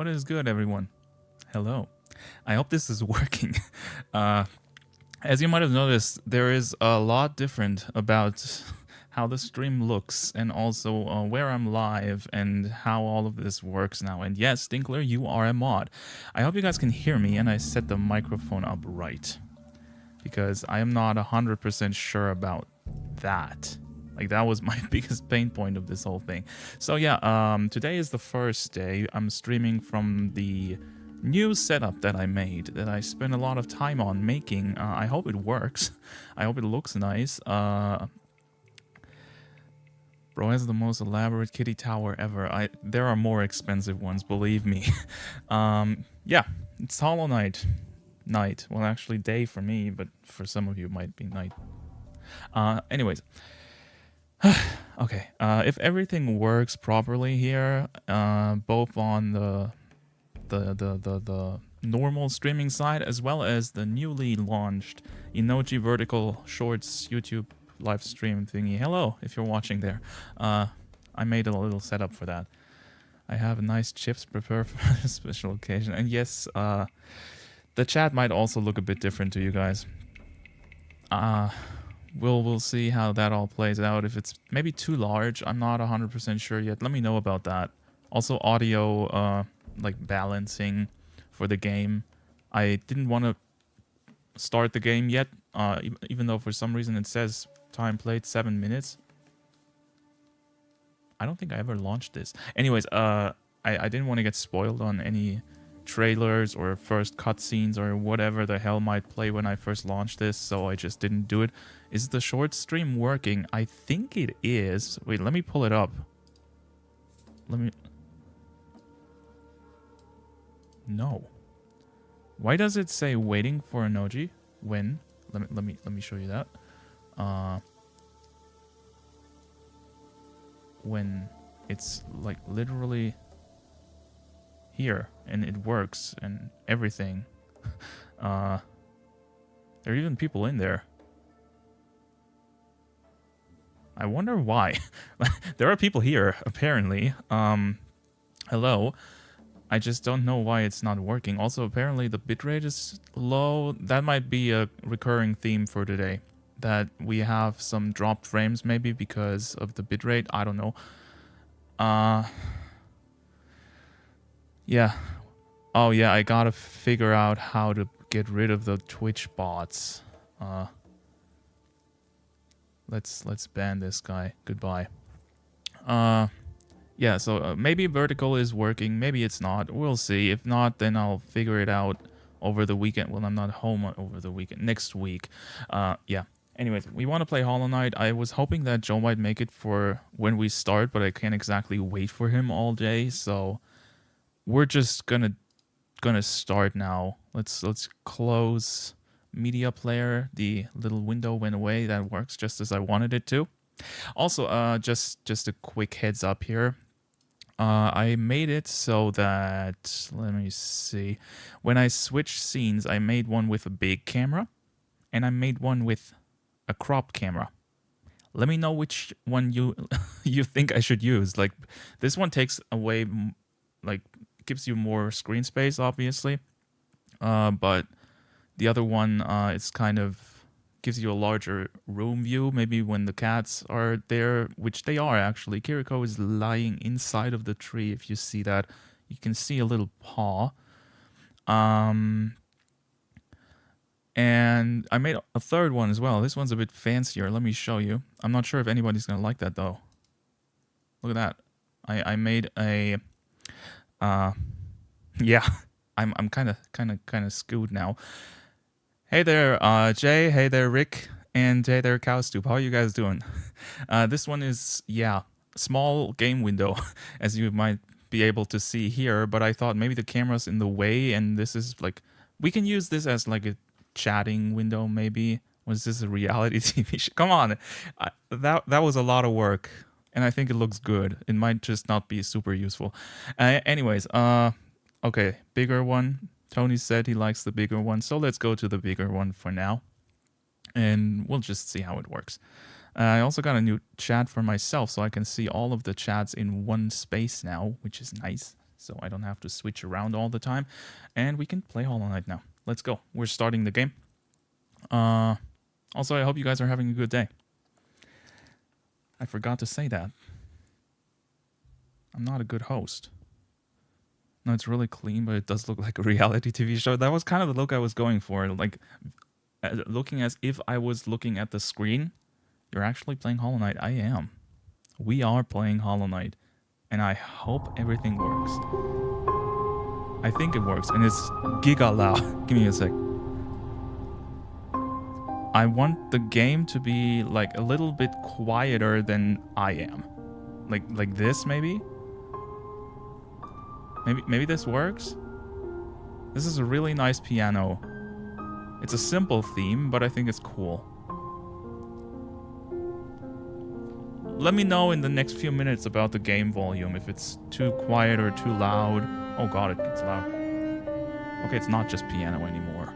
What is good, everyone? Hello. I hope this is working. As you might have noticed, there is a lot different about how the stream looks and also where I'm live and how all of this works now. And yes, Stinkler, you are a mod. I hope you guys can hear me and I set the microphone up right, because I am not 100% sure about that. Like, that was my biggest pain point of this whole thing. So yeah, today is the first day. I'm streaming from the new setup that I made, that I spent a lot of time on making. I hope it works. I hope it looks nice. Bro has the most elaborate kitty tower ever. There are more expensive ones, believe me. Yeah, it's Hollow Knight. Night. Well, actually day for me, but for some of you it might be night. Anyways. Okay, if everything works properly here, both on the normal streaming side as well as the newly launched Emoji Vertical Shorts YouTube live stream thingy. Hello, if you're watching there. I made a little setup for that. I have nice chips prepared for a special occasion, and yes, the chat might also look a bit different to you guys. We'll see how that all plays out. If it's maybe too large, I'm not 100% sure yet. Let me know about that. Also, audio, like balancing for the game. I didn't want to start the game yet, even though for some reason it says time played 7 minutes. I don't think I ever launched this. Anyways, I didn't want to get spoiled on any trailers or first cutscenes or whatever the hell might play when I first launched this, so I just didn't do it. Is the short stream working? I think it is. Wait, let me pull it up. No. Why does it say waiting for an emoji? When? Let me show you that. When it's like literally here and it works and everything. There are even people in there. I wonder why. There are people here, apparently. Hello. I just don't know why it's not working. Also, apparently the bitrate is low. That might be a recurring theme for today. That we have some dropped frames maybe because of the bitrate. I don't know. Yeah. Oh yeah, I gotta figure out how to get rid of the Twitch bots. Let's ban this guy. Goodbye. Yeah, so maybe vertical is working, maybe it's not. We'll see. If not, then I'll figure it out over the weekend. Well, I'm not home over the weekend. Next week. Yeah. Anyways, we want to play Hollow Knight. I was hoping that Joe might make it for when we start, but I can't exactly wait for him all day, so we're just gonna start now. Let's close media player. The little window went away. That works just as I wanted it to. Also, just a quick heads up here. I made it so that, let me see, when I switch scenes, I made one with a big camera and I made one with a cropped camera. Let me know which one you you think I should use. Like, this one takes away, like, gives you more screen space, obviously, but the other one, it's kind of gives you a larger room view, maybe when the cats are there, which they are actually. Kiriko is lying inside of the tree. If you see that, you can see a little paw. And I made a third one as well. This one's a bit fancier. Let me show you. I'm not sure if anybody's gonna like that though. Look at that. I made a yeah. I'm kind of screwed now. Hey there, Jay. Hey there, Rick. And hey there, Cowstoop. How are you guys doing? This one is, yeah, small game window, as you might be able to see here. But I thought maybe the camera's in the way, and this is like, we can use this as like a chatting window, maybe. Was this a reality TV show? Come on. That was a lot of work, and I think it looks good. It might just not be super useful. Anyways, okay, bigger one. Tony said he likes the bigger one, so let's go to the bigger one for now. And we'll just see how it works. I also got a new chat for myself, so I can see all of the chats in one space now, which is nice. so I don't have to switch around all the time. And we can play Hollow Knight now. Let's go. We're starting the game. Also, I hope you guys are having a good day. I forgot to say that. I'm not a good host. No, it's really clean, but it does look like a reality TV show. That was kind of the look I was going for. Like, looking as if I was looking at the screen. You're actually playing Hollow Knight. I am. We are playing Hollow Knight. And I hope everything works. I think it works. And it's giga loud. Give me a sec. I want the game to be like a little bit quieter than I am. Like this, maybe? Maybe this works? This is a really nice piano. It's a simple theme, but I think it's cool. Let me know in the next few minutes about the game volume, if it's too quiet or too loud. Oh god, it gets loud. Okay, it's not just piano anymore.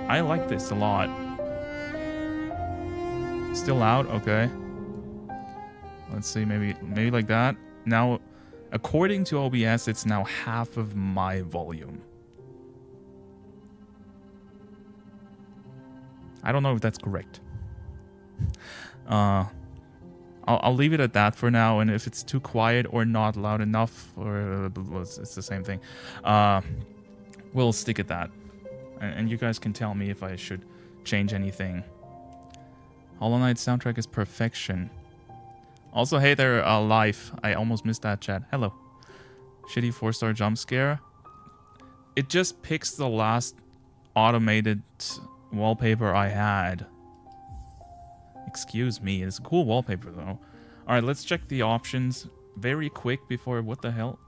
I like this a lot. Still loud? Okay. Let's see, maybe like that. Now, according to OBS, it's now half of my volume. I don't know if that's correct. I'll leave it at that for now, and if it's too quiet or not loud enough, or it's the same thing, we'll stick at that. And you guys can tell me if I should change anything. Hollow Knight soundtrack is perfection. Also, hey there, Life. I almost missed that chat. Hello. Shitty 4-star jump scare. It just picks the last automated wallpaper I had. Excuse me. It's a cool wallpaper, though. Alright, let's check the options very quick before... What the hell?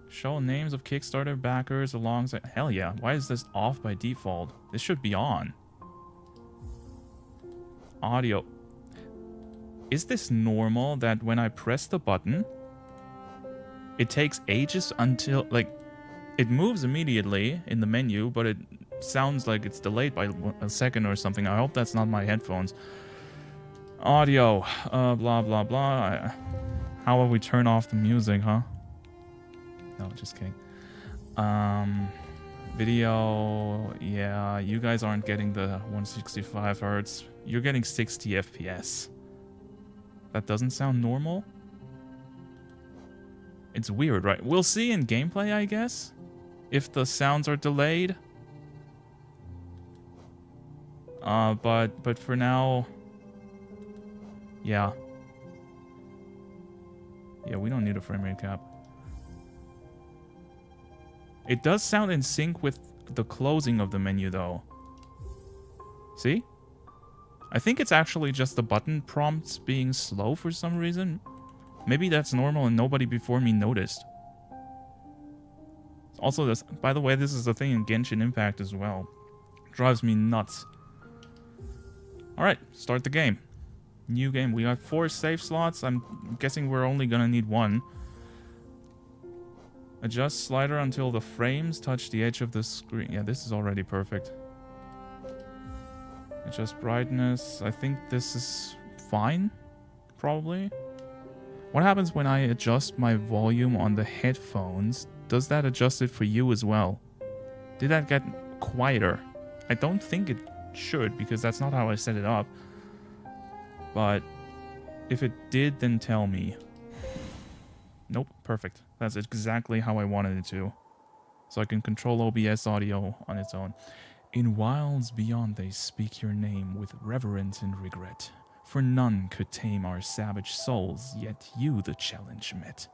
Show names of Kickstarter backers alongside... Hell yeah. Why is this off by default? This should be on. Audio. Is this normal that when I press the button, it takes ages until... Like, it moves immediately in the menu, but it sounds like it's delayed by a second or something. I hope that's not my headphones. Audio. Blah, blah, blah. How will we turn off the music, huh? No, just kidding. Video, yeah, you guys aren't getting the 165 hertz. You're getting 60 FPS. That doesn't sound normal. It's weird, right? We'll see in gameplay, I guess, if the sounds are delayed. But for now, yeah. Yeah, we don't need a frame rate cap. It does sound in sync with the closing of the menu, though. See? I think it's actually just the button prompts being slow for some reason. Maybe that's normal and nobody before me noticed. Also, this, by the way, this is a thing in Genshin Impact as well. Drives me nuts. Alright, start the game. New game. We got 4 save slots. I'm guessing we're only gonna need 1. Adjust slider until the frames touch the edge of the screen. Yeah, this is already perfect. Adjust brightness. I think this is fine, probably. What happens when I adjust my volume on the headphones? Does that adjust it for you as well? Did that get quieter? I don't think it should, because that's not how I set it up. But if it did, then tell me. Nope, perfect. That's exactly how I wanted it to. So I can control OBS audio on its own. In wilds beyond they speak your name with reverence and regret. For none could tame our savage souls, yet you the challenge met.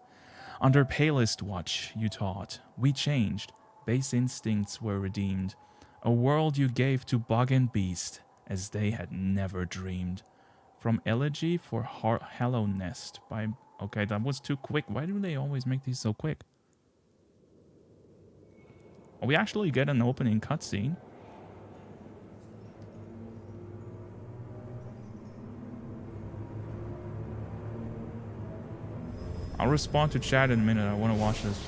Under palest watch you taught, we changed, base instincts were redeemed. A world you gave to bug and beast, as they had never dreamed. From Elegy for Hello Nest by... Okay, that was too quick. Why do they always make these so quick? Oh, we actually get an opening cutscene. I'll respond to chat in a minute. I want to watch this.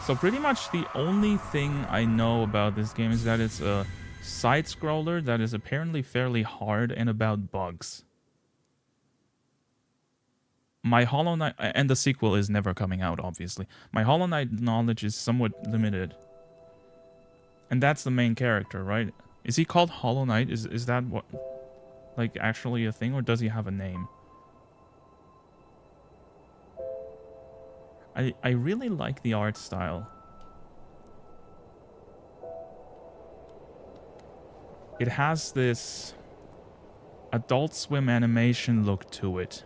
So pretty much the only thing I know about this game is that it's a side-scroller that is apparently fairly hard and about bugs. My Hollow Knight, and the sequel is never coming out, obviously. My Hollow Knight knowledge is somewhat limited. And that's the main character, right? Is he called Hollow Knight? Is that what, like, actually a thing, or does he have a name? I really like the art style. It has this Adult Swim animation look to it.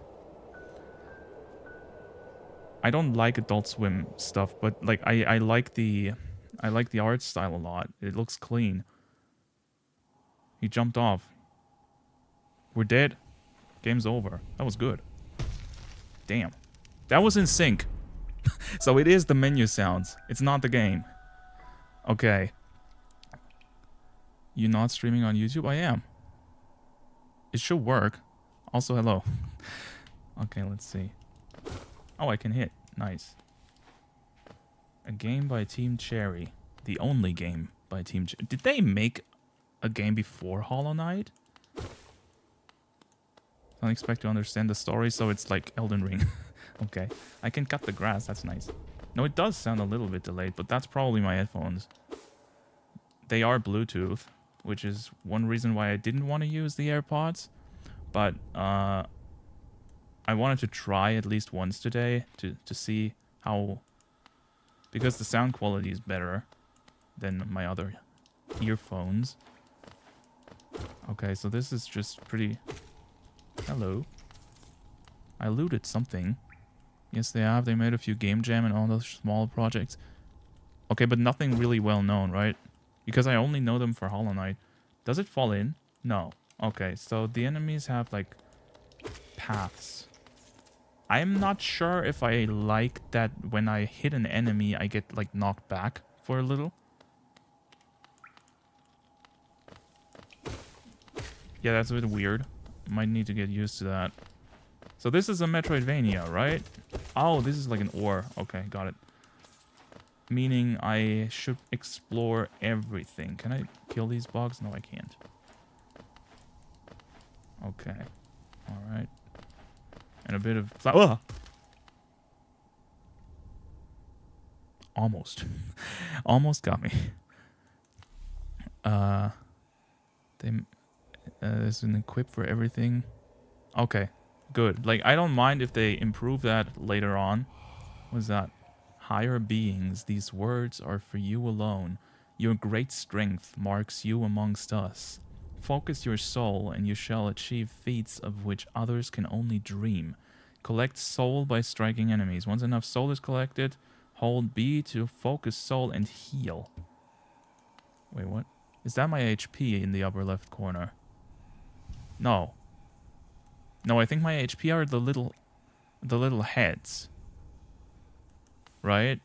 I don't like Adult Swim stuff, but like I like the art style a lot. It looks clean. He jumped off. We're dead. Game's over. That was good. Damn. That was in sync. So it is the menu sounds. It's not the game. Okay. You not streaming on YouTube? I am. It should work. Also, hello. Okay, let's see. Oh, I can hit. Nice. A game by Team Cherry. The only game by Team Cherry. Did they make a game before Hollow Knight? Don't expect to understand the story, so it's like Elden Ring. Okay. I can cut the grass. That's nice. No, it does sound a little bit delayed, but that's probably my headphones. They are Bluetooth, which is one reason why I didn't want to use the AirPods. But I wanted to try at least once today to see how... Because the sound quality is better than my other earphones. Okay, so this is just pretty... Hello. I looted something. Yes, they have. They made a few Game Jam and all those small projects. Okay, but nothing really well known, right? Because I only know them for Hollow Knight. Does it fall in? No. Okay, so the enemies have, like, paths. I'm not sure if I like that when I hit an enemy, I get, like, knocked back for a little. Yeah, that's a bit weird. Might need to get used to that. So this is a Metroidvania, right? Oh, this is like an ore. Okay, got it. Meaning I should explore everything. Can I kill these bugs? No, I can't. Okay. Alright. And a bit of... Almost. Almost got me. There's an equip for everything. Okay. Good. Like, I don't mind if they improve that later on. What's that? Higher beings, these words are for you alone. Your great strength marks you amongst us. Focus your soul, and you shall achieve feats of which others can only dream. Collect soul by striking enemies. Once enough soul is collected, hold B to focus soul and heal. Wait, what? Is that my HP in the upper left corner? No. No, I think my HP are the little heads. Right?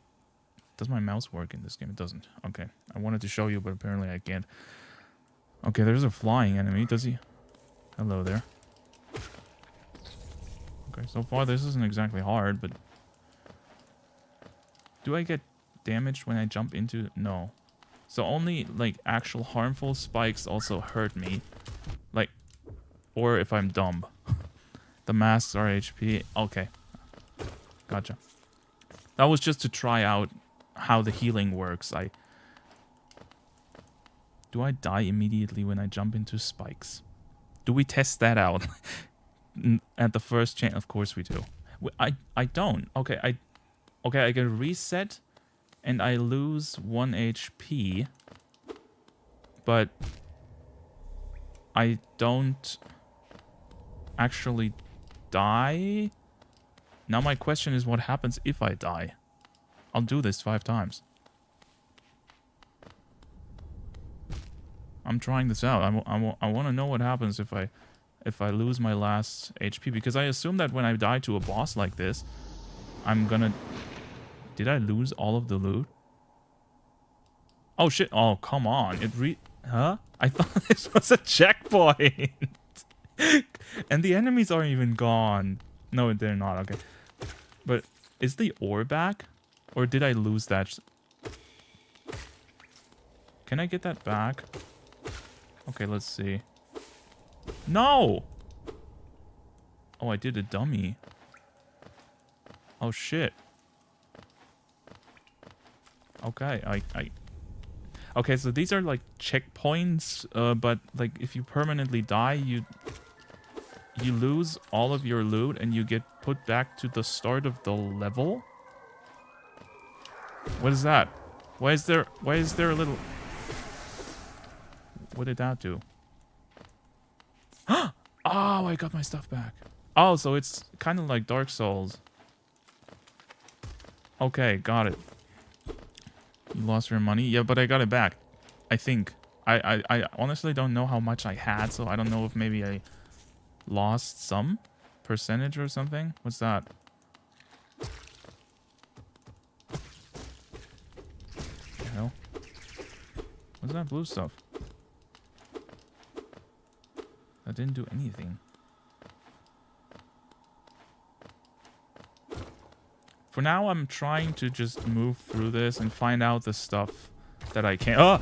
Does my mouse work in this game? It doesn't. Okay. I wanted to show you, but apparently I can't. Okay, there's a flying enemy. Does he? Hello there. Okay, so far this isn't exactly hard, but... Do I get damaged when I jump into... No. So only, like, actual harmful spikes also hurt me. Like, or if I'm dumb. The masks are HP. Okay. Gotcha. That was just to try out how the healing works. Do I die immediately when I jump into spikes? Do we test that out? At the first chance? Of course we do. I don't. Okay, I get a reset and I lose 1 HP. But I don't actually die. Now my question is, what happens if I die? I'll do this 5 times. I'm trying this out. I want to know what happens if I lose my last HP, because I assume that when I die to a boss like this, I'm gonna... Did I lose all of the loot? Oh shit! Oh come on! Huh? I thought this was a checkpoint. And the enemies aren't even gone. No, they're not. Okay. But is the ore back? Or did I lose that? Can I get that back? Okay, let's see. No! Oh, I did a dummy. Oh, shit. Okay, Okay, so these are like checkpoints, but like if you permanently die, you lose all of your loot and you get put back to the start of the level. What is that? Why is there a little... What did that do? Oh, I got my stuff back. Oh, so it's kind of like Dark Souls. Okay, got it. You lost your money? Yeah, but I got it back. I think. I honestly don't know how much I had, so I don't know if maybe I lost some percentage or something. What's that? What the hell? What's that blue stuff? That didn't do anything. For now, I'm trying to just move through this and find out the stuff that I can. Oh!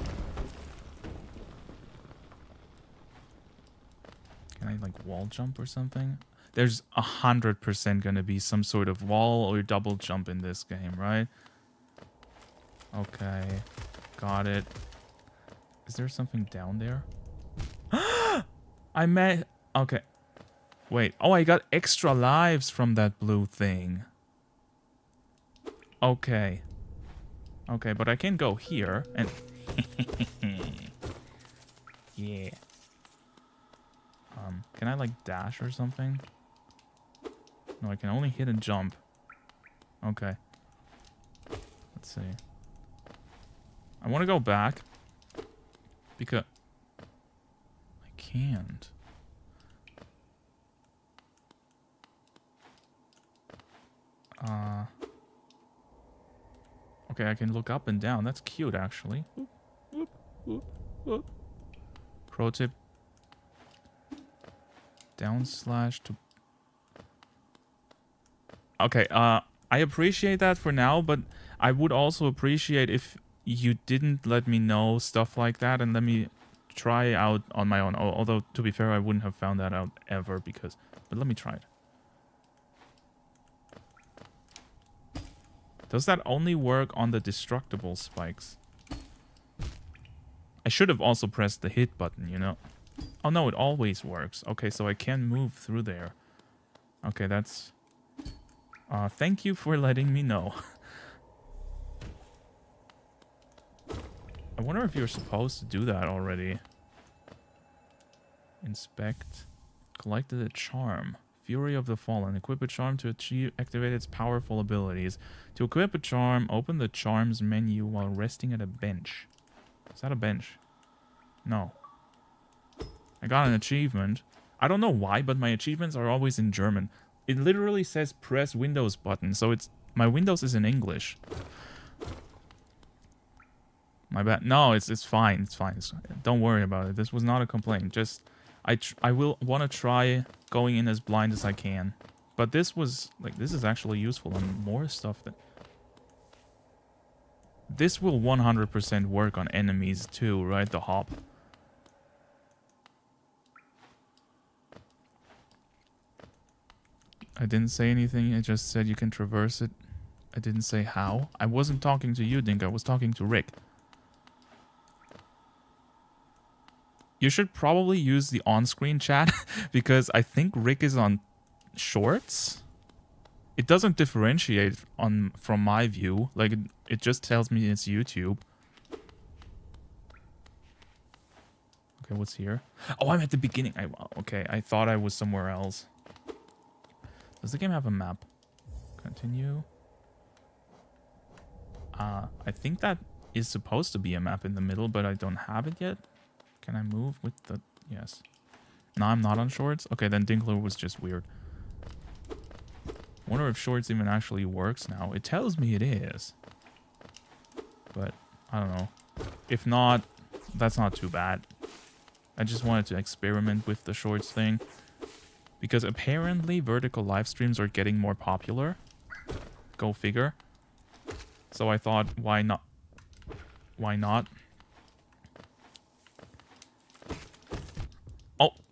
Can I, like, wall jump or something? There's 100% gonna be some sort of wall or double jump in this game, right? Okay. Got it. Is there something down there? I met... Okay. Wait. Oh, I got extra lives from that blue thing. Okay. Okay, but I can go here and... Yeah. Can I, like, dash or something? No, I can only hit and jump. Okay. Let's see. I want to go back. Because... I can't. Okay, I can look up and down. That's cute, actually. Whoop, whoop, whoop, whoop. Pro tip. Down slash to... Okay, I appreciate that for now, but I would also appreciate if you didn't let me know stuff like that and let me try out on my own. Although, to be fair, I wouldn't have found that out ever because... But let me try it. Does that only work on the destructible spikes? I should have also pressed the hit button, you know? Oh no, it always works. Okay, so I can move through there. Okay, that's... thank you for letting me know. I wonder if you're supposed to do that already. Inspect. Collected a charm. Fury of the Fallen. Equip a charm to activate its powerful abilities. To equip a charm, open the charms menu while resting at a bench. Is that a bench? No. I got an achievement. I don't know why, but my achievements are always in German. It literally says press Windows button, so it's... My Windows is in English. My bad. No, it's fine. It's fine. Don't worry about it. This was not a complaint. Just... I will want to try going in as blind as I can. But this was... Like, this is actually useful on more stuff that... This will 100% work on enemies too, right? The hop. I didn't say anything. I just said you can traverse it. I didn't say how. I wasn't talking to you, Dink. I was talking to Rick. You should probably use the on-screen chat because I think Rick is on Shorts. It doesn't differentiate from my view. Like, it just tells me it's YouTube. Okay, what's here? Oh, I'm at the beginning. Okay, I thought I was somewhere else. Does the game have a map? Continue. I think that is supposed to be a map in the middle, but I don't have it yet. Can I move with the... Yes. No, I'm not on Shorts? Okay, then Dinkler was just weird. Wonder if Shorts even actually works now. It tells me it is. But, I don't know. If not, that's not too bad. I just wanted to experiment with the Shorts thing. Because apparently vertical live streams are getting more popular. Go figure. So I thought, why not? Why not?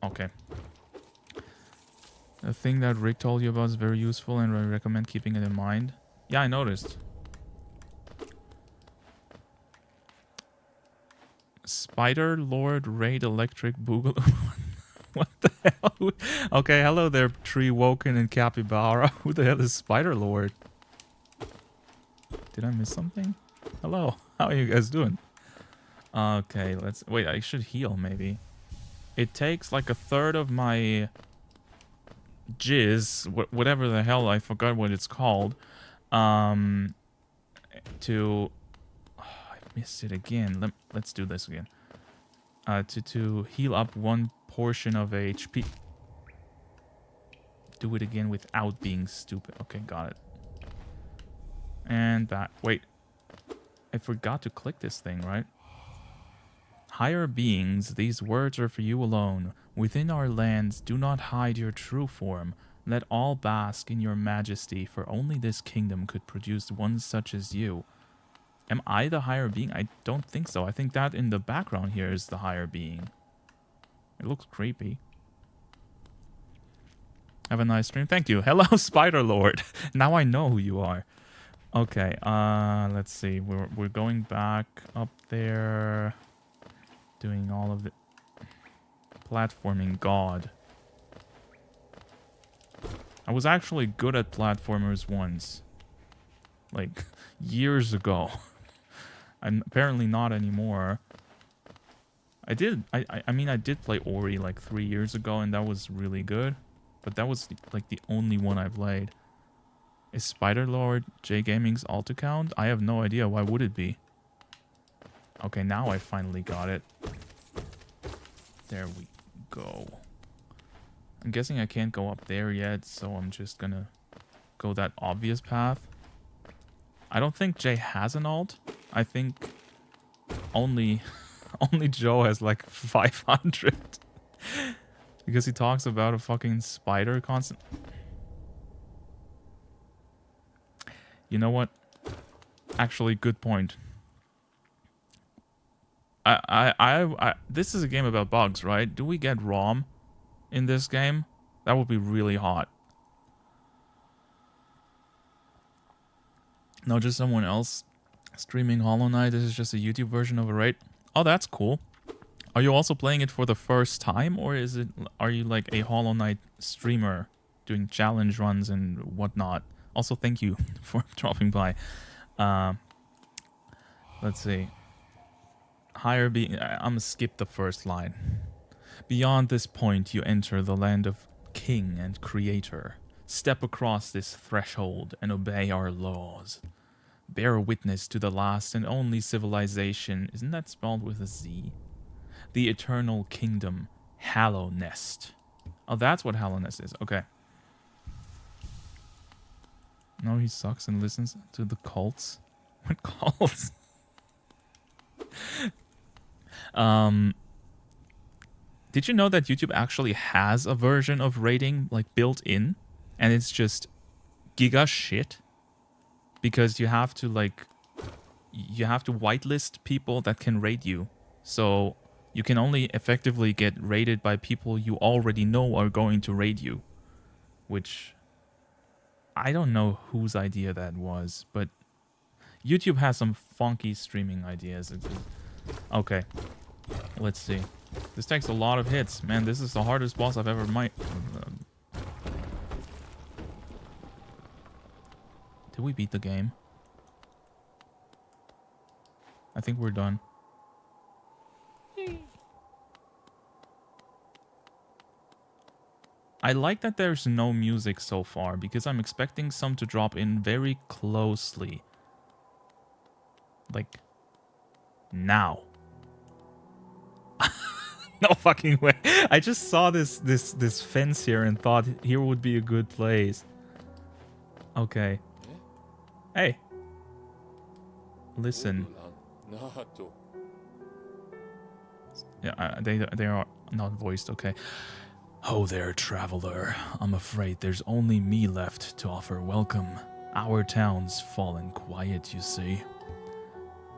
Okay. The thing that Rick told you about is very useful and I recommend keeping it in mind. Yeah, I noticed. Spider Lord Raid Electric Boogaloo. What the hell? Okay, hello there, Tree Woken and Capybara. Who the hell is Spider Lord? Did I miss something? Hello, how are you guys doing? Okay, let's... Wait, I should heal, maybe. It takes like a third of my jizz, whatever the hell, I forgot what it's called, to... Oh, I missed it again. Let's do this again. To heal up one portion of HP. Do it again without being stupid. Okay, got it. And back. Wait. I forgot to click this thing, right? Higher beings, these words are for you alone. Within our lands, do not hide your true form. Let all bask in your majesty, for only this kingdom could produce one such as you. Am I the higher being? I don't think so. I think that in the background here is the higher being. It looks creepy. Have a nice stream. Thank you. Hello, Spider Lord. Now I know who you are. Okay, let's see. We're going back up there. Doing all of the platforming. God. I was actually good at platformers once. Like, years ago. I'm apparently not anymore. I mean, I did play Ori like 3 years ago, and that was really good. But that was like the only one I played. Is Spider-Lord J Gaming's alt account? I have no idea. Why would it be? Okay, now I finally got it. There we go. I'm guessing I can't go up there yet, so I'm just gonna go that obvious path. I don't think Jay has an alt. I think only Joe has like 500. Because he talks about a fucking spider constant. You know what? Actually, good point. This is a game about bugs, right? Do we get ROM in this game? That would be really hot. No, just someone else streaming Hollow Knight. This is just a YouTube version of a raid. Oh, that's cool. Are you also playing it for the first time, or are you like a Hollow Knight streamer doing challenge runs and whatnot? Also, thank you for dropping by. Let's see. Higher being... I'm gonna skip the first line. Beyond this point, you enter the land of King and Creator. Step across this threshold and obey our laws. Bear witness to the last and only civilization. Isn't that spelled with a Z? The eternal kingdom, Hallownest. Oh, that's what Hallownest is. Okay. No, he sucks and listens to the cults. What cults? Did you know that YouTube actually has a version of rating like built in, and it's just giga shit? Because you have to whitelist people that can rate you. So you can only effectively get rated by people you already know are going to rate you. Which I don't know whose idea that was, but YouTube has some funky streaming ideas. Okay, let's see. This takes a lot of hits. Man, this is the hardest boss I've ever Did we beat the game? I think we're done. I like that there's no music so far, because I'm expecting some to drop in very closely. Like, now. No fucking way. I just saw this fence here and thought here would be a good place. Okay. Hey. Listen. Yeah, they are not voiced. Okay. Oh there, traveler. I'm afraid there's only me left to offer welcome. Our town's fallen quiet, you see.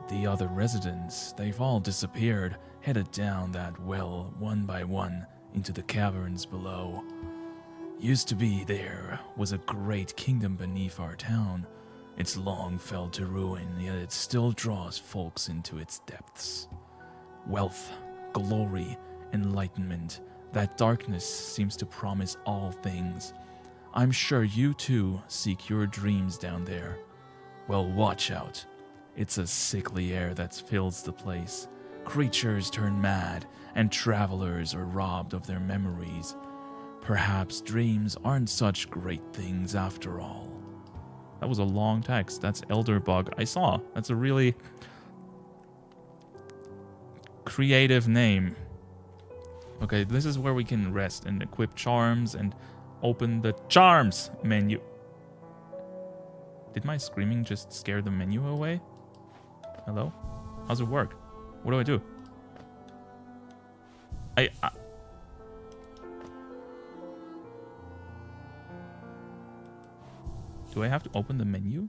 The other residents, they've all disappeared, headed down that well one by one into the caverns below. Used to be there was a great kingdom beneath our town. It's long fell to ruin, yet it still draws folks into its depths. Wealth, glory, enlightenment, that darkness seems to promise all things. I'm sure you too seek your dreams down there. Well, watch out. It's a sickly air that fills the place. Creatures turn mad, and travelers are robbed of their memories. Perhaps dreams aren't such great things after all. That was a long text. That's Elderbug. I saw. That's a really creative name. Okay, this is where we can rest and equip charms and open the charms menu. Did my screaming just scare the menu away? Hello? How's it work? What do I do? Do I have to open the menu?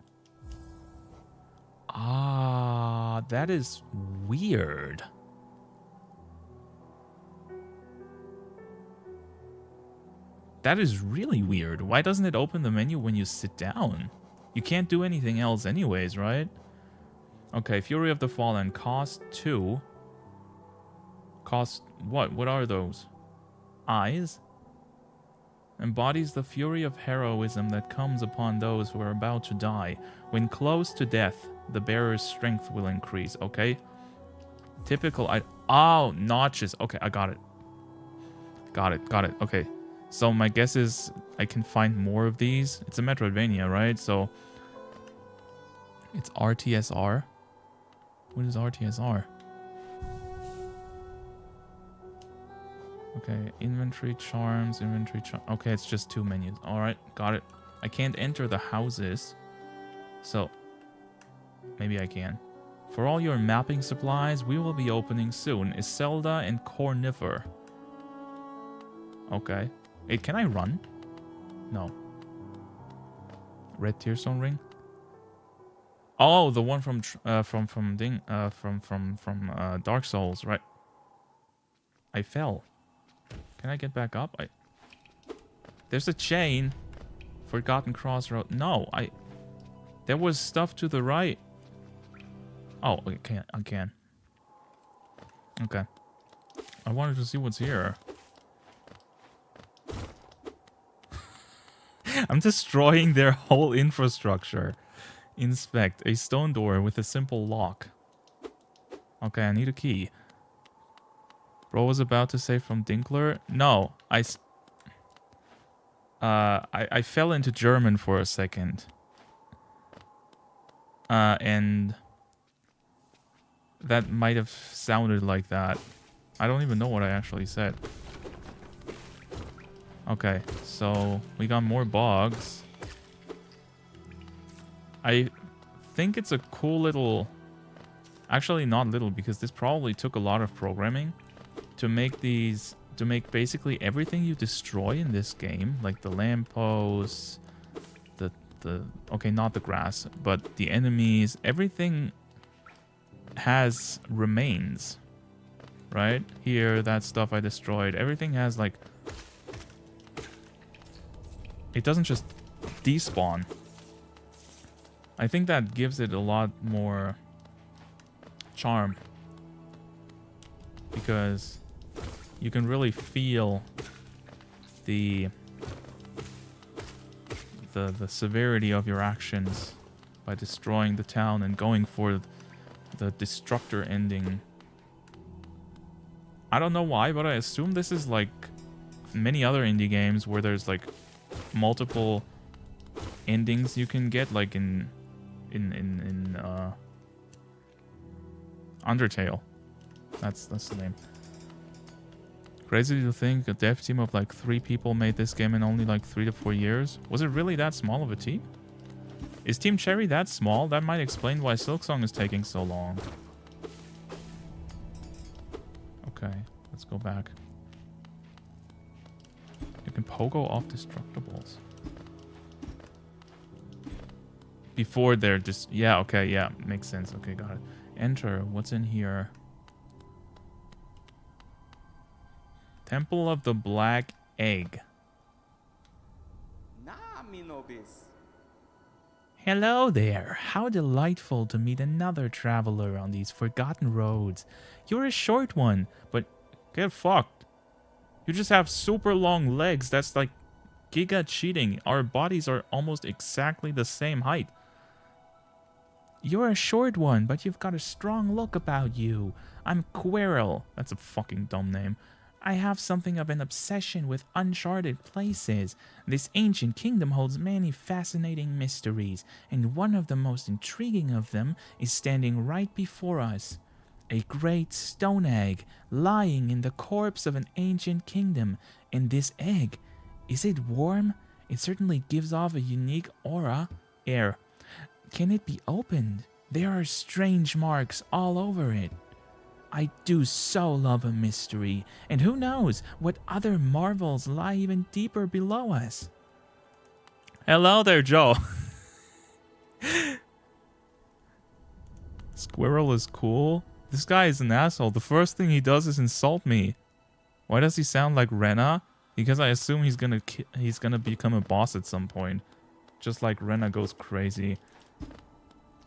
Ah, that is weird. That is really weird. Why doesn't it open the menu when you sit down? You can't do anything else anyways, right? Okay, Fury of the Fallen, cost 2. Cost what? What are those? Eyes? Embodies the fury of heroism that comes upon those who are about to die. When close to death, the bearer's strength will increase, okay? Typical, oh, notches. Okay, I got it. Got it, okay. So my guess is I can find more of these. It's a Metroidvania, right? So it's RTSR. What is RTSR? Okay, inventory charms, okay, it's just 2 menus. Alright, got it. I can't enter the houses. So, maybe I can. For all your mapping supplies, we will be opening soon. Iselda and Cornifer. Okay. Hey, can I run? No. Red Tearstone ring? Oh, the one from Dark Souls, right? I fell. Can I get back up? There's a chain. Forgotten Crossroad. No, there was stuff to the right. Oh, I can. Okay. I wanted to see what's here. I'm destroying their whole infrastructure. Inspect. A stone door with a simple lock. Okay, I need a key. Bro was about to say from Dinkler. No, I fell into German for a second. And that might have sounded like that. I don't even know what I actually said. Okay, so we got more bogs. I think it's a cool little... Actually, not little, because this probably took a lot of programming to make these... To make basically everything you destroy in this game, like the lampposts, okay, not the grass, but the enemies, everything has remains, right? Here, that stuff I destroyed, everything has like... It doesn't just despawn. I think that gives it a lot more charm, because you can really feel the severity of your actions by destroying the town and going for the destructor ending. I don't know why, but I assume this is like many other indie games where there's like multiple endings you can get, like in Undertale. That's the name. Crazy to think a dev team of like 3 people made this game in only like 3 to 4 years. Was it really that small of a team? Is Team Cherry that small? That might explain why Silksong is taking so long. Okay, let's go back. You can pogo off destructibles. Before they're just... Yeah, okay, yeah, makes sense. Okay, got it. Enter. What's in here? Temple of the Black Egg. Hello there. How delightful to meet another traveler on these forgotten roads. You're a short one, but get fucked. You just have super long legs. That's like giga cheating. Our bodies are almost exactly the same height. You're a short one, but you've got a strong look about you. I'm Quirrell. That's a fucking dumb name. I have something of an obsession with uncharted places. This ancient kingdom holds many fascinating mysteries, and one of the most intriguing of them is standing right before us. A great stone egg lying in the corpse of an ancient kingdom. And this egg, is it warm? It certainly gives off a unique air. Can it be opened? There are strange marks all over it. I do so love a mystery, and who knows what other marvels lie even deeper below us. Hello there, Joe. Squirrel is cool. This guy is an asshole. The first thing he does is insult me. Why does he sound like Rena? Because I assume he's gonna become a boss at some point. Just like Rena goes crazy.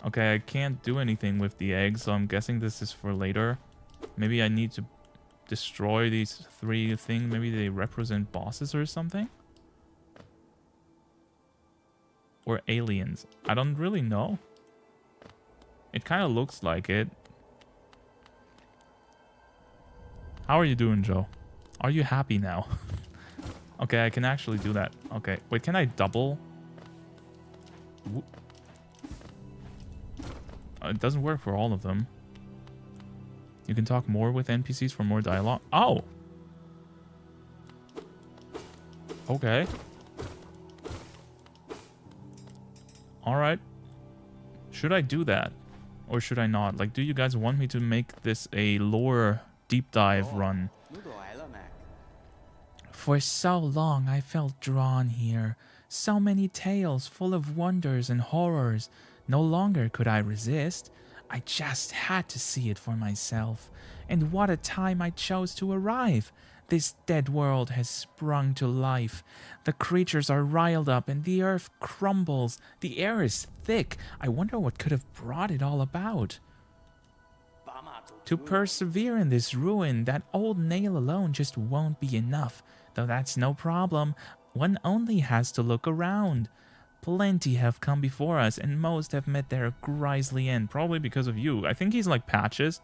Okay, I can't do anything with the egg, so I'm guessing this is for later. Maybe I need to destroy these 3 things. Maybe they represent bosses or something? Or aliens. I don't really know. It kind of looks like it. How are you doing, Joe? Are you happy now? Okay, I can actually do that. Okay, wait, can I double? It doesn't work for all of them. You can talk more with NPCs for more dialogue. Oh! Okay. Alright. Should I do that? Or should I not? Like, do you guys want me to make this a lore deep dive run? For so long I felt drawn here. So many tales full of wonders and horrors. No longer could I resist. I just had to see it for myself. And what a time I chose to arrive. This dead world has sprung to life. The creatures are riled up and the earth crumbles. The air is thick. I wonder what could have brought it all about. To persevere in this ruin, that old nail alone just won't be enough. Though that's no problem. One only has to look around. Plenty have come before us, and most have met their grisly end, probably because of you. I think he's like Patches.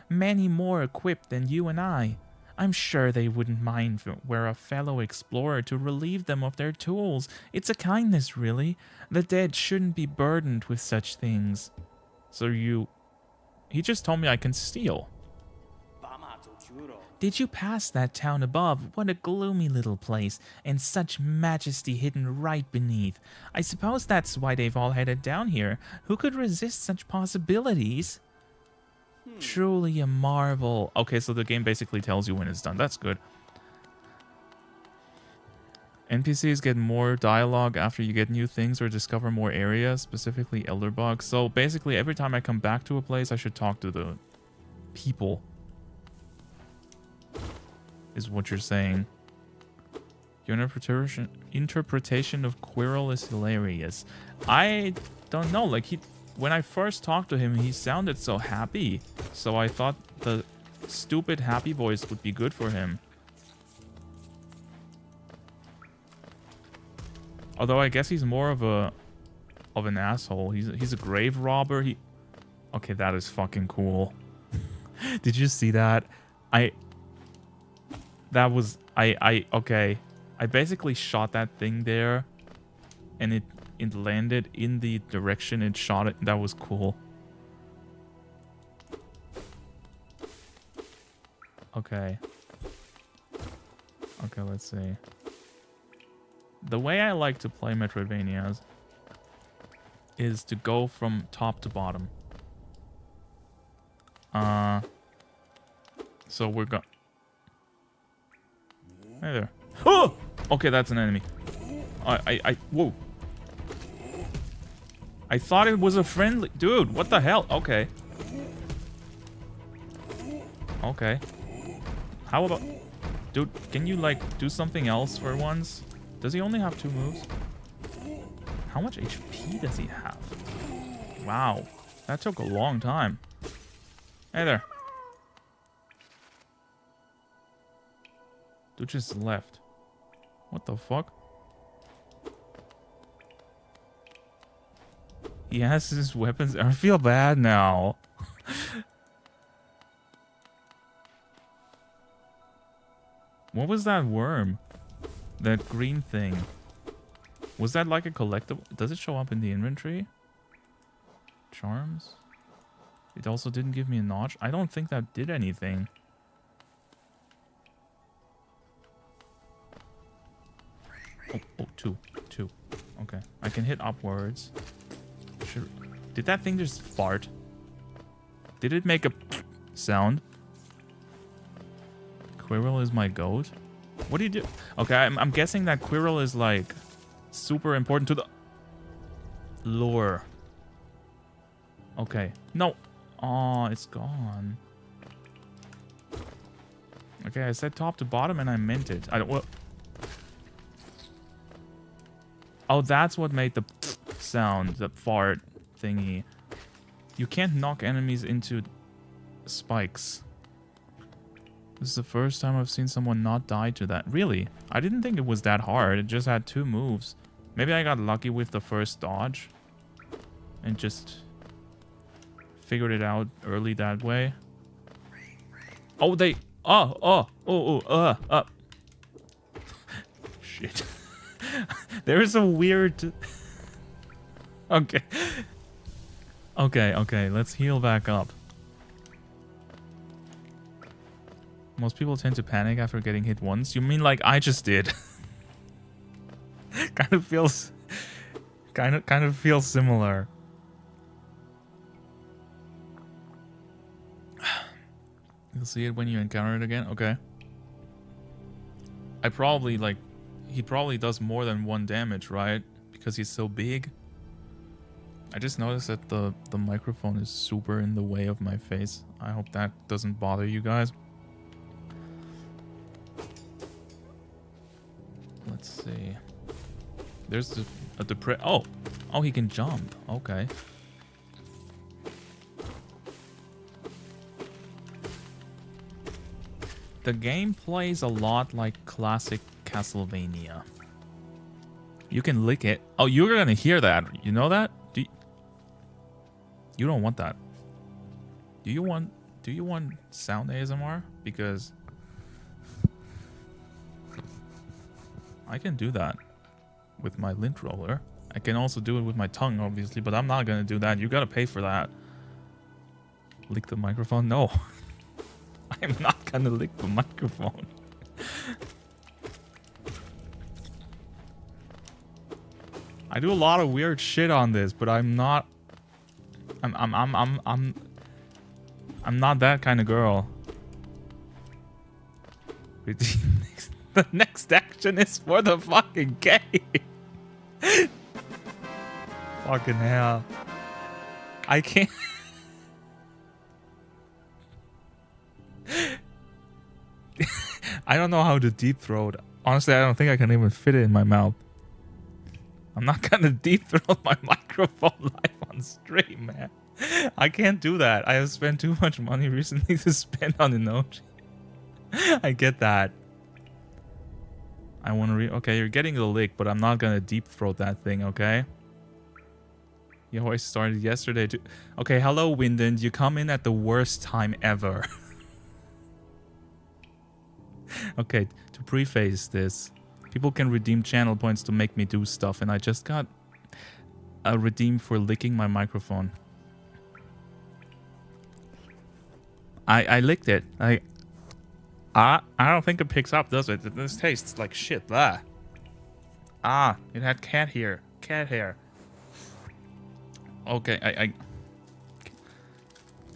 Many more equipped than you and I. I'm sure they wouldn't mind were a fellow explorer to relieve them of their tools. It's a kindness, really. The dead shouldn't be burdened with such things. So he just told me I can steal. Did you pass that town above? What a gloomy little place, and such majesty hidden right beneath. I suppose that's why they've all headed down here. Who could resist such possibilities? Truly a marvel. Okay, so the game basically tells you when it's done. That's good. NPCs get more dialogue after you get new things or discover more areas, specifically elder bugs. So basically, every time I come back to a place, I should talk to the people. Is what you're saying. Your interpretation of Quirrell is hilarious. I don't know, like when I first talked to him, he sounded so happy. So I thought the stupid happy voice would be good for him. Although I guess he's more of an asshole. He's a grave robber. Okay, that is fucking cool. Did you see that? Okay. I basically shot that thing there, and it landed in the direction it shot it. That was cool. Okay. Okay, let's see. The way I like to play Metroidvanias is to go from top to bottom. So we're going. Hey there. Oh! Okay, that's an enemy. Whoa. I thought it was a friendly... Dude, what the hell? Okay. Okay. How about... Dude, can you, like, do something else for once? Does he only have 2 moves? How much HP does he have? Wow. That took a long time. Hey there. Dude just left. What the fuck? He has his weapons. I feel bad now. What was that worm? That green thing. Was that like a collectible? Does it show up in the inventory? Charms? It also didn't give me a notch. I don't think that did anything. Oh, two. Okay. I can hit upwards. Did that thing just fart? Did it make a sound? Quirrell is my goat? What do you do? Okay, I'm guessing that Quirrell is like super important to the lore. Okay. No. Oh, it's gone. Okay, I said top to bottom and I meant it. I don't... What? Oh, that's what made the sound, the fart thingy. You can't knock enemies into spikes. This is the first time I've seen someone not die to that. Really? I didn't think it was that hard. It just had 2 moves. Maybe I got lucky with the first dodge. And just figured it out early that way. Oh, they... Shit. There's a weird... Okay. Okay, let's heal back up. Most people tend to panic after getting hit once. You mean like I just did? kind of feels similar. You'll see it when you encounter it again. Okay. I probably like... He probably does more than 1 damage, right? Because he's so big. I just noticed that the microphone is super in the way of my face. I hope that doesn't bother you guys. Let's see. There's a oh, he can jump. Okay. The game plays a lot like classic Castlevania. You can lick it. Oh, you're gonna hear that. You know that? You don't want that. Do you want sound ASMR? Because I can do that with my lint roller. I can also do it with my tongue, obviously, but I'm not gonna do that. You gotta pay for that. Lick the microphone? No. I'm not gonna lick the microphone. I do a lot of weird shit on this, but I'm not I'm not that kind of girl. The next action is for the fucking game. Fucking hell. I can't. I don't know how to deep throat. Honestly, I don't think I can even fit it in my mouth. I'm not gonna deep throat my microphone live on stream, man. I can't do that. I have spent too much money recently to spend on emoji. I get that. I want to okay, you're getting the lick, but I'm not gonna deep throat that thing, okay? You always started yesterday too. Okay, hello, Wyndon. You come in at the worst time ever. Okay, to preface this, people can redeem channel points to make me do stuff, and I just got a redeem for licking my microphone. I licked it. I don't think it picks up, does it? This tastes like shit. It had cat hair. Cat hair. Okay,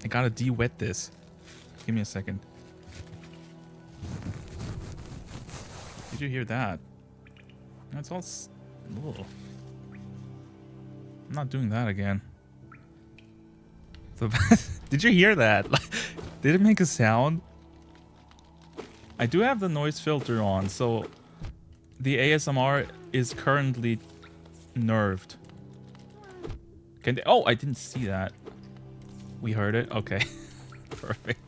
I gotta de-wet this. Give me a second. Did you hear that? That's all. Ugh. I'm not doing that again. Did you hear that? Did it make a sound? I do have the noise filter on, so the ASMR is currently nerved. Can they? Oh, I didn't see that. We heard it. Okay, perfect.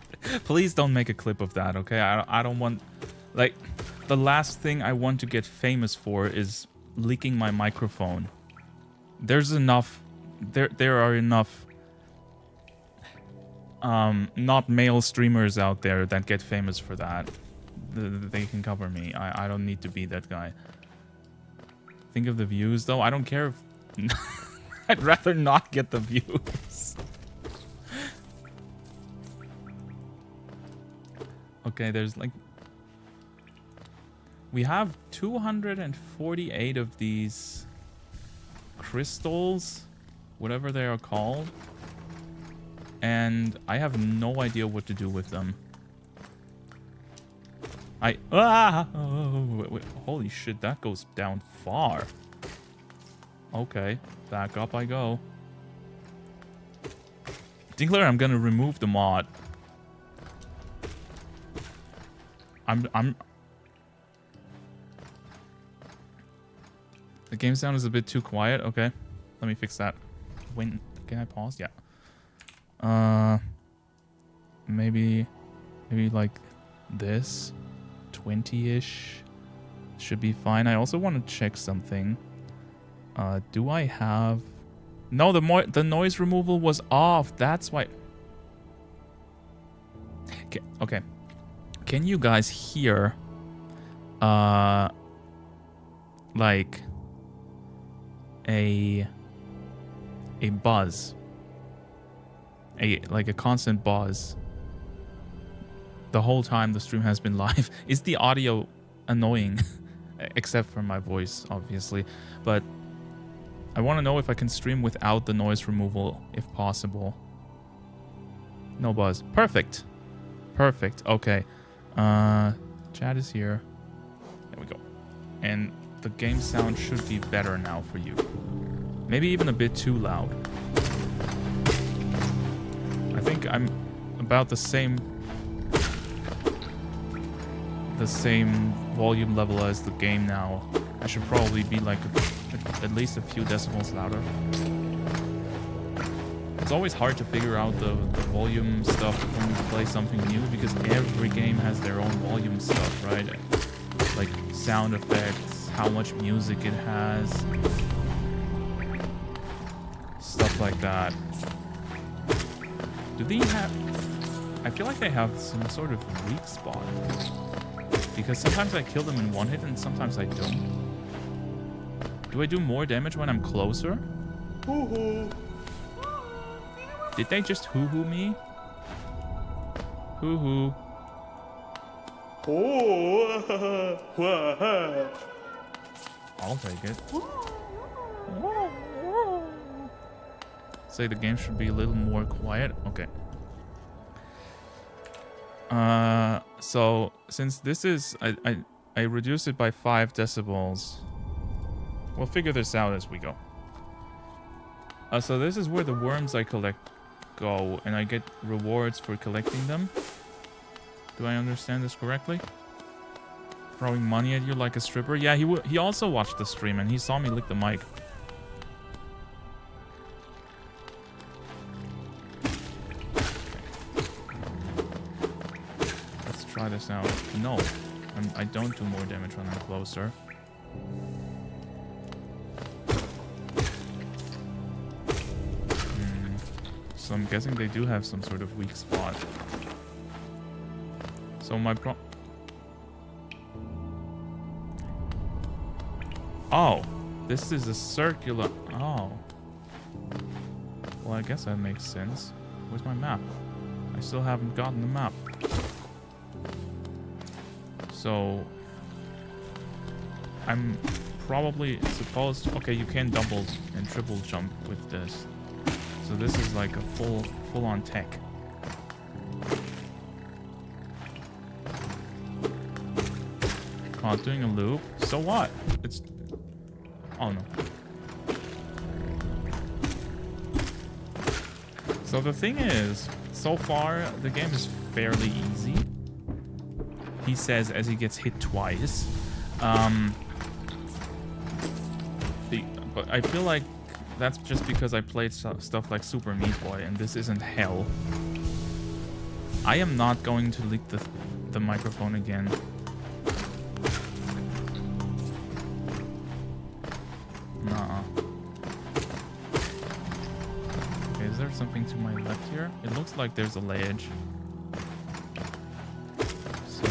Please don't make a clip of that. Okay, I don't want, like, the last thing I want to get famous for is leaking my microphone. There's enough. There are enough. Not male streamers out there that get famous for that. They can cover me. I don't need to be that guy. Think of the views, though. I don't care if... I'd rather not get the views. Okay, there's like... We have 248 of these crystals, whatever they are called. And I have no idea what to do with them. Wait, holy shit, that goes down far. Okay, back up I go. Declare I'm gonna remove the mod. The game sound is a bit too quiet. Okay, let me fix that. When can I pause? Yeah. Maybe like this. 20-ish should be fine. I also want to check something. Do I have... No, the noise removal was off. That's why... Okay. Can you guys hear... like... a buzz? Like a constant buzz the whole time the stream has been live. Is the audio annoying? Except for my voice, obviously. But I want to know if I can stream without the noise removal, if possible. No buzz. Perfect. Perfect. Okay. Chat is here. There we go. And the game sound should be better now for you. Maybe even a bit too loud. I think I'm about the same volume level as the game now. I should probably be like at least a few decibels louder. It's always hard to figure out the volume stuff when you play something new because every game has their own volume stuff, right? Like sound effects, how much music it has, stuff like that. Do they have... I feel like they have some sort of weak spot. Because sometimes I kill them in one hit and sometimes I don't. Do I do more damage when I'm closer? Hoo-hoo. Did they just hoo-hoo me? Hoo-hoo. I'll take it. Say the game should be a little more quiet. Okay. So since this is I reduced it by 5 decibels. We'll figure this out as we go. So this is where the worms I collect go, and I get rewards for collecting them. Do I understand this correctly? Throwing money at you like a stripper? Yeah, he also watched the stream and he saw me lick the mic. Let's try this out. No, I don't do more damage when I'm closer. So I'm guessing they do have some sort of weak spot. So my Oh, this is a circular... Oh. Well, I guess that makes sense. Where's my map? I still haven't gotten the map. So... I'm probably supposed to... Okay, you can double and triple jump with this. So this is like a full-on tech. Oh, doing a loop? So what? It's... Oh no. So the thing is, so far the game is fairly easy. he says as he gets hit twice. But I feel like that's just because I played stuff like Super Meat Boy, and this isn't hell. I am not going to leak the microphone again. Nuh-uh. Okay, is there something to my left here? It looks like there's a ledge. So,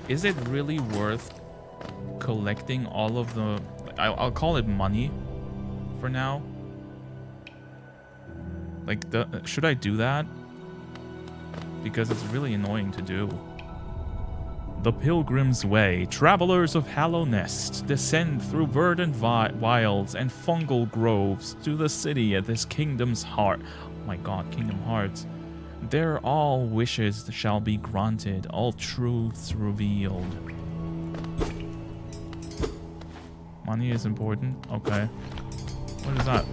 is it really worth collecting all of the... I'll call it money for now. Like, should I do that? Because it's really annoying to do. The Pilgrim's Way. Travelers of Hallow Nest descend through verdant wilds and fungal groves to the city at this kingdom's heart. Oh my god, Kingdom Hearts. There all wishes shall be granted, all truths revealed. Money is important? Okay. What is that?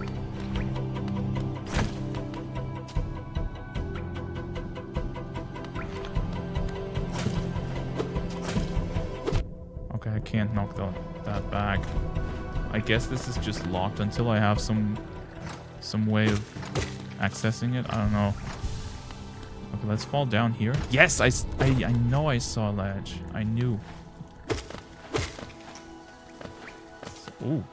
Okay, I can't knock that back. I guess this is just locked until I have some way of accessing it. I don't know. Okay, let's fall down here. Yes, I know I saw a ledge. I knew. Ooh.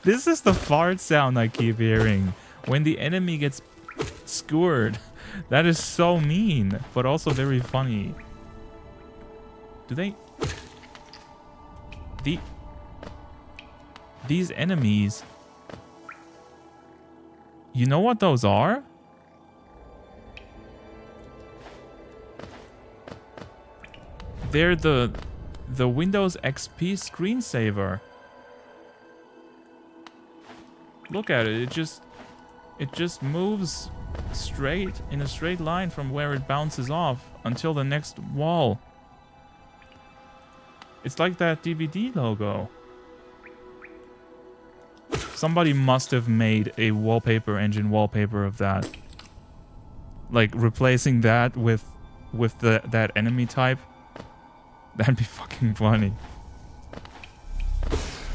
This is the fart sound I keep hearing when the enemy gets skewered. That is so mean, but also very funny. Do they... These enemies... You know what those are? They're the Windows XP screensaver. Look at it. It just moves straight in a straight line from where it bounces off until the next wall. It's like that DVD logo. Somebody must have made a wallpaper engine wallpaper of that. Like replacing that with that enemy type. That'd be fucking funny.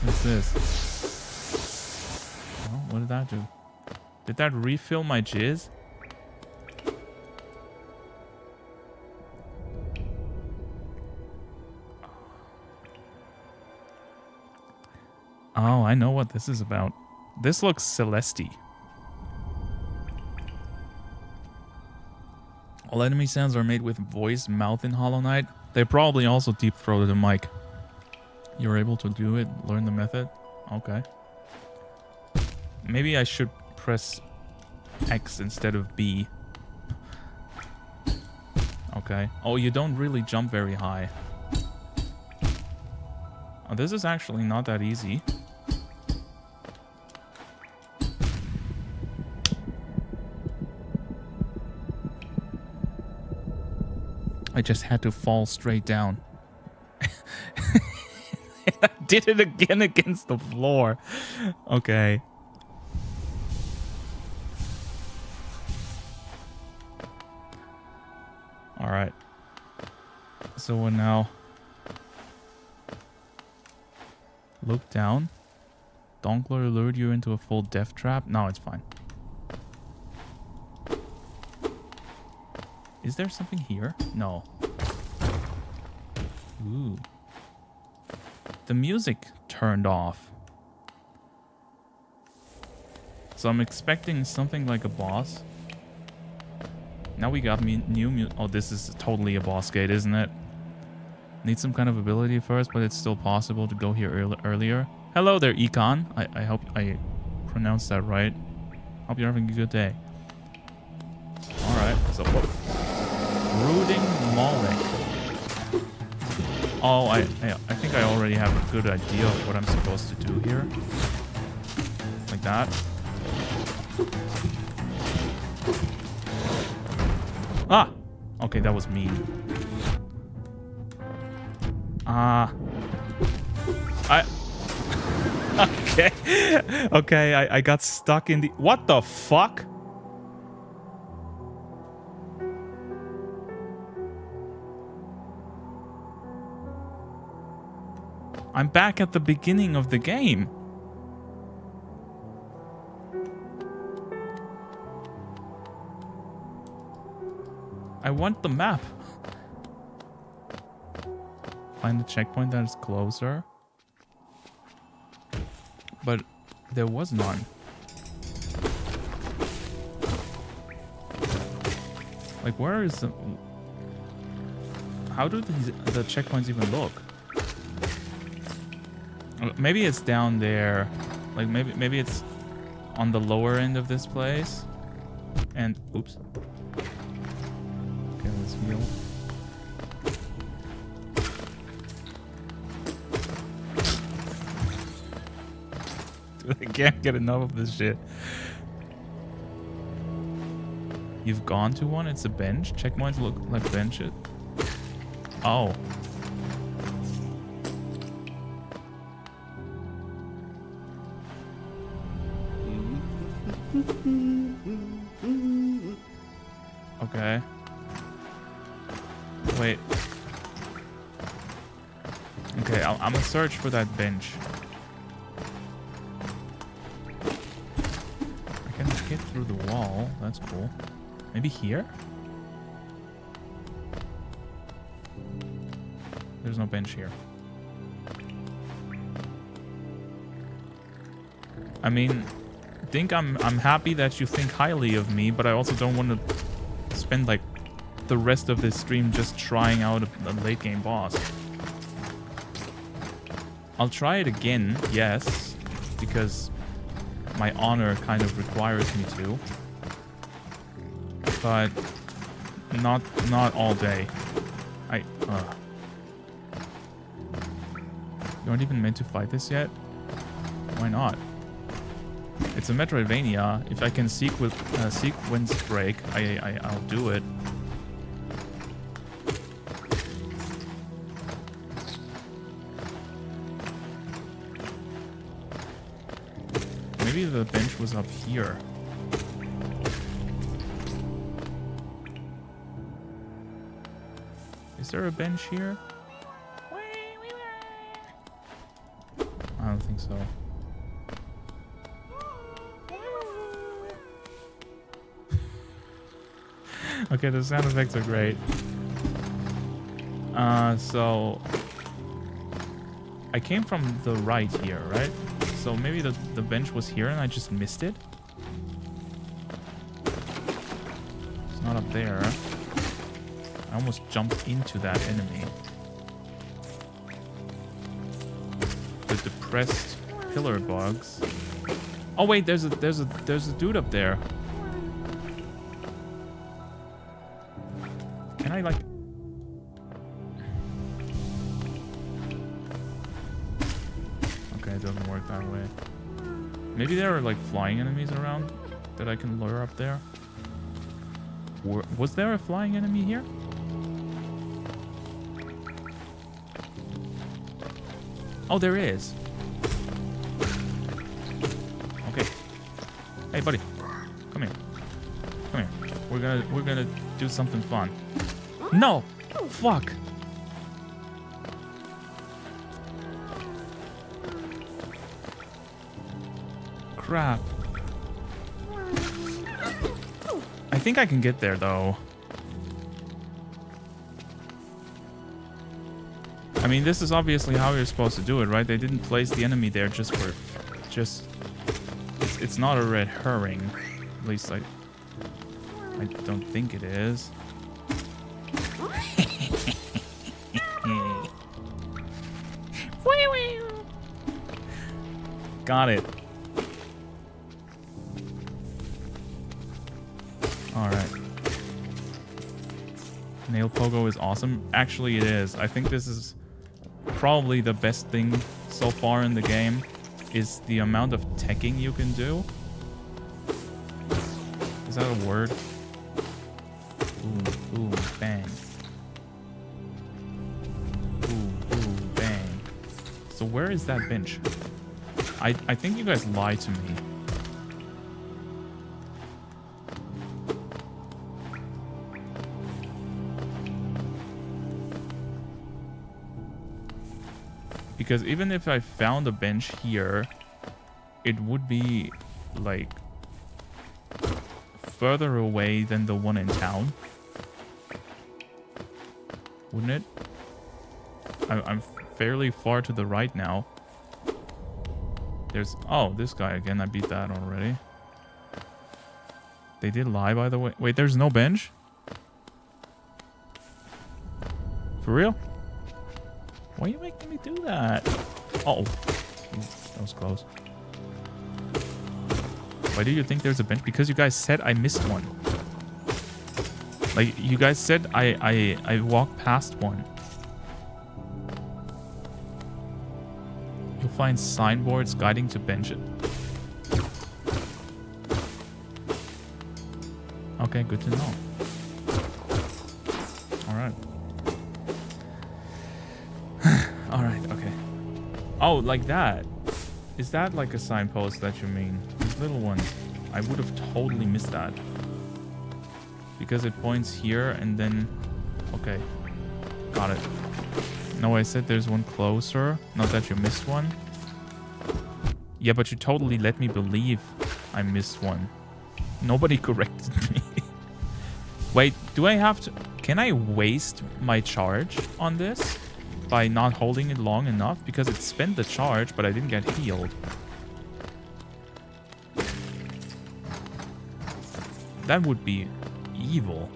What's this? Oh, what did that do? Did that refill my jizz? Oh, I know what this is about. This looks Celeste-y. All enemy sounds are made with voice, mouth in Hollow Knight. They probably also deep-throated a mic. You're able to do it? Learn the method? Okay. Maybe I should press X instead of B. Okay. Oh, you don't really jump very high. Oh, this is actually not that easy. I just had to fall straight down. I did it again against the floor. Okay. Alright. So we're now... Look down. Donkler lured you into a full death trap? No, it's fine. Is there something here? No. Ooh. The music turned off. So I'm expecting something like a boss. Now we got new music. Oh, this is totally a boss gate, isn't it? Need some kind of ability first, but it's still possible to go here earlier. Hello there, Econ. I hope I pronounced that right. Hope you're having a good day. Alright, so... Brooding Moloch. Oh, I think I already have a good idea of what I'm supposed to do here. Like that. Ah! Okay, that was mean. Okay. Okay, I got stuck in the... What the fuck? I'm back at the beginning of the game. I want the map. Find the checkpoint that is closer. But there was none. Like, where is the... How do the checkpoints even look? Maybe it's down there. Like, maybe it's on the lower end of this place. And... Oops. Okay, let's heal. Dude, I can't get enough of this shit. You've gone to one? It's a bench? Checkpoints look like benches. Oh. Okay. Wait. Okay, I'm gonna search for that bench. I can get through the wall. That's cool. Maybe here? There's no bench here. I mean, I'm happy that you think highly of me, but I also don't want to spend like the rest of this stream just trying out a late game boss. I'll try it again, yes, because my honor kind of requires me to. But not all day. You aren't even meant to fight this yet? Why not? It's a Metroidvania. If I can sequence break, I'll do it. Maybe the bench was up here. Is there a bench here? I don't think so. Okay, the sound effects are great. So I came from the right here, right? So maybe the bench was here and I just missed it? It's not up there. I almost jumped into that enemy. The depressed pillar bugs. Oh wait, there's a dude up there. Can I like... Okay, it doesn't work that way. Maybe there are like flying enemies around that I can lure up there. Was there a flying enemy here? Oh, there is. Okay. Hey, buddy. Come here. Come here. We're gonna do something fun. No! Fuck! Crap. I think I can get there though. I mean, this is obviously how you're supposed to do it, right? They didn't place the enemy there just for... It's not a red herring. At least I don't think it is. Got it. Alright. Nail pogo is awesome. Actually, it is. I think this is probably the best thing so far in the game, is the amount of teching you can do. Is that a word? Boom, boom, bang. Boom, boom, bang. So where is that bench? I think you guys lied to me. Because even if I found a bench here, it would be like further away than the one in town. Wouldn't it? I'm fairly far to the right now. There's... Oh, this guy again. I beat that already. They did lie, by the way. Wait, there's no bench? For real? Why are you making me do that? Uh-oh. Ooh, that was close. Why do you think there's a bench? Because you guys said I missed one. Like, you guys said I walked past one. You'll find signboards guiding to bench it. Okay, good to know. Alright. Alright, okay. Oh, like that. Is that like a signpost that you mean? These little ones. I would have totally missed that. Because it points here and then... Okay. Got it. No, I said there's one closer. Not that you missed one. Yeah, but you totally let me believe I missed one. Nobody corrected me. Wait, do I have to... Can I waste my charge on this? By not holding it long enough? Because it spent the charge, but I didn't get healed. That would be evil.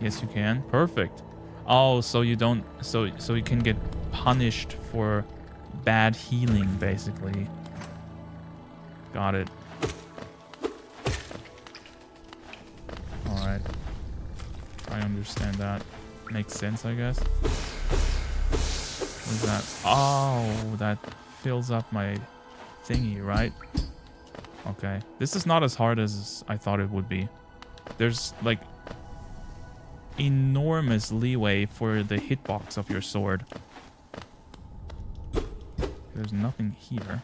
Yes, you can. Perfect. Oh, so you don't... So you can get punished for bad healing, basically. Got it. Alright. I understand that. Makes sense, I guess. What is that? Oh, that fills up my thingy, right? Okay. This is not as hard as I thought it would be. There's, like, enormous leeway for the hitbox of your sword. There's nothing here.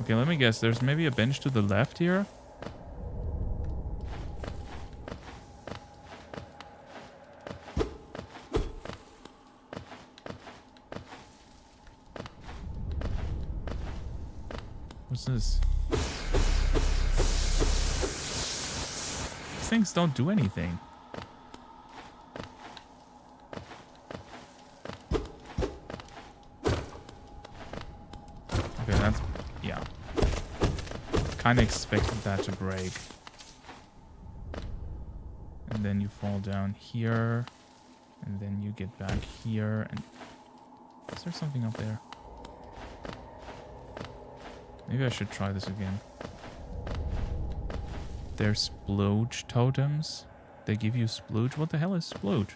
Okay, let me guess. There's maybe a bench to the left here. What's this? These things don't do anything. Okay, that's... Yeah. Kind of expected that to break. And then you fall down here. And then you get back here. And is there something up there? Maybe I should try this again. They're splooge totems. They give you splooge? What the hell is splooge?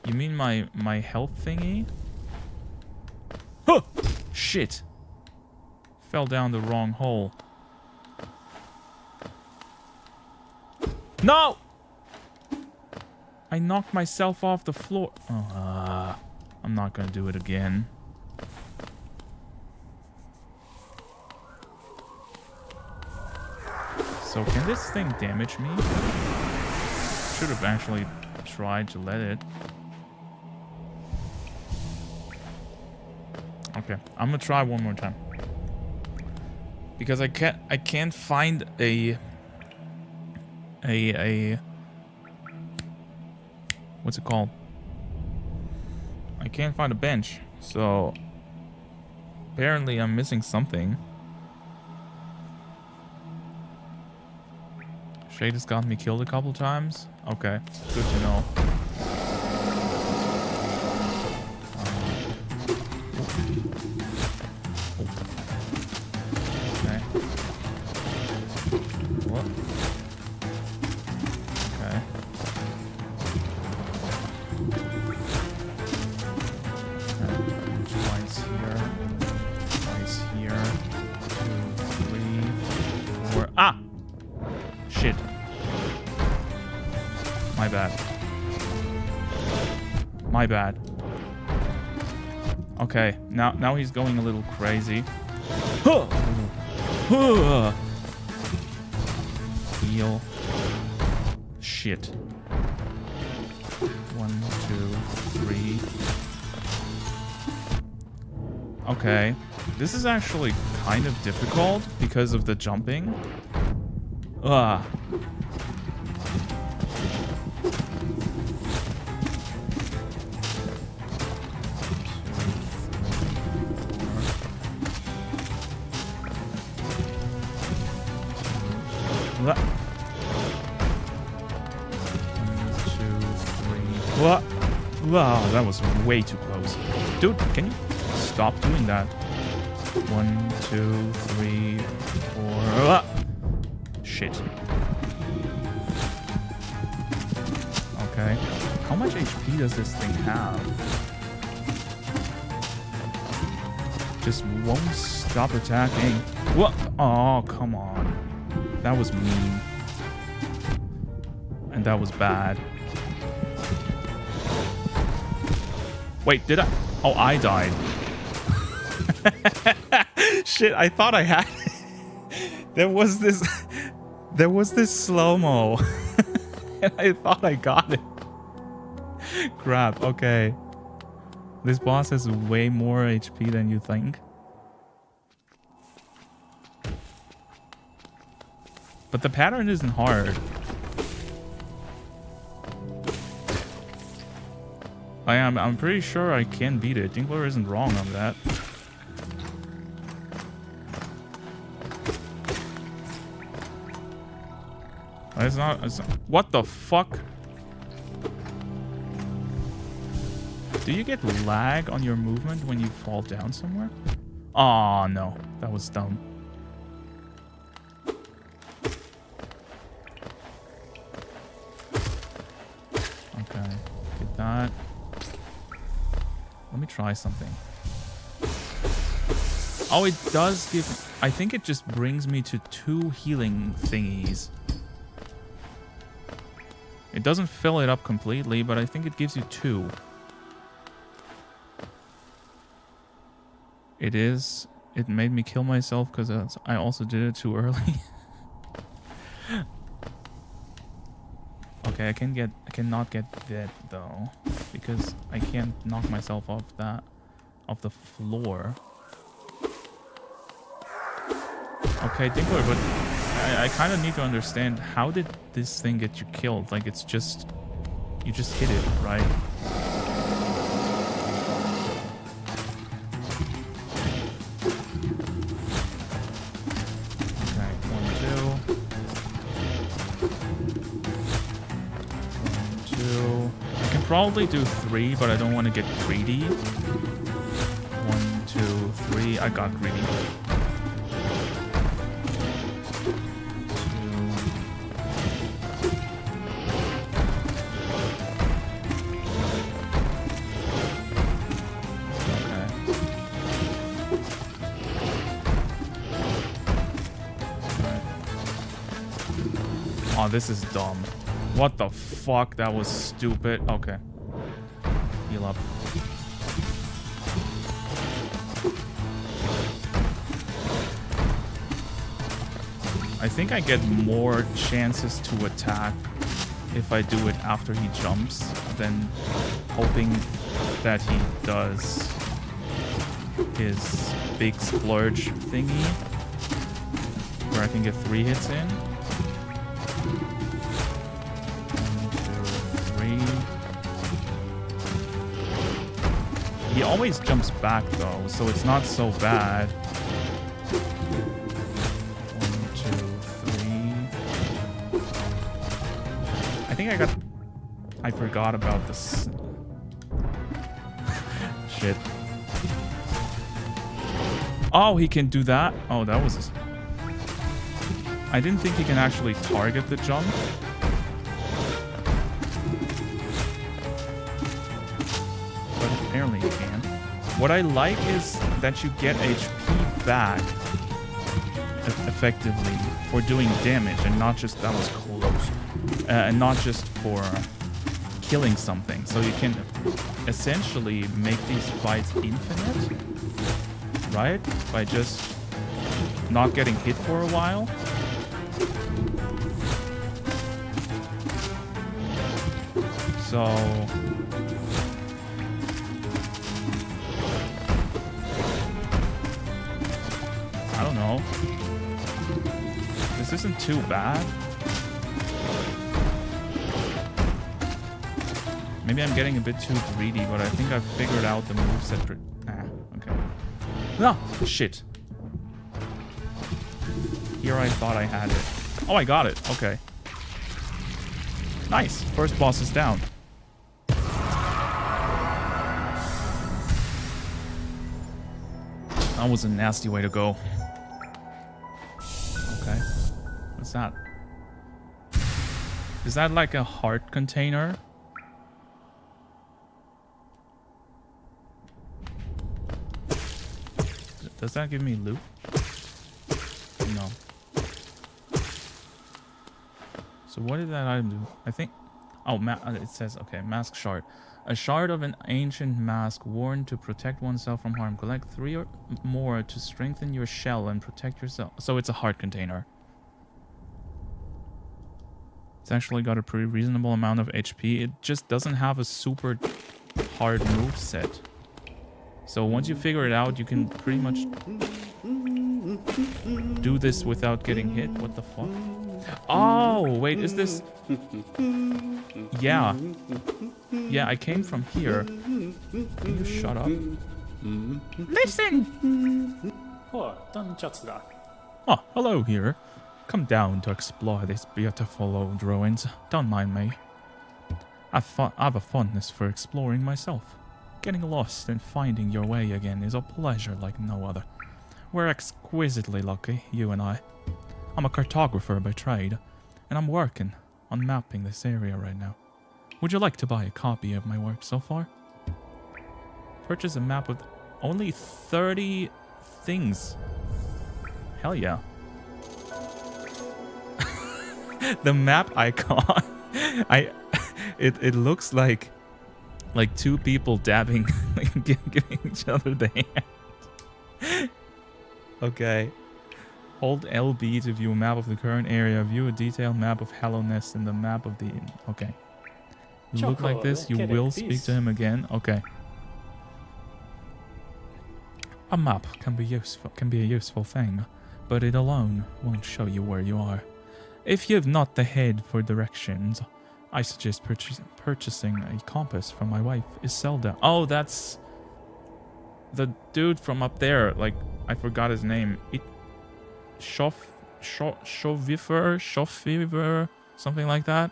You mean my health thingy? Huh! Shit! Fell down the wrong hole. No! I knocked myself off the floor. Oh, I'm not gonna do it again. So can this thing damage me? Should have actually tried to let it. Okay, I'm gonna try one more time. Because I can't find a what's it called? I can't find a bench. So apparently I'm missing something. Shade has gotten me killed a couple times. Okay, good to know. Okay. What? Okay. Twice here. Twice here. 2, 3, 4. Ah! Shit. My bad. My bad. Okay, now he's going a little crazy. heal. Shit. 1, 2, 3. Okay. This is actually kind of difficult because of the jumping. Ugh. What? 1, 2, 3. What? Wow, that was way too close. Dude, can you stop doing that? 1, 2, 3, 4. Ah! Shit. Okay. How much HP does this thing have? Just won't stop attacking. What? Oh, come on. That was mean. And that was bad. Wait, did I? Oh, I died. Shit, I thought I had it. There was this slow-mo. And I thought I got it. Crap, okay. This boss has way more HP than you think. But the pattern isn't hard. I'm pretty sure I can beat it. Dinkler isn't wrong on that. It's not. What the fuck? Do you get lag on your movement when you fall down somewhere? Oh no, that was dumb. Okay, get that. Let me try something. Oh, it does give... I think it just brings me to 2 healing thingies. It doesn't fill it up completely, but I think it gives you 2. It is... It made me kill myself because I also did it too early. Okay, I cannot get that though, because I can't knock myself off the floor. Okay, Dinkler, but I kind of need to understand, how did this thing get you killed? Like, it's just, you just hit it, right? Okay, 1, 2. 1, 2. I can probably do 3, but I don't want to get greedy. 1, 2, 3. I got greedy. Oh, this is dumb. What the fuck? That was stupid. Okay. Heal up. I think I get more chances to attack if I do it after he jumps than hoping that he does his big splurge thingy where I can get 3 hits in. 1, 2, 3. He always jumps back though, so it's not so bad. 1, 2, 3. I think I forgot about this. Shit. Oh, he can do that? Oh, that was... I didn't think he can actually target the jump. But apparently he can. What I like is that you get HP back effectively for doing damage and not just... That was close. And not just for killing something. So you can essentially make these fights infinite, right? By just not getting hit for a while. So... I don't know. This isn't too bad. Maybe I'm getting a bit too greedy, but I think I've figured out the moveset. Okay. No! Shit. Here I thought I had it. Oh, I got it. Okay. Nice. First boss is down. That was a nasty way to go. Okay. What's that? Is that like a heart container? Does that give me loot? No. So what did that item do? I think... Oh, it says, okay, mask shard. A shard of an ancient mask worn to protect oneself from harm. Collect 3 or more to strengthen your shell and protect yourself. So it's a heart container. It's actually got a pretty reasonable amount of HP. It just doesn't have a super hard move set. So once you figure it out, you can pretty much do this without getting hit. What the fuck? Oh, wait, is this... Yeah. Yeah, I came from here. Can you shut up? Listen! Oh, hello here. Come down to explore these beautiful old ruins. Don't mind me. I have a fondness for exploring myself. Getting lost and finding your way again is a pleasure like no other. We're exquisitely lucky, you and I. I'm a cartographer by trade, and I'm working on mapping this area right now. Would you like to buy a copy of my work so far? Purchase a map with only 30 things. Hell yeah. The map icon. It looks like two people dabbing, giving each other the hand. Okay. Hold LB to view a map of the current area. View a detailed map of Hallownest and the map of the... Okay. You look like this. You will speak to him again. Okay. A map can be a useful thing, but it alone won't show you where you are. If you've not the head for directions, I suggest purchasing a compass from my wife, Iselda. Oh, that's the dude from up there. Like, I forgot his name. Shoviver, something like that.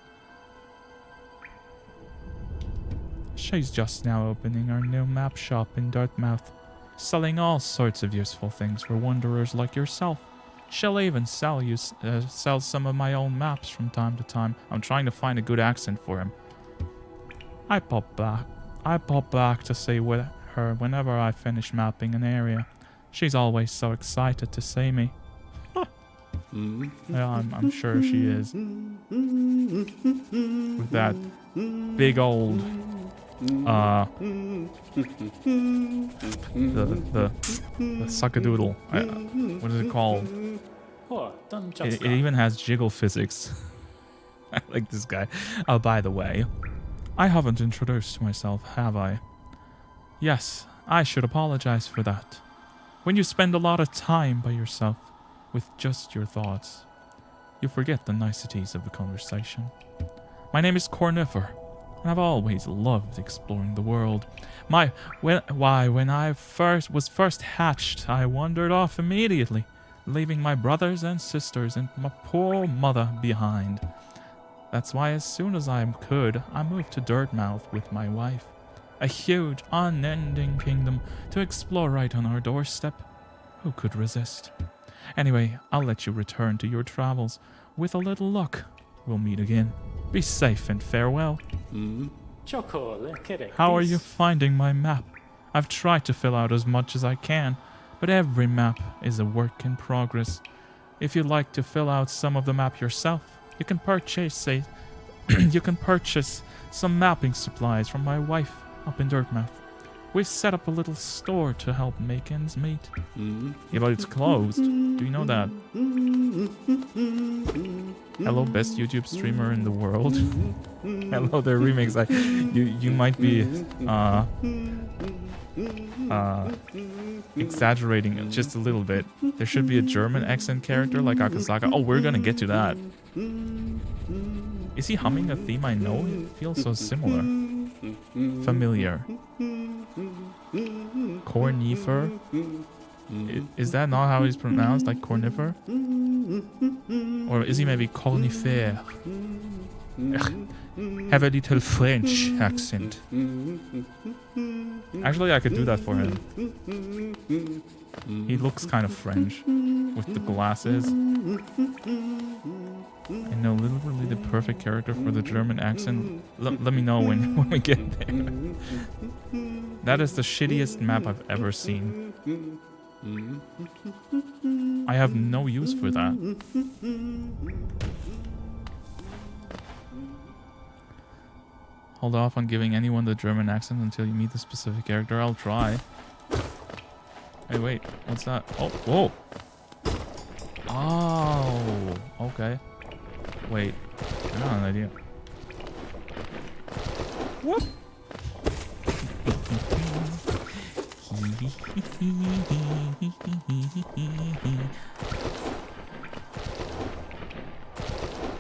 She's just now opening our new map shop in Dartmouth, selling all sorts of useful things for wanderers like yourself. She'll even sell some of my own maps from time to time. I'm trying to find a good accent for him. I pop back to see with her whenever I finish mapping an area. She's always so excited to see me. Yeah, I'm sure she is. With that big old the suckadoodle. What is it called? It even has jiggle physics. I like this guy. Oh, by the way, I haven't introduced myself, have I? Yes, I should apologize for that. When you spend a lot of time by yourself with just your thoughts, you forget the niceties of the conversation. My name is Cornifer, and I've always loved exploring the world. When I was first hatched, I wandered off immediately, leaving my brothers and sisters and my poor mother behind. That's why as soon as I could, I moved to Dirtmouth with my wife. A huge, unending kingdom to explore right on our doorstep. Who could resist? Anyway, I'll let you return to your travels. With a little luck, we'll meet again. Be safe and farewell. How are you finding my map? I've tried to fill out as much as I can, but every map is a work in progress. If you'd like to fill out some of the map yourself, you can purchase some mapping supplies from my wife up in Dirtmouth. We set up a little store to help make ends meet. Yeah, but it's closed. Do you know that? Hello, best YouTube streamer in the world. Hello there, remix. You might be exaggerating just a little bit. There should be a German accent character like Akasaka. Oh, we're gonna get to that. Is he humming a theme I know? It feels so similar. Familiar. Cornifer? Is that not how he's pronounced? Like cornifer? Or is he maybe cornifere? Have a little French accent. Actually, I could do that for him. He looks kind of French with the glasses. I know literally the perfect character for the German accent. Let me know when we get there. That is the shittiest map I've ever seen. I have no use for that. Hold off on giving anyone the German accent until you meet the specific character. I'll try. Hey, wait. What's that? Oh, whoa. Oh, okay. Wait. I got an idea. Whoop.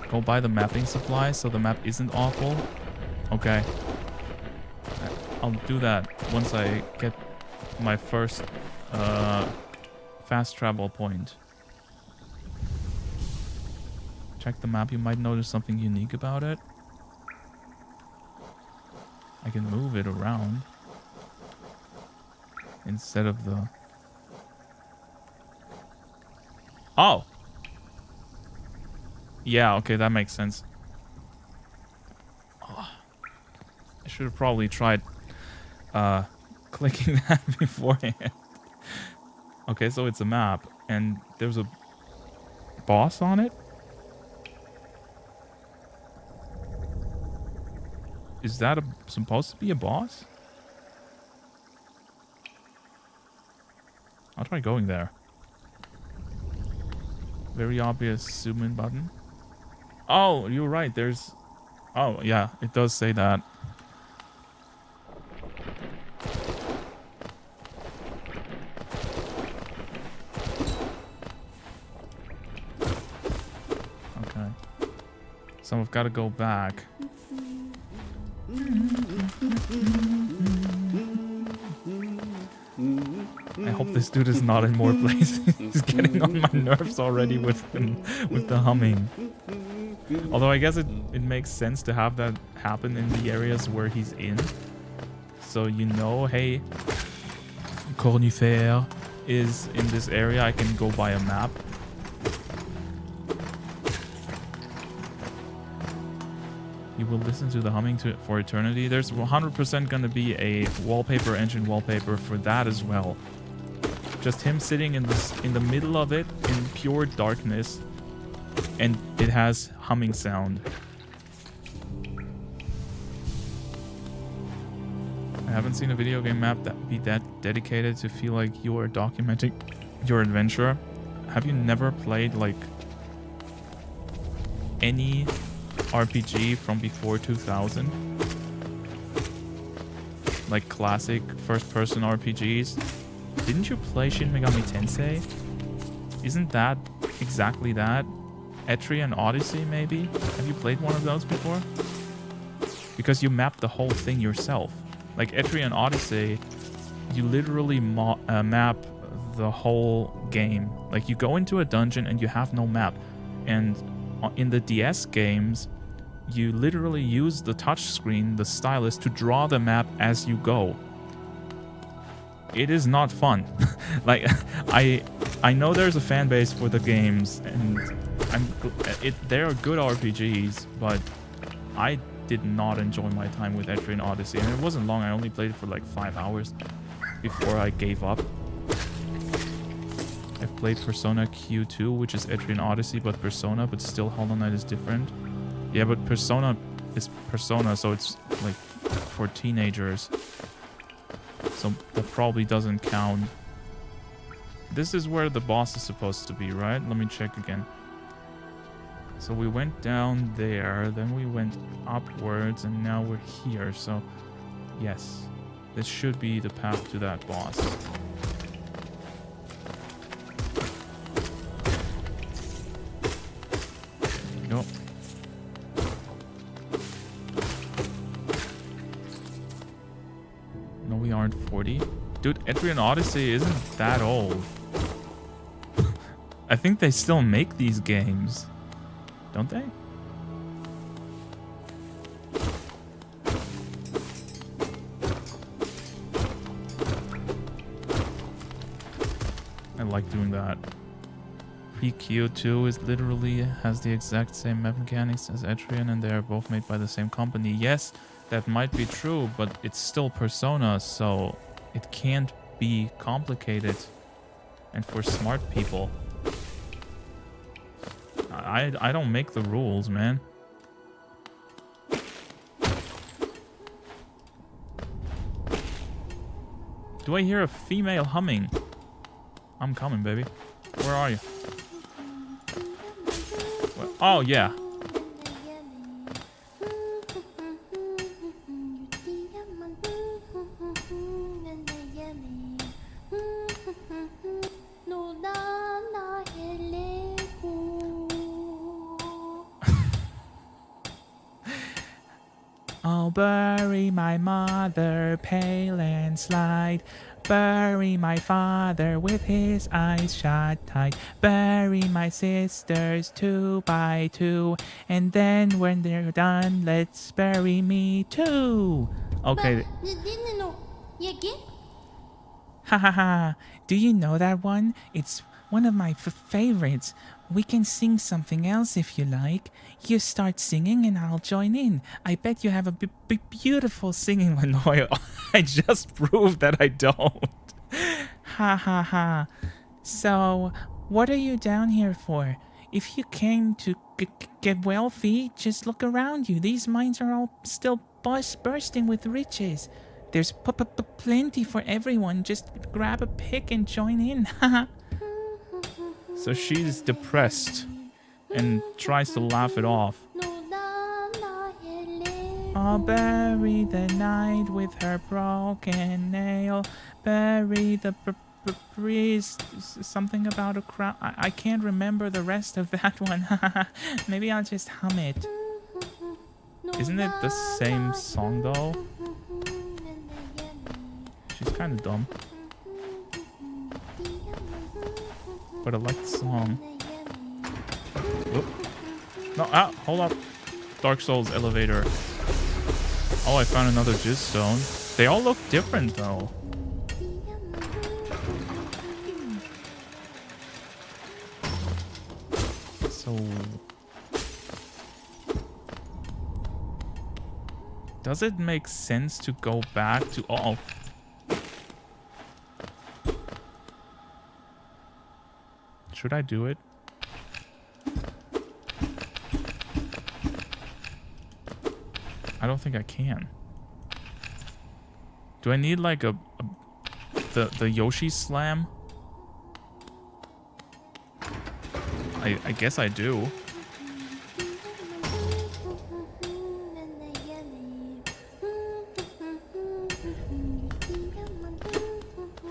Go buy the mapping supply so the map isn't awful. Okay. I'll do that once I get my first fast travel point. Check the map, you might notice something unique about it. I can move it around instead of the... Oh! Yeah, okay, that makes sense. Oh, I should have probably tried clicking that beforehand. Okay, so it's a map, and there's a boss on it? Is that supposed to be a boss? I'll try going there. Very obvious zoom in button. Oh, you're right. There's... Oh, yeah. It does say that. Okay. So I've got to go back. I hope this dude is not in more places. He's getting on my nerves already with the humming. Although I guess it makes sense to have that happen in the areas where he's in. So you know, hey, Cornifere is in this area. I can go buy a map. You will listen to the humming for eternity. There's 100% going to be a wallpaper engine wallpaper for that as well. Just him sitting in the middle of it in pure darkness, and it has humming sound. I haven't seen a video game map that be that dedicated to feel like you are documenting your adventure. Have you never played like any RPG from before 2000? Like classic first-person RPGs? Didn't you play Shin Megami Tensei? Isn't that exactly that? Etrian Odyssey, maybe? Have you played one of those before? Because you map the whole thing yourself. Like Etrian Odyssey, you literally map the whole game. Like you go into a dungeon and you have no map. And in the DS games, you literally use the touchscreen, the stylus, to draw the map as you go. It is not fun. Like, I know there's a fan base for the games, and they are good RPGs, but I did not enjoy my time with Etrian Odyssey, and it wasn't long. I only played it for like 5 hours before I gave up. I've played Persona Q2, which is Etrian Odyssey, but Persona, but still Hollow Knight is different. Yeah, but Persona is Persona, so it's like for teenagers. So that probably doesn't count. This is where the boss is supposed to be, right? Let me check again. So we went down there, then we went upwards, and now we're here. So, yes. This should be the path to that boss. There we go. No, we aren't 40. Dude, Etrian Odyssey isn't that old. I think they still make these games. Don't they? I like doing that. PQ2 is literally has the exact same map mechanics as Etrian, and they are both made by the same company. Yes, that might be true, but it's still Persona, so it can't be complicated. And for smart people, I don't make the rules, man. Do I hear a female humming? I'm coming, baby. Where are you? Oh, yeah. I'll bury my mother, pale and slight. Bury my father with his eyes shut tight. Bury my sisters 2 by 2. And then when they're done, let's bury me too. Okay. Ha ha ha. Do you know that one? It's one of my favorites. We can sing something else if you like. You start singing and I'll join in. I bet you have a beautiful singing Lanoy. I just proved that I don't. Ha ha ha. So, what are you down here for? If you came to get wealthy, just look around you. These mines are all still bursting with riches. There's plenty for everyone. Just grab a pick and join in. So she's depressed and tries to laugh it off. I'll bury the night with her broken nail. Bury the priest. Something about a crown. I can't remember the rest of that one. Maybe I'll just hum it. Isn't it the same song though? She's kind of dumb. But I like the song. Whoop. No, hold up. Dark Souls elevator. Oh, I found another Jizz Stone. They all look different though. So... does it make sense to go back to... Uh-oh. Should I do it? I don't think I can. Do I need like the Yoshi slam? I guess I do.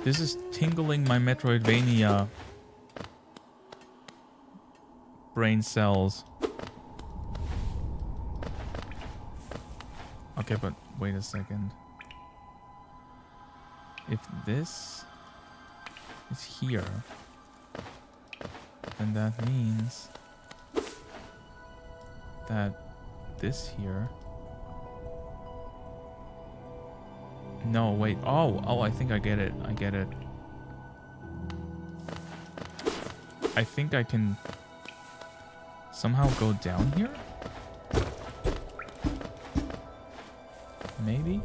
This is tingling my Metroidvania brain cells. Okay, but wait a second. If this is here, then that means that this here... No, wait. Oh, I think I get it. I get it. I think I can somehow go down here? Maybe?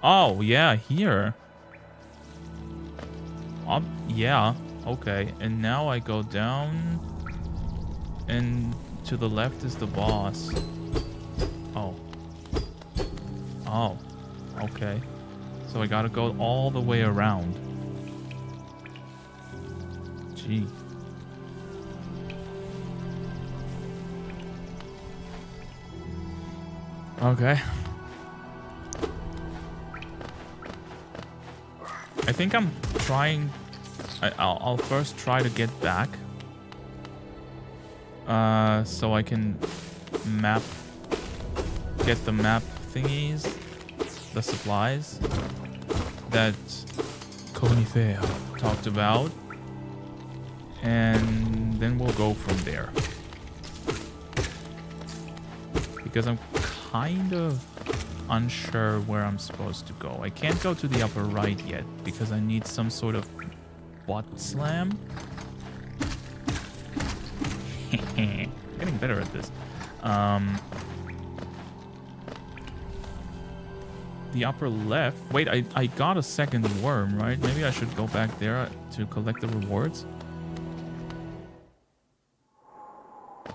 Oh, yeah, here. Yeah, okay. And now I go down, and to the left is the boss. Oh. Oh. Okay. So I gotta go all the way around. Gee. Okay. I think I'm trying... I'll first try to get back. So I can get the map thingies, the supplies that Conifere talked about, and then we'll go from there. Because I'm kind of unsure where I'm supposed to go. I can't go to the upper right yet because I need some sort of butt slam. Getting better at this. The upper left. Wait, I got a second worm, right? Maybe I should go back there to collect the rewards.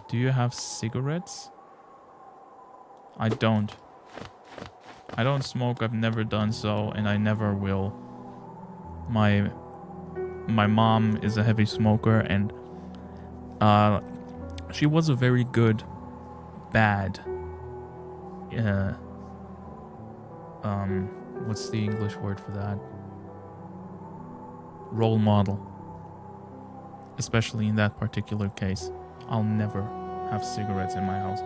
Do you have cigarettes? I don't. I don't smoke. I've never done so, and I never will. My mom is a heavy smoker, and she was a very good, bad, what's the English word for that? Role model. Especially in that particular case. I'll never have cigarettes in my house.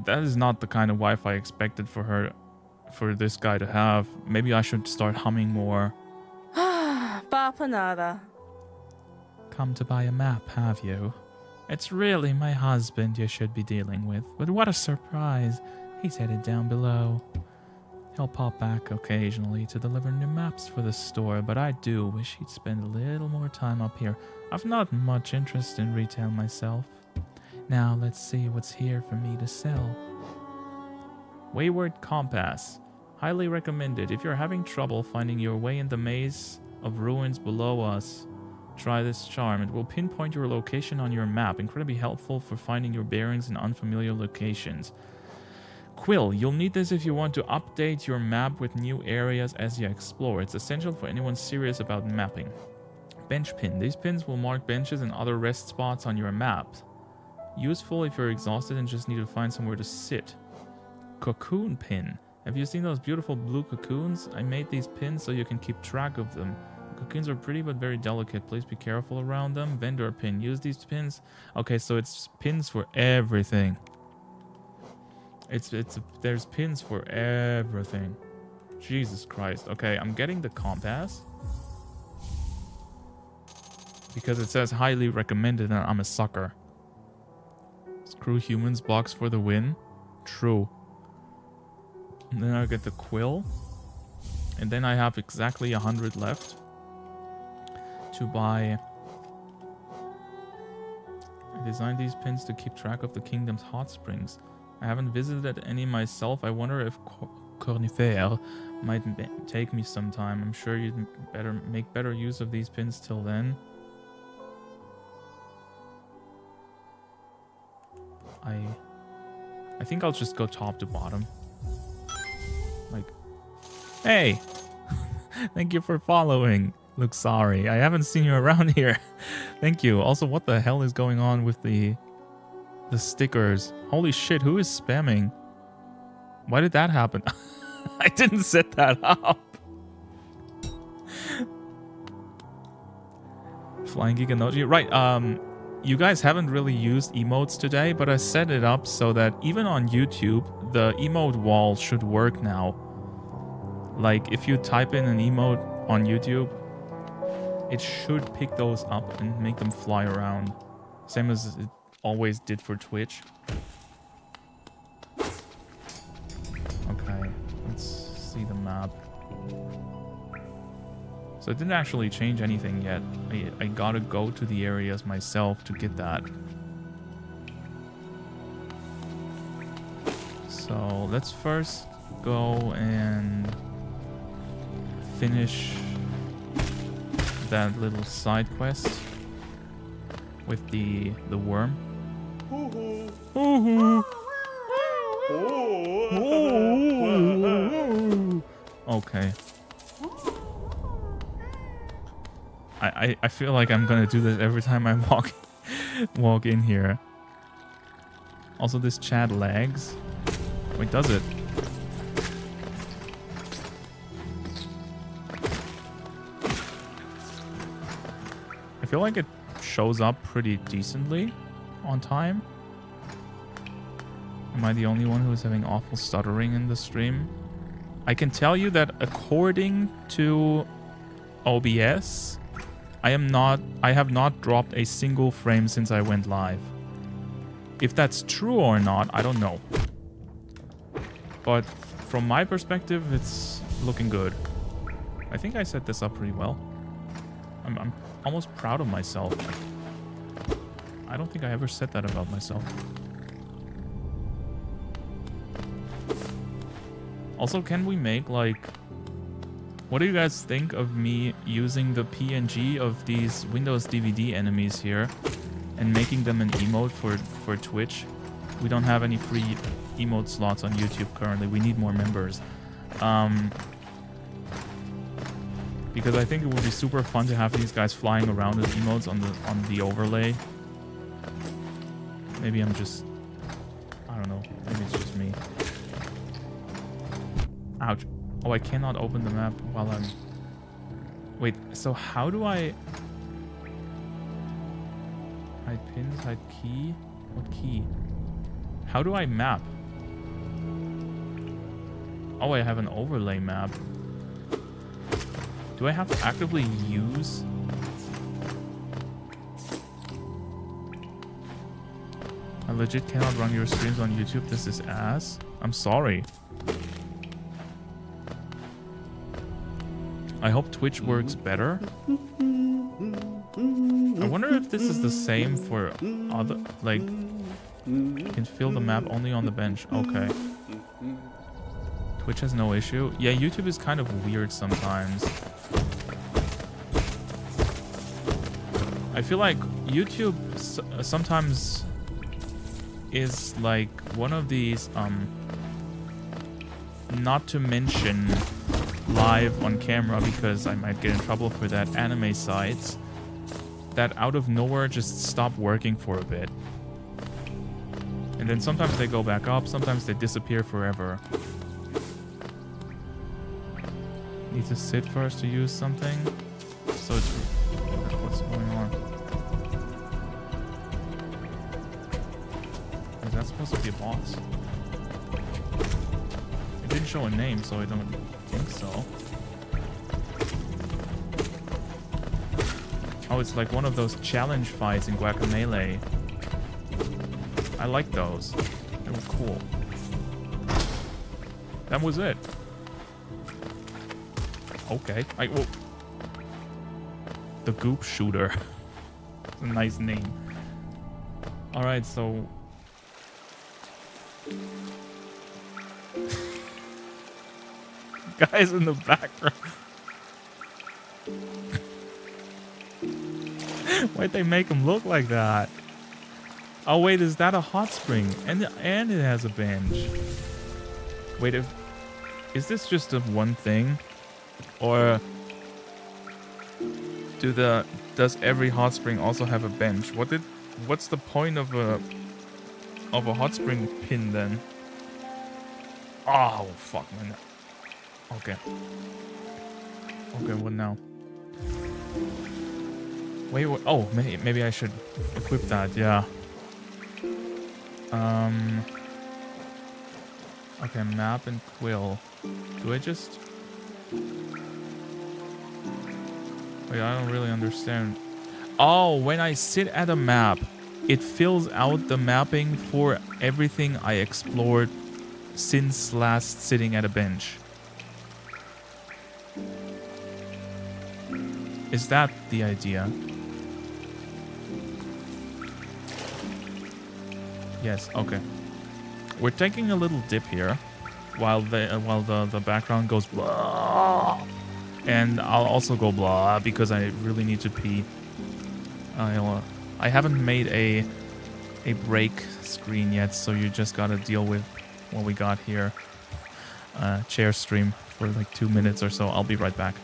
That is not the kind of wife I expected for this guy to have. Maybe I should start humming more. Bapanada. Come to buy a map, have you? It's really my husband you should be dealing with. But what a surprise. He's headed down below. He'll pop back occasionally to deliver new maps for the store, but I do wish he'd spend a little more time up here. I've not much interest in retail myself. Now let's see what's here for me to sell. Wayward Compass. Highly recommended. If you're having trouble finding your way in the maze of ruins below us, try this charm. It will pinpoint your location on your map. Incredibly helpful for finding your bearings in unfamiliar locations. Quill. You'll need this if you want to update your map with new areas as you explore. It's essential for anyone serious about mapping. Bench pin. These pins will mark benches and other rest spots on your map. Useful if you're exhausted and just need to find somewhere to sit. Cocoon pin. Have you seen those beautiful blue cocoons? I made these pins so you can keep track of them. The cocoons are pretty but very delicate. Please be careful around them. Vendor pin. Use these pins. Okay, so it's pins for everything. There's pins for everything. Jesus Christ. Okay, I'm getting the compass. Because it says highly recommended and I'm a sucker. Screw humans, box for the win. True. And then I get the quill. And then I have exactly 100 left to buy. I designed these pins to keep track of the kingdom's hot springs. I haven't visited any myself. I wonder if Cornifere might take me some time. I'm sure you'd make better use of these pins till then. I think I'll just go top to bottom. Like, hey! Thank you for following. Look, sorry. I haven't seen you around here. Thank you. Also, what the hell is going on with the stickers? Holy shit, who is spamming? Why did that happen? I didn't set that up. Flying Geek Emoji. Right, you guys haven't really used emotes today, but I set it up so that even on YouTube, the emote wall should work now. Like, if you type in an emote on YouTube, it should pick those up and make them fly around. Same as it always did for Twitch. Okay, let's see the map. So it didn't actually change anything yet. I gotta go to the areas myself to get that. So let's first go and finish that little side quest with the worm. Okay. I feel like I'm gonna do this every time I walk in here. Also, this chat lags. Wait, does it? I feel like it shows up pretty decently on time. Am I the only one who is having awful stuttering in the stream? I can tell you that according to OBS, I have not dropped a single frame since I went live. If that's true or not, I don't know. But from my perspective, it's looking good. I think I set this up pretty well. I'm almost proud of myself. I don't think I ever said that about myself. Also, can we make, like... What do you guys think of me using the PNG of these Windows DVD enemies here and making them an emote for Twitch? We don't have any free emote slots on YouTube currently. We need more members. Because I think it would be super fun to have these guys flying around as emotes on the overlay. Maybe I'm just... I don't know. Maybe it's just me. Ouch. Oh, I cannot open the map while I'm... Wait, so how do I... Hide pins, hide key? What key? How do I map? Oh, I have an overlay map. Do I have to actively use... I legit cannot run your streams on YouTube. This is ass. I'm sorry. I hope Twitch works better. I wonder if this is the same for other... Like, you can fill the map only on the bench. Okay. Twitch has no issue. Yeah, YouTube is kind of weird sometimes. I feel like YouTube sometimes is like one of these, not to mention live on camera because I might get in trouble for that, anime sites that out of nowhere just stop working for a bit. And then sometimes they go back up, sometimes they disappear forever. Need to sit first to use something. So it's... What's going on? Is that supposed to be a boss? It didn't show a name, so I don't think so. Oh, it's like one of those challenge fights in Guacamelee. I like those. They were cool. That was it. Okay. Well, the Goop Shooter. It's a nice name. Alright, so... Guys in the background. Why'd they make him look like that? Oh wait, is that a hot spring? And it has a bench. Wait, is this just a one thing? Or does every hot spring also have a bench? What's the point of a hot spring pin then? Oh fuck, man. Okay. Okay, what now? Wait, what? Oh, maybe I should equip that, yeah. Okay, map and quill. Do I just... Wait, I don't really understand. Oh, when I sit at a map, it fills out the mapping for everything I explored since last sitting at a bench. Is that the idea? Yes, okay. We're taking a little dip here while the background goes blah. And I'll also go blah because I really need to pee. I haven't made a break screen yet, so you just gotta deal with what we got here. Chair stream for like 2 minutes or so. I'll be right back.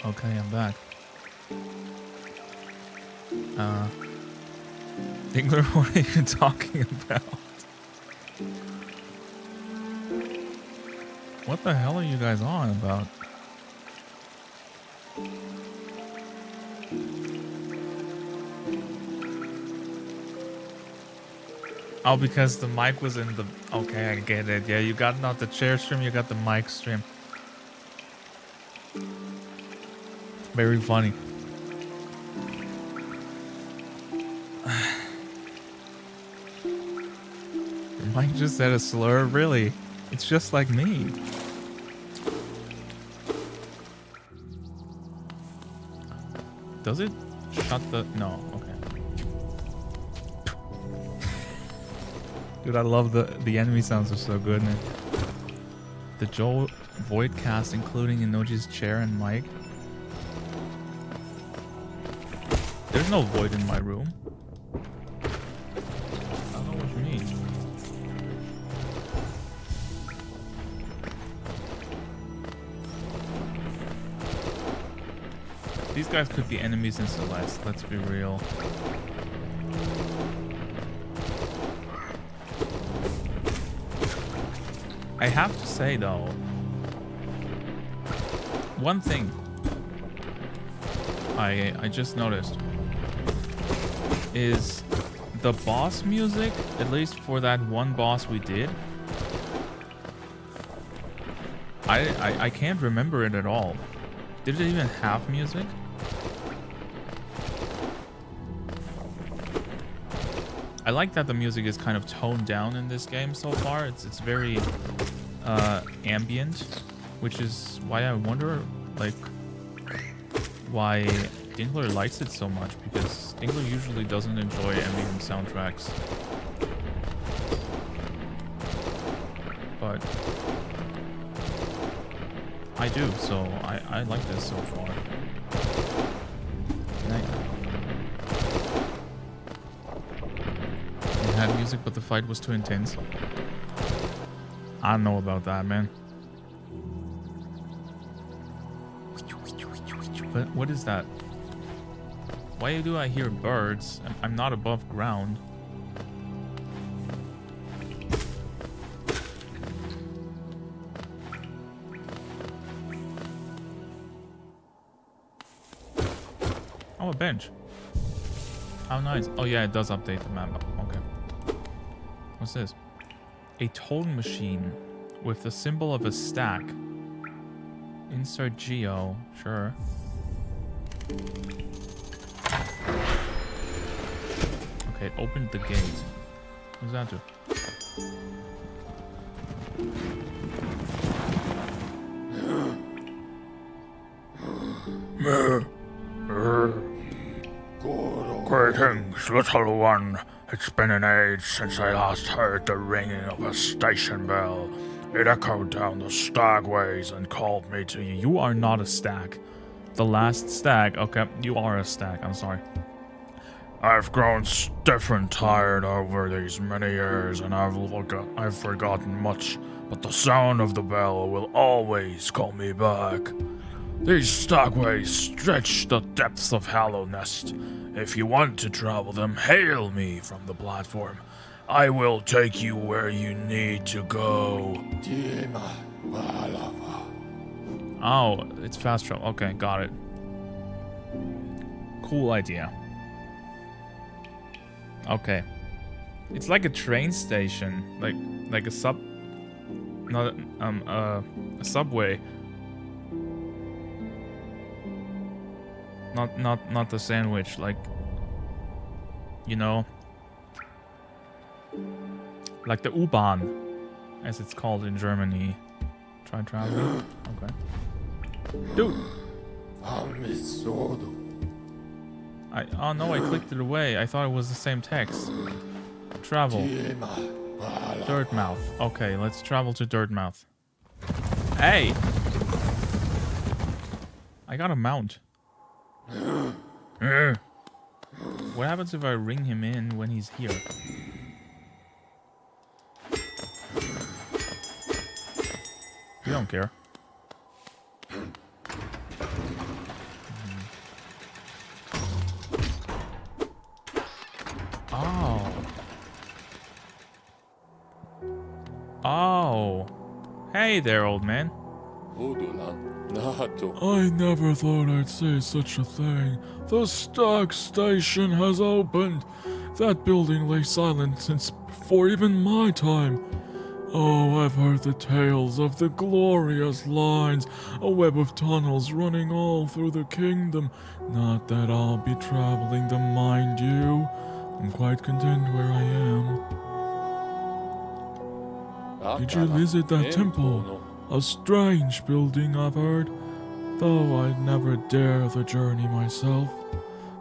Okay, I'm back. Dingler, what are you talking about? What the hell are you guys on about? Oh, because the mic was in the... Okay, I get it. Yeah, you got not the chair stream, you got the mic stream. Very funny. Your mic just said a slur? Really? It's just like me. Does it shut the... No, okay. Dude, I love the enemy sounds are so good, man. The Joe Void cast, including Inoji's chair and mic. There's no void in my room. I don't know what you mean. These guys could be enemies in Celeste, let's be real. I have to say though, one thing I just noticed is the boss music, at least for that one boss we did, I can't remember it at all. Did it even have music? I like that the music is kind of toned down in this game so far. It's very ambient, which is why I wonder like why Dingler likes it so much, because Dingler usually doesn't enjoy ambient soundtracks. But I do, so I like this so far. It had music, but the fight was too intense. I don't know about that, man. But what is that? Why do I hear birds? I'm not above ground. Oh, a bench. How nice. Oh yeah, it does update the map. Okay. What's this? A tolling machine with the symbol of a stack. Insert geo. Sure. Okay, it opened the gate. What does that do? Greetings, little one. It's been an age since I last heard the ringing of a station bell. It echoed down the stagways and called me to you. You are not a stag. The last stag. Okay, you are a stag. I'm sorry. I've grown stiff and tired over these many years, and I've forgotten much, but the sound of the bell will always call me back. These stagways stretch the depths of Hallownest. If you want to travel them, hail me from the platform. I will take you where you need to go. Oh, it's fast travel. Okay, got it. Cool idea. Okay. It's like a train station, like a subway. Not the sandwich, like, you know, like the U-Bahn, as it's called in Germany. Try traveling. Okay. Dude. Oh no, I clicked it away. I thought it was the same text. Travel. Dirtmouth. Okay, let's travel to Dirtmouth. Hey! I got a mount. What happens if I ring him in when he's here? You don't care. Oh. Oh. Hey there, old man. I never thought I'd say such a thing. The Stag Station has opened. That building lay silent since before even my time. Oh, I've heard the tales of the glorious lines, a web of tunnels running all through the kingdom. Not that I'll be traveling them, mind you. I'm quite content where I am. Did you visit that temple? A strange building, I've heard, though I'd never dare the journey myself.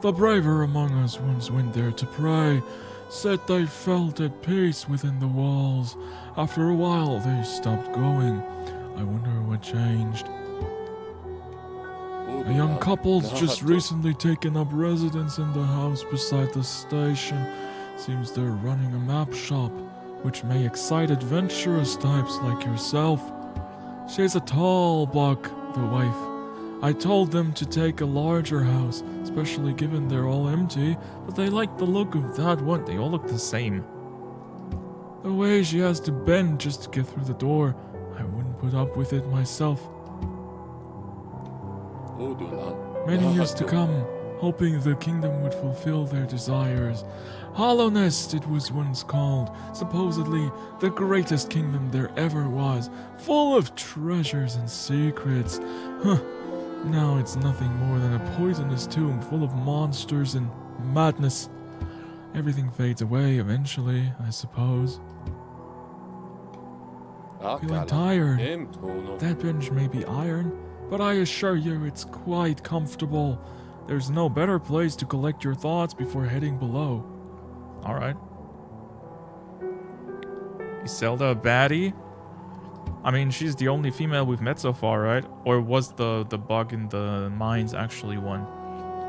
The braver among us once went there to pray, said they felt at peace within the walls. After a while, they stopped going. I wonder what changed. A young couple's just recently taken up residence in the house beside the station. Seems they're running a map shop, which may excite adventurous types like yourself. She's a tall buck, the wife. I told them to take a larger house, especially given they're all empty, but they like the look of that one. They all look the same. The way she has to bend just to get through the door, I wouldn't put up with it myself. Many years to come, hoping the kingdom would fulfill their desires. Hallownest it was once called, supposedly the greatest kingdom there ever was, full of treasures and secrets. Now it's nothing more than a poisonous tomb full of monsters and madness. Everything fades away eventually, I suppose. Feeling tired. That bench may be iron, but I assure you it's quite comfortable. There's no better place to collect your thoughts before heading below. Alright. Is Zelda a baddie? I mean, she's the only female we've met so far, right? Or was the bug in the mines actually one?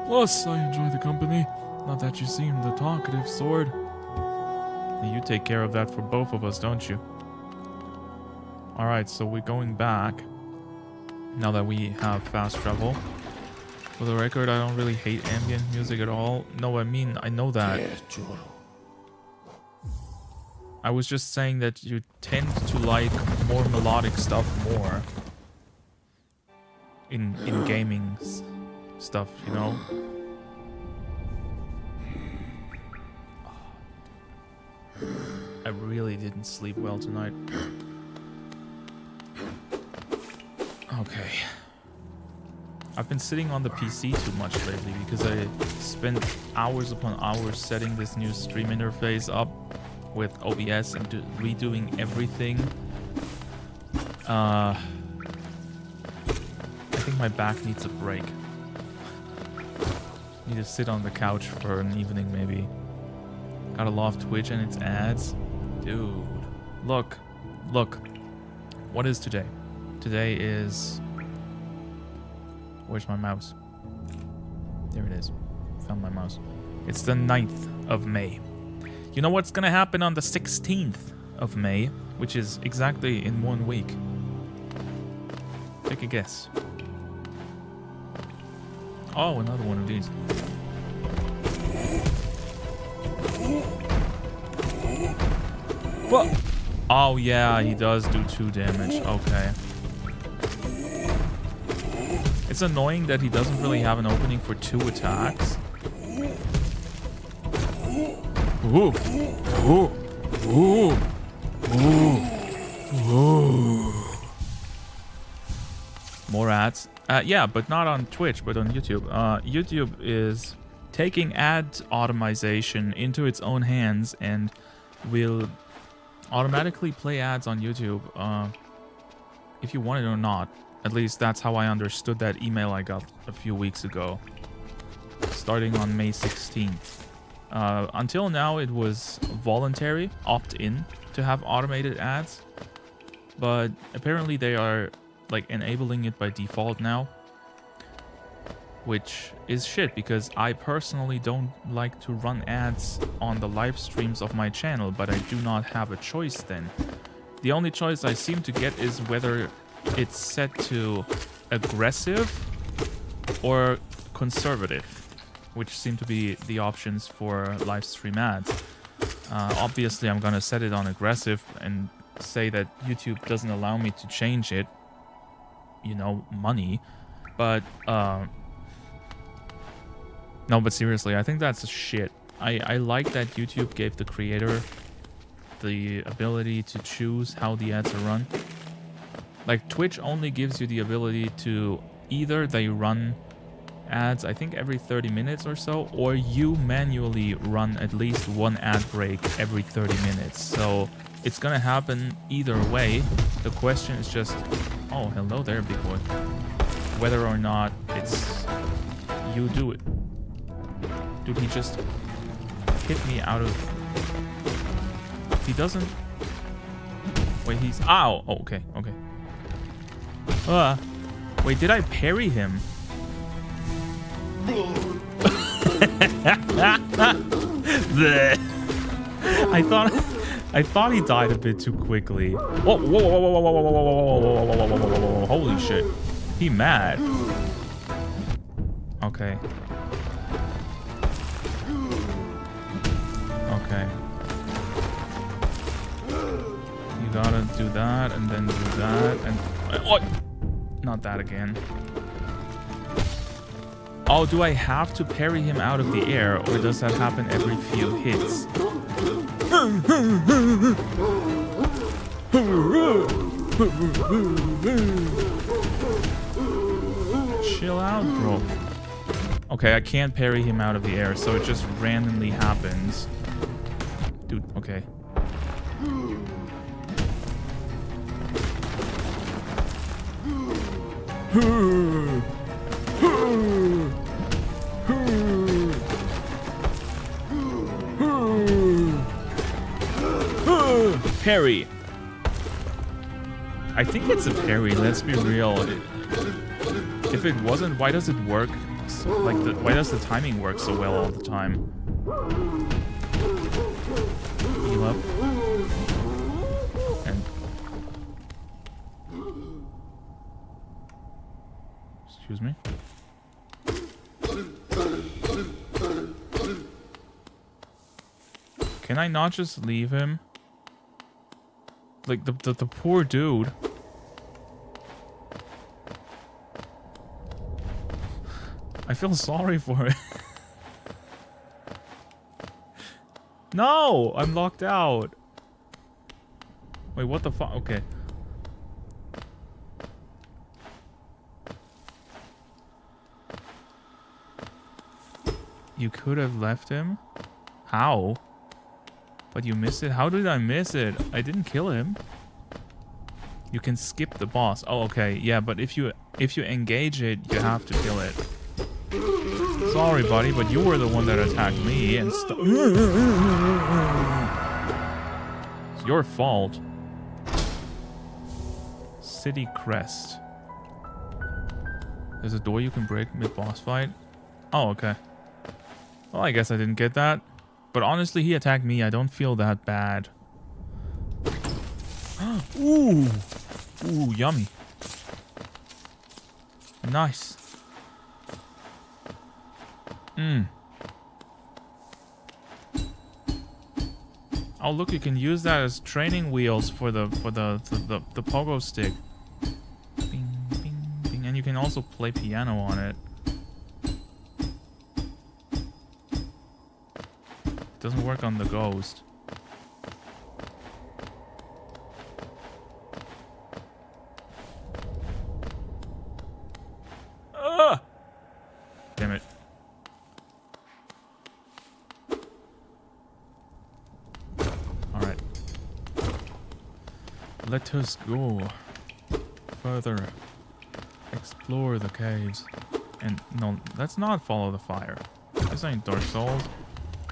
Plus, I enjoy the company. Not that you seem the talkative sort. You take care of that for both of us, don't you? Alright, so we're going back. Now that we have fast travel. For the record, I don't really hate ambient music at all. No, I mean, I know that. I was just saying that you tend to like more melodic stuff more. In gaming stuff, you know? I really didn't sleep well tonight. Okay. I've been sitting on the PC too much lately because I spent hours upon hours setting this new stream interface up with OBS and redoing everything. I think my back needs a break. Need to sit on the couch for an evening maybe. Gotta love Twitch and its ads. Dude, look. What is today? Today is... Where's my mouse? There it is. Found my mouse. It's the 9th of May. You know what's gonna happen on the 16th of May, which is exactly in 1 week? Take a guess. Oh, another one of these. What? Oh yeah, he does do 2 damage. Okay. It's annoying that he doesn't really have an opening for 2 attacks. Ooh. Ooh. Ooh. Ooh. Ooh. More ads. Yeah, but not on Twitch, but on YouTube. YouTube is taking ad automation into its own hands and will automatically play ads on YouTube if you want it or not. At least that's how I understood that email I got a few weeks ago, starting on May 16th. Until now, it was voluntary, opt-in, to have automated ads, but apparently they are like enabling it by default now, which is shit because I personally don't like to run ads on the live streams of my channel, but I do not have a choice then. The only choice I seem to get is whether it's set to aggressive or conservative, which seem to be the options for live stream ads. Obviously, I'm gonna set it on aggressive and say that YouTube doesn't allow me to change it. You know, money. But, no, but seriously, I think that's shit. I like that YouTube gave the creator the ability to choose how the ads are run. Like, Twitch only gives you the ability to either they run ads, I think every 30 minutes or so, or you manually run at least 1 ad break every 30 minutes. So it's gonna happen either way. The question is just, oh, hello there, big boy. Whether or not it's you do it. Dude, he just hit me out of... He doesn't... Wait, he's... Ow! Oh, okay, okay. Wait, did I parry him? I thought he died a bit too quickly. Whoa, whoa, whoa, whoa, whoa, whoa, whoa, whoa, whoa, whoa, whoa, whoa, holy shit. He mad. Okay. Okay. You gotta do that and then do that and... Oh! Not that again. Oh, do I have to parry him out of the air, or does that happen every few hits? Chill out, bro. Okay, I can't parry him out of the air, so it just randomly happens. Dude, okay. Parry. I think it's a parry, let's be real. If it wasn't, why does it work? Like, why does the timing work so well all the time? Heal up. And... Excuse me? Can I not just leave him? Like, the poor dude. I feel sorry for it. No! I'm locked out. Wait, what the fuck? Okay. You could have left him? How? But you missed it? How did I miss it? I didn't kill him. You can skip the boss. Oh, okay. Yeah, but if you engage it, you have to kill it. Sorry, buddy, but you were the one that attacked me and it's your fault. City Crest. There's a door you can break mid-boss fight. Oh, okay. Well, I guess I didn't get that. But honestly, he attacked me. I don't feel that bad. Ooh. Ooh, yummy. Nice. Oh, look, you can use that as training wheels for the pogo stick. Bing, bing, bing. And you can also play piano on it. Doesn't work on the ghost. Damn it. Alright. Let us go further. Explore the caves. And no, let's not follow the fire. This ain't Dark Souls.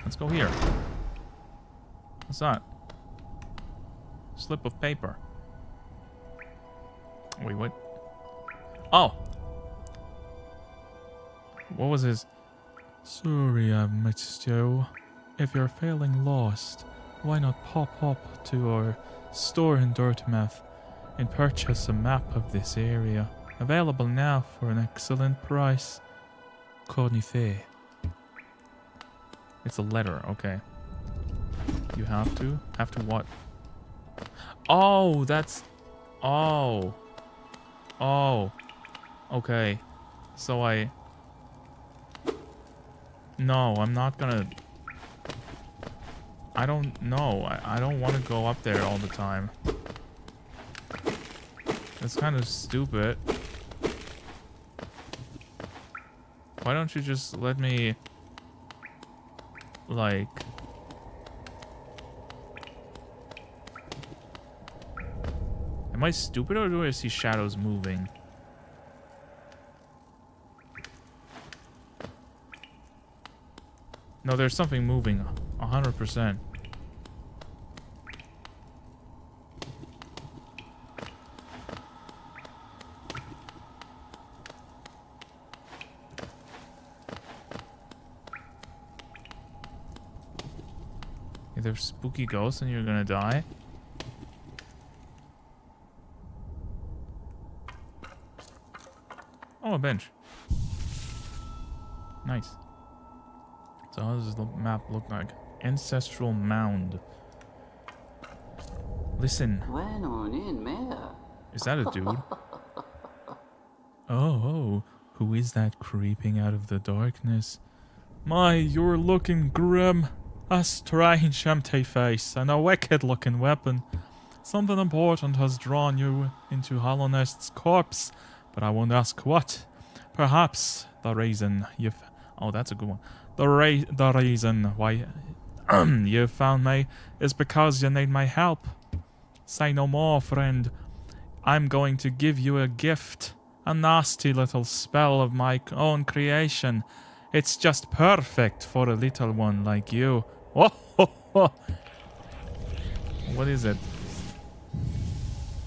Let's go here. What's that? Slip of paper. Wait, what? Oh! What was his? Sorry I've missed you. If you're feeling lost, why not pop up to our store in Dirtmouth and purchase a map of this area. Available now for an excellent price. Cornifay. It's a letter, okay. You have to? Have to what? Oh, that's... Oh. Oh. Okay. So I... No, I'm not gonna... I don't know. I don't want to go up there all the time. That's kind of stupid. Why don't you just let me... Like... Am I stupid or do I see shadows moving? No, there's something moving. 100%. If there's spooky ghosts and you're gonna die. Oh, a bench. Nice. So how does the map look like? Ancestral mound. Listen. Is that a dude? Oh, who is that creeping out of the darkness? My, you're looking grim. A strange empty face and a wicked looking weapon. Something important has drawn you into Hollow Nest's corpse, but I won't ask what. Perhaps the reason you've... Oh, that's a good one. The reason why you found me is because you need my help. Say no more, friend. I'm going to give you a gift. A nasty little spell of my own creation. It's just perfect for a little one like you. Oh, ho, ho. What is it?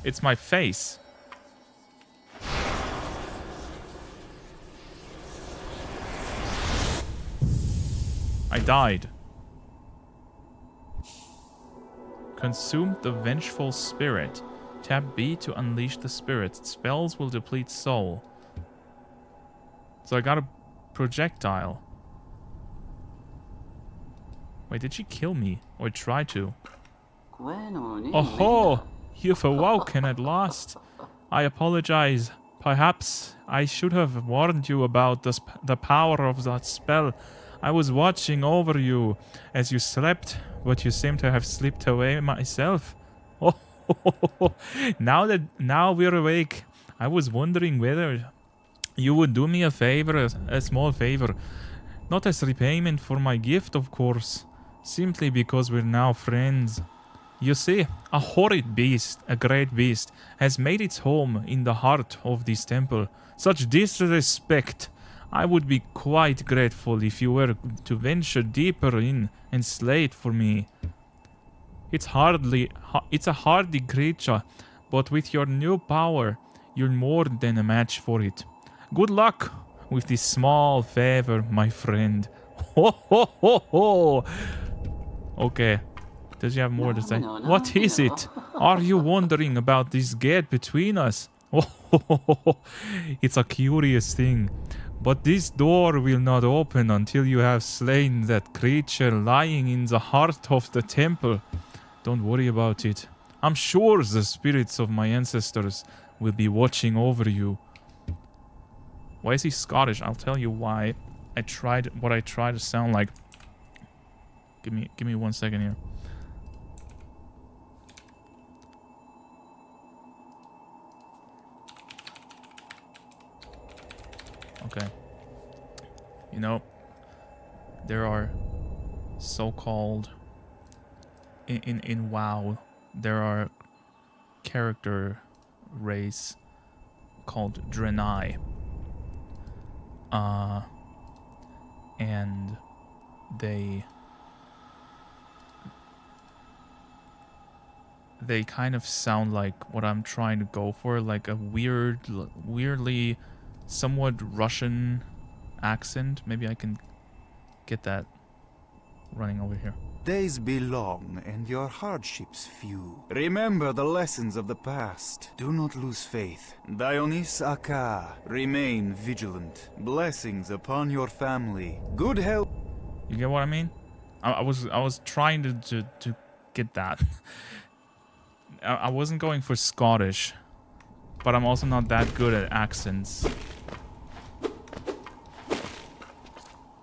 It's my face. I died. Consume the vengeful spirit. Tap B to unleash the spirit. Spells will deplete soul. So I got a projectile. Wait, did she kill me? Or try to? Oh ho! You've awoken at last. I apologize. Perhaps I should have warned you about the power of that spell. I was watching over you as you slept, but you seem to have slipped away myself. Oh, now we're awake. I was wondering whether you would do me a favor, a small favor. Not as repayment for my gift, of course. Simply because we're now friends. You see, a horrid beast, a great beast, has made its home in the heart of this temple. Such disrespect. I would be quite grateful if you were to venture deeper in and slay it for me. It's a hardy creature, but with your new power, you're more than a match for it. Good luck with this small favor, my friend. Ho ho ho ho! Okay. Does you have more to say? What is it? Are you wondering about this gate between us? Oh, it's a curious thing. But this door will not open until you have slain that creature lying in the heart of the temple. Don't worry about it. I'm sure the spirits of my ancestors will be watching over you. Why is he Scottish? I'll tell you why. I tried to sound like. Give me 1 second here. Okay. You know, there are so-called in WoW, there are character race called Draenei. And they kind of sound like what I'm trying to go for, like a weirdly somewhat Russian accent. Maybe I can get that running over here. Days be long and your hardships few. Remember the lessons of the past. Do not lose faith. Dionys Aka, remain vigilant. Blessings upon your family. Good health. You get what I mean? I was trying to get that. I wasn't going for Scottish, but I'm also not that good at accents.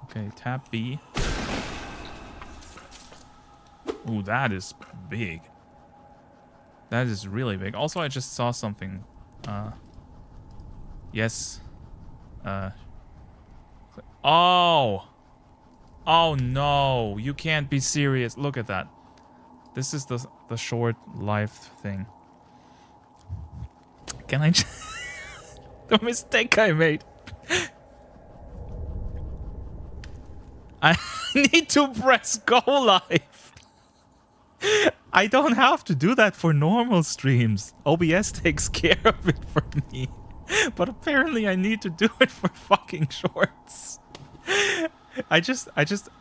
Okay, tap B. Ooh, that is big. That is really big. Also, I just saw something. Yes. Oh! Oh no! You can't be serious. Look at that. This is the short life thing. Can I just... The mistake I made. I need to press go live. I don't have to do that for normal streams. OBS takes care of it for me. But apparently I need to do it for fucking shorts. I just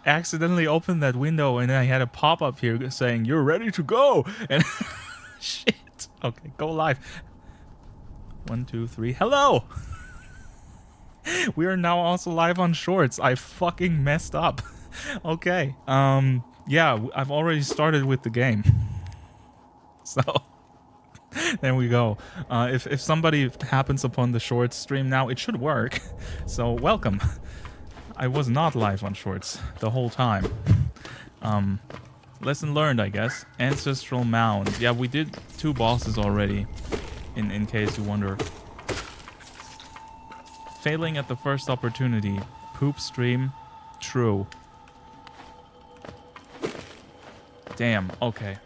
accidentally opened that window and I had a pop-up here saying, "You're ready to go." And shit. Okay, go live. 1, 2, 3. Hello. We are now also live on shorts. I fucking messed up. Okay. Yeah, I've already started with the game. So there we go. If somebody happens upon the shorts stream now, it should work. So welcome. I was not live on shorts the whole time. Lesson learned, I guess. Ancestral Mound. Yeah, we did 2 bosses already, in case you wonder. Failing at the first opportunity. Poop stream. True. Damn, okay.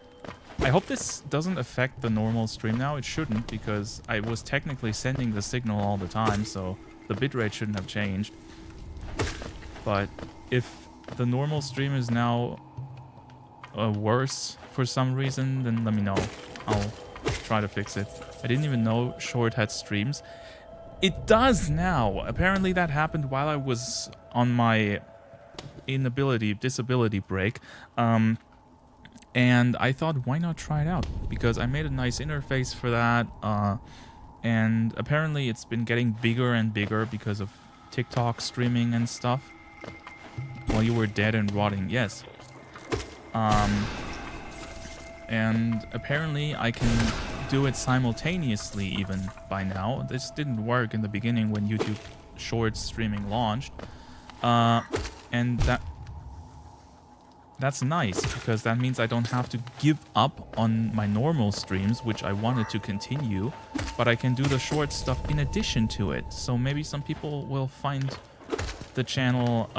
I hope this doesn't affect the normal stream now. It shouldn't, because I was technically sending the signal all the time, so the bitrate shouldn't have changed. But if the normal stream is now worse for some reason, then let me know. I'll try to fix it. I didn't even know Short had streams. It does now. Apparently that happened while I was on my disability break. And I thought, why not try it out? Because I made a nice interface for that. And apparently it's been getting bigger and bigger because of TikTok streaming and stuff. While you were dead and rotting, yes. And apparently I can do it simultaneously even by now. This didn't work in the beginning when YouTube Shorts streaming launched. And that's nice, because that means I don't have to give up on my normal streams, which I wanted to continue, but I can do the short stuff in addition to it. So maybe some people will find the channel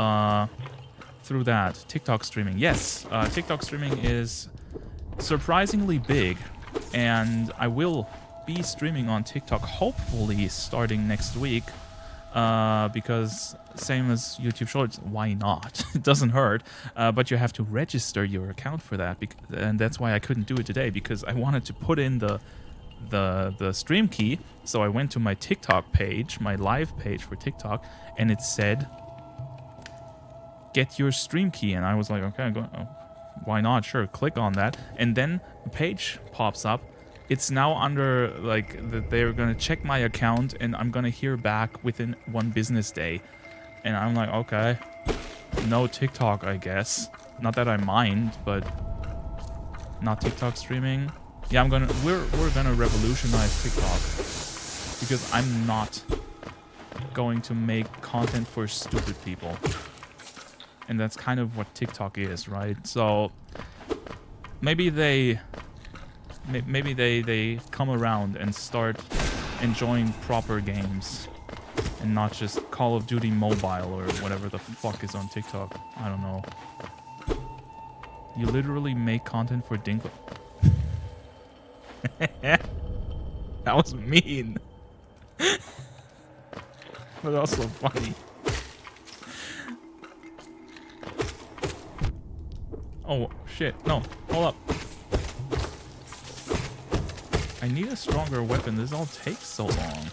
through that. TikTok streaming. Yes, TikTok streaming is surprisingly big, and I will be streaming on TikTok hopefully starting next week, because same as YouTube Shorts, why not? It doesn't hurt, but you have to register your account for that, and that's why I couldn't do it today, because I wanted to put in the stream key. So I went to my TikTok page, my live page for TikTok, and it said get your stream key, and I was like, okay, why not? Sure, click on that, and then a page pops up. It's now under, like, they're gonna check my account, and I'm gonna hear back within 1 business day. And I'm like, okay, no TikTok, I guess. Not that I mind, but not TikTok streaming. Yeah, we're gonna revolutionize TikTok, because I'm not going to make content for stupid people. And that's kind of what TikTok is, right? So maybe they come around and start enjoying proper games and not just Call of Duty Mobile or whatever the fuck is on TikTok. I don't know. You literally make content for Dinkle. That was mean. But also funny. Oh, shit. No. Hold up. I need a stronger weapon. This all takes so long.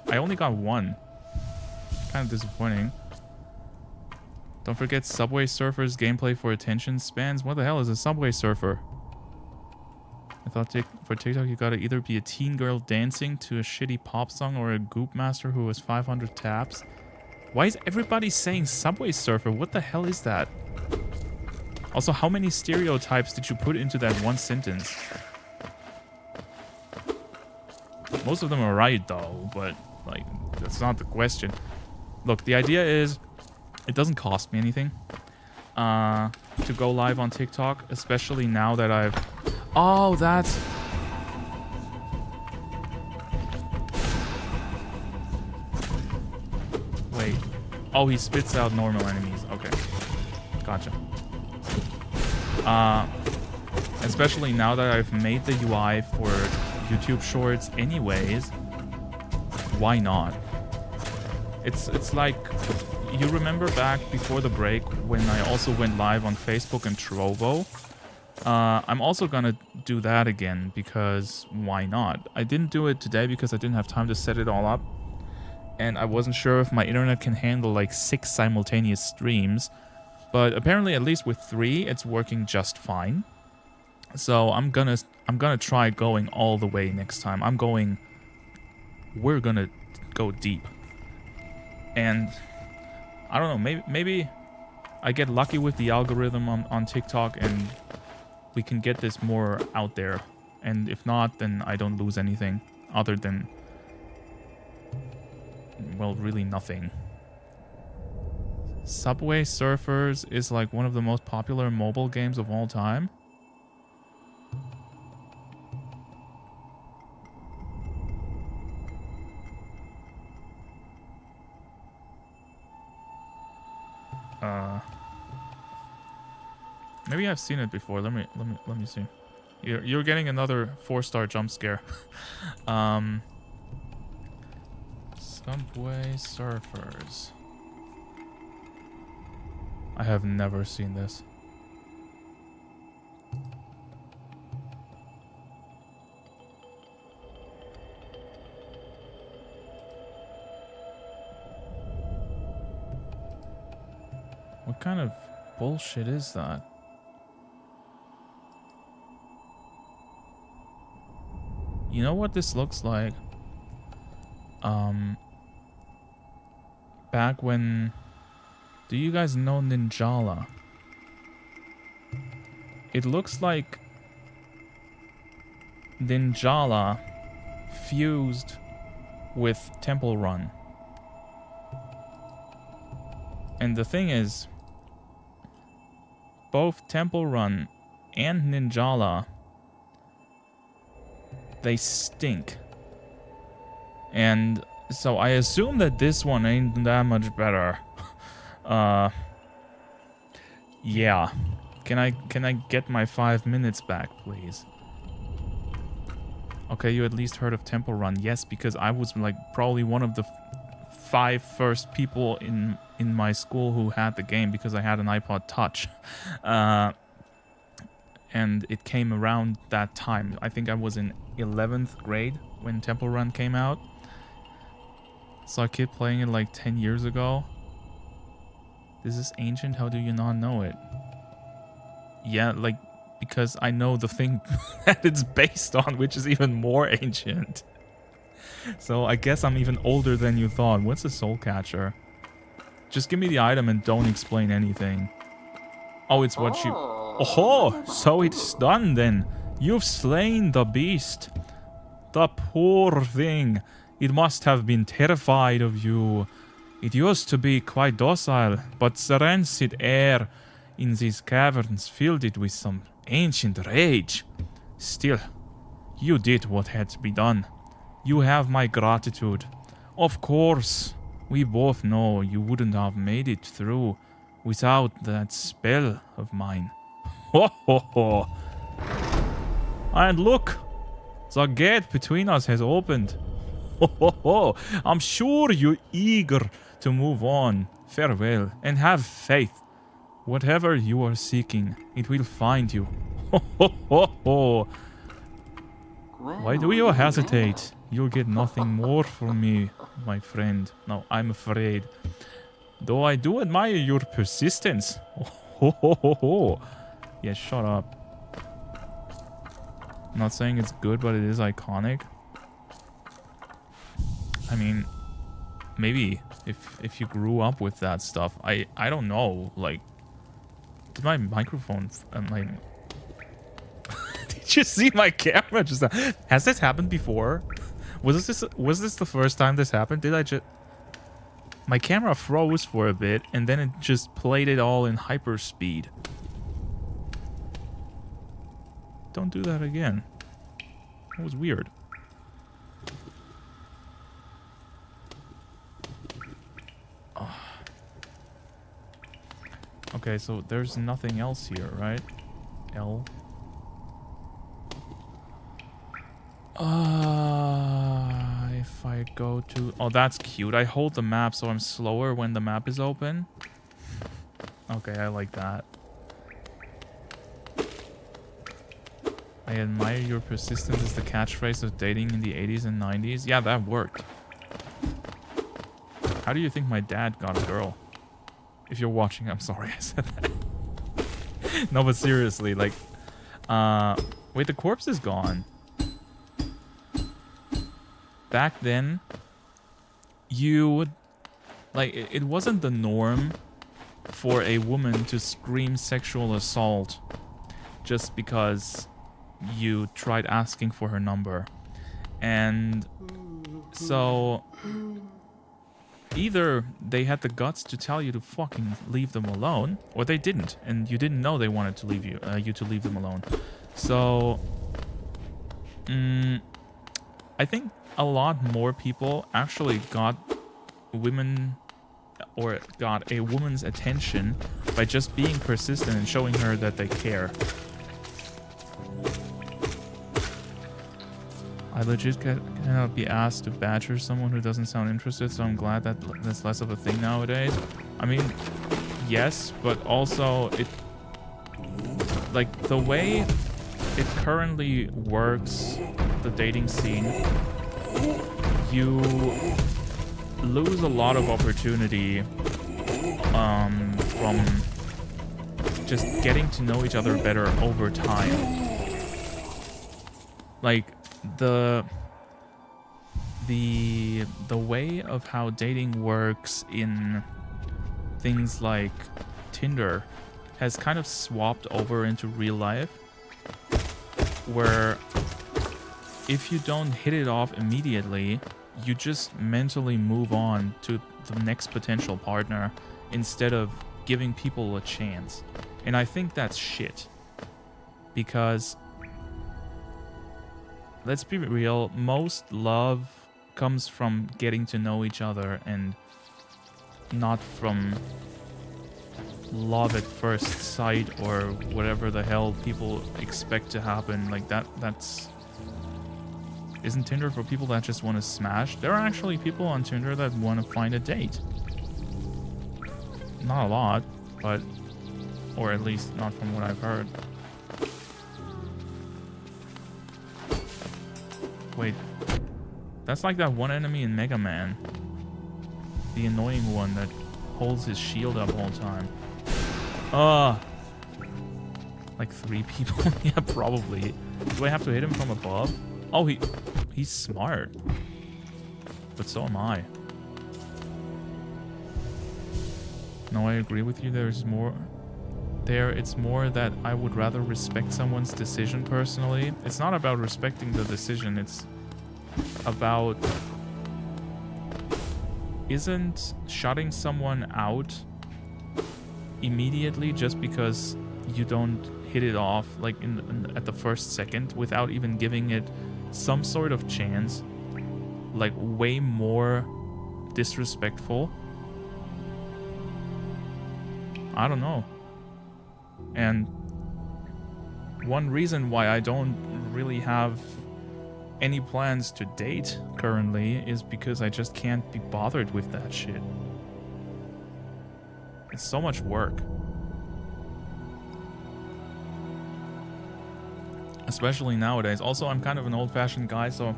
I only got 1. Kind of disappointing. Don't forget Subway Surfer's gameplay for attention spans. What the hell is a Subway Surfer? I thought for TikTok you gotta either be a teen girl dancing to a shitty pop song or a goop master who has 500 taps. Why is everybody saying Subway Surfer? What the hell is that? Also, how many stereotypes did you put into that one sentence? Most of them are right, though, but, like, that's not the question. Look, the idea is, it doesn't cost me anything to go live on TikTok, especially now that I've... Oh, that's... Wait. Oh, he spits out normal enemies. Okay. Gotcha. Especially now that I've made the UI for YouTube Shorts anyways, why not? It's like, you remember back before the break when I also went live on Facebook and Trovo? I'm also gonna do that again, because why not? I didn't do it today because I didn't have time to set it all up, and I wasn't sure if my internet can handle like 6 simultaneous streams. But apparently, at least with 3, it's working just fine. So I'm gonna try going all the way next time. We're gonna go deep. And I don't know, maybe I get lucky with the algorithm on TikTok and we can get this more out there. And if not, then I don't lose anything other than, well, really nothing. Subway Surfers is like one of the most popular mobile games of all time. Maybe I've seen it before. Let me see. You're getting another 4-star jump scare. Subway Surfers. I have never seen this. What kind of bullshit is that? You know what this looks like? Back when... Do you guys know Ninjala? It looks like Ninjala fused with Temple Run. And the thing is, both Temple Run and Ninjala, they stink. And so I assume that this one ain't that much better. Yeah. Can I get my 5 minutes back, please? Okay, you at least heard of Temple Run. Yes, because I was like probably one of the 5 first people in my school who had the game because I had an iPod Touch. And it came around that time. I think I was in 11th grade when Temple Run came out. So I kept playing it like 10 years ago. This is ancient, how do you not know it? Yeah, like, because I know the thing that it's based on, which is even more ancient. So I guess I'm even older than you thought. What's a soul catcher? Just give me the item and don't explain anything. Oh, it's what you... Oh, so it's done then. You've slain the beast. The poor thing. It must have been terrified of you. It used to be quite docile, but the rancid air in these caverns filled it with some ancient rage. Still, you did what had to be done. You have my gratitude. Of course, we both know you wouldn't have made it through without that spell of mine. Ho ho ho! And look! The gate between us has opened. Ho ho ho! I'm sure you're eager to move on. Farewell, and have faith. Whatever you are seeking, it will find you. Ho ho ho ho! Why do you hesitate? You'll get nothing more from me, my friend. No, I'm afraid. Though I do admire your persistence. Ho ho ho ho! Yeah, shut up. I'm not saying it's good, but it is iconic. I mean, maybe if you grew up with that stuff, I don't know. Like, did my microphone? Did you see my camera just? Has this happened before? Was this the first time this happened? Did I just? My camera froze for a bit, and then it just played it all in hyperspeed. Don't do that again. That was weird. Oh. Okay, so there's nothing else here, right? L. If I go to... Oh, that's cute. I hold the map so I'm slower when the map is open. Okay, I like that. I admire your persistence is the catchphrase of dating in the 80s and 90s. Yeah, that worked. How do you think my dad got a girl? If you're watching, I'm sorry I said that. No, but seriously, like... wait, the corpse is gone. Back then, you would... Like, it wasn't the norm for a woman to scream sexual assault just because you tried asking for her number. And so either they had the guts to tell you to fucking leave them alone, or they didn't, and you didn't know they wanted to leave you to leave them alone. So I think a lot more people actually got women, or got a woman's attention by just being persistent and showing her that they care. I legit cannot be asked to badger someone who doesn't sound interested, so I'm glad that that's less of a thing nowadays. I mean, yes, but also it... Like, the way it currently works, the dating scene, you lose a lot of opportunity from just getting to know each other better over time. Like, the way of how dating works in things like Tinder has kind of swapped over into real life, where if you don't hit it off immediately, you just mentally move on to the next potential partner instead of giving people a chance. And I think that's shit, because let's be real, most love comes from getting to know each other and not from love at first sight or whatever the hell people expect to happen. Like that's isn't Tinder for people that just want to smash? There are actually people on Tinder that want to find a date. Not a lot, but, or at least not from what I've heard. Wait, that's like that one enemy in Mega Man. The annoying one that holds his shield up all the time. Like 3 people? Yeah, probably. Do I have to hit him from above? Oh, he's smart. But so am I. No, I agree with you. There's more there. It's more that I would rather respect someone's decision personally. It's not about respecting the decision. It's about... Isn't shutting someone out immediately just because you don't hit it off like at the first second without even giving it some sort of chance, like way more disrespectful? I don't know. And one reason why I don't really have any plans to date currently is because I just can't be bothered with that shit. It's so much work. Especially nowadays. Also, I'm kind of an old-fashioned guy, so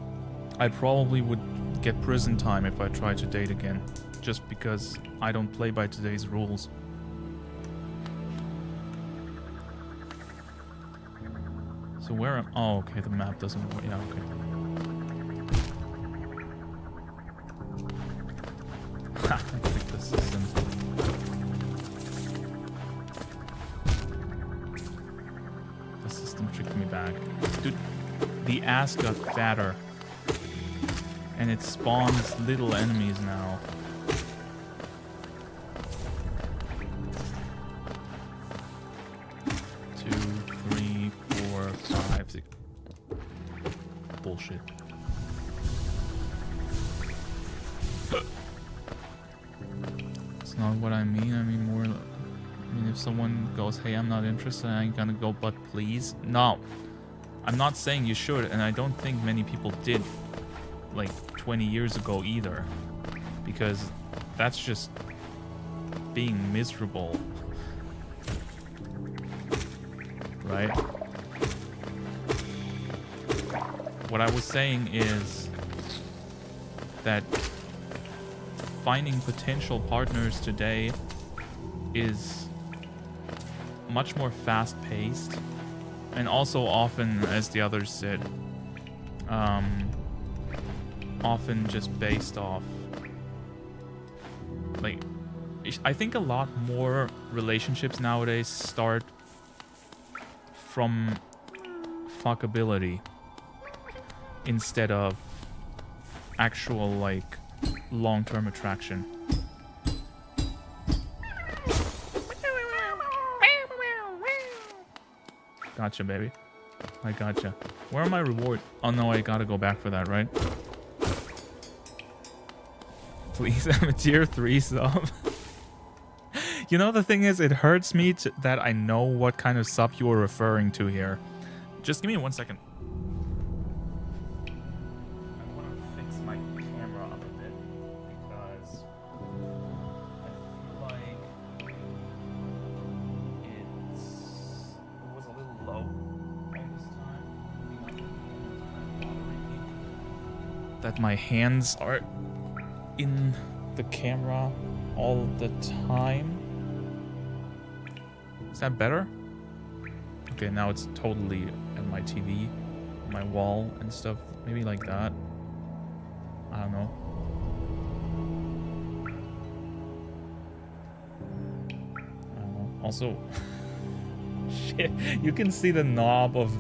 I probably would get prison time if I tried to date again. Just because I don't play by today's rules. So where am... Oh, okay, the map doesn't work. Yeah, okay. Ha, I think this isn't... The system tricked me back. Dude, the ass got fatter. And it spawns little enemies now. Bullshit. It's not what I mean. I mean more... I mean, if someone goes, hey, I'm not interested, I ain't gonna go, but please? No. I'm not saying you should, and I don't think many people did, like, 20 years ago either. Because that's just being miserable. Right? What I was saying is that finding potential partners today is much more fast-paced, and also often, as the others said, often just based off, like, I think a lot more relationships nowadays start from fuckability instead of actual, like, long-term attraction. Gotcha, baby. I gotcha. Where are my reward? Oh no, I gotta go back for that, right? Please, I'm a tier 3 sub. You know, the thing is, it hurts me that I know what kind of sub you are referring to here. Just give me 1 second. That my hands are in the camera all the time. Is that better? Okay, now it's totally at my TV, my wall and stuff. Maybe like that. I don't know. Also, shit, you can see the knob of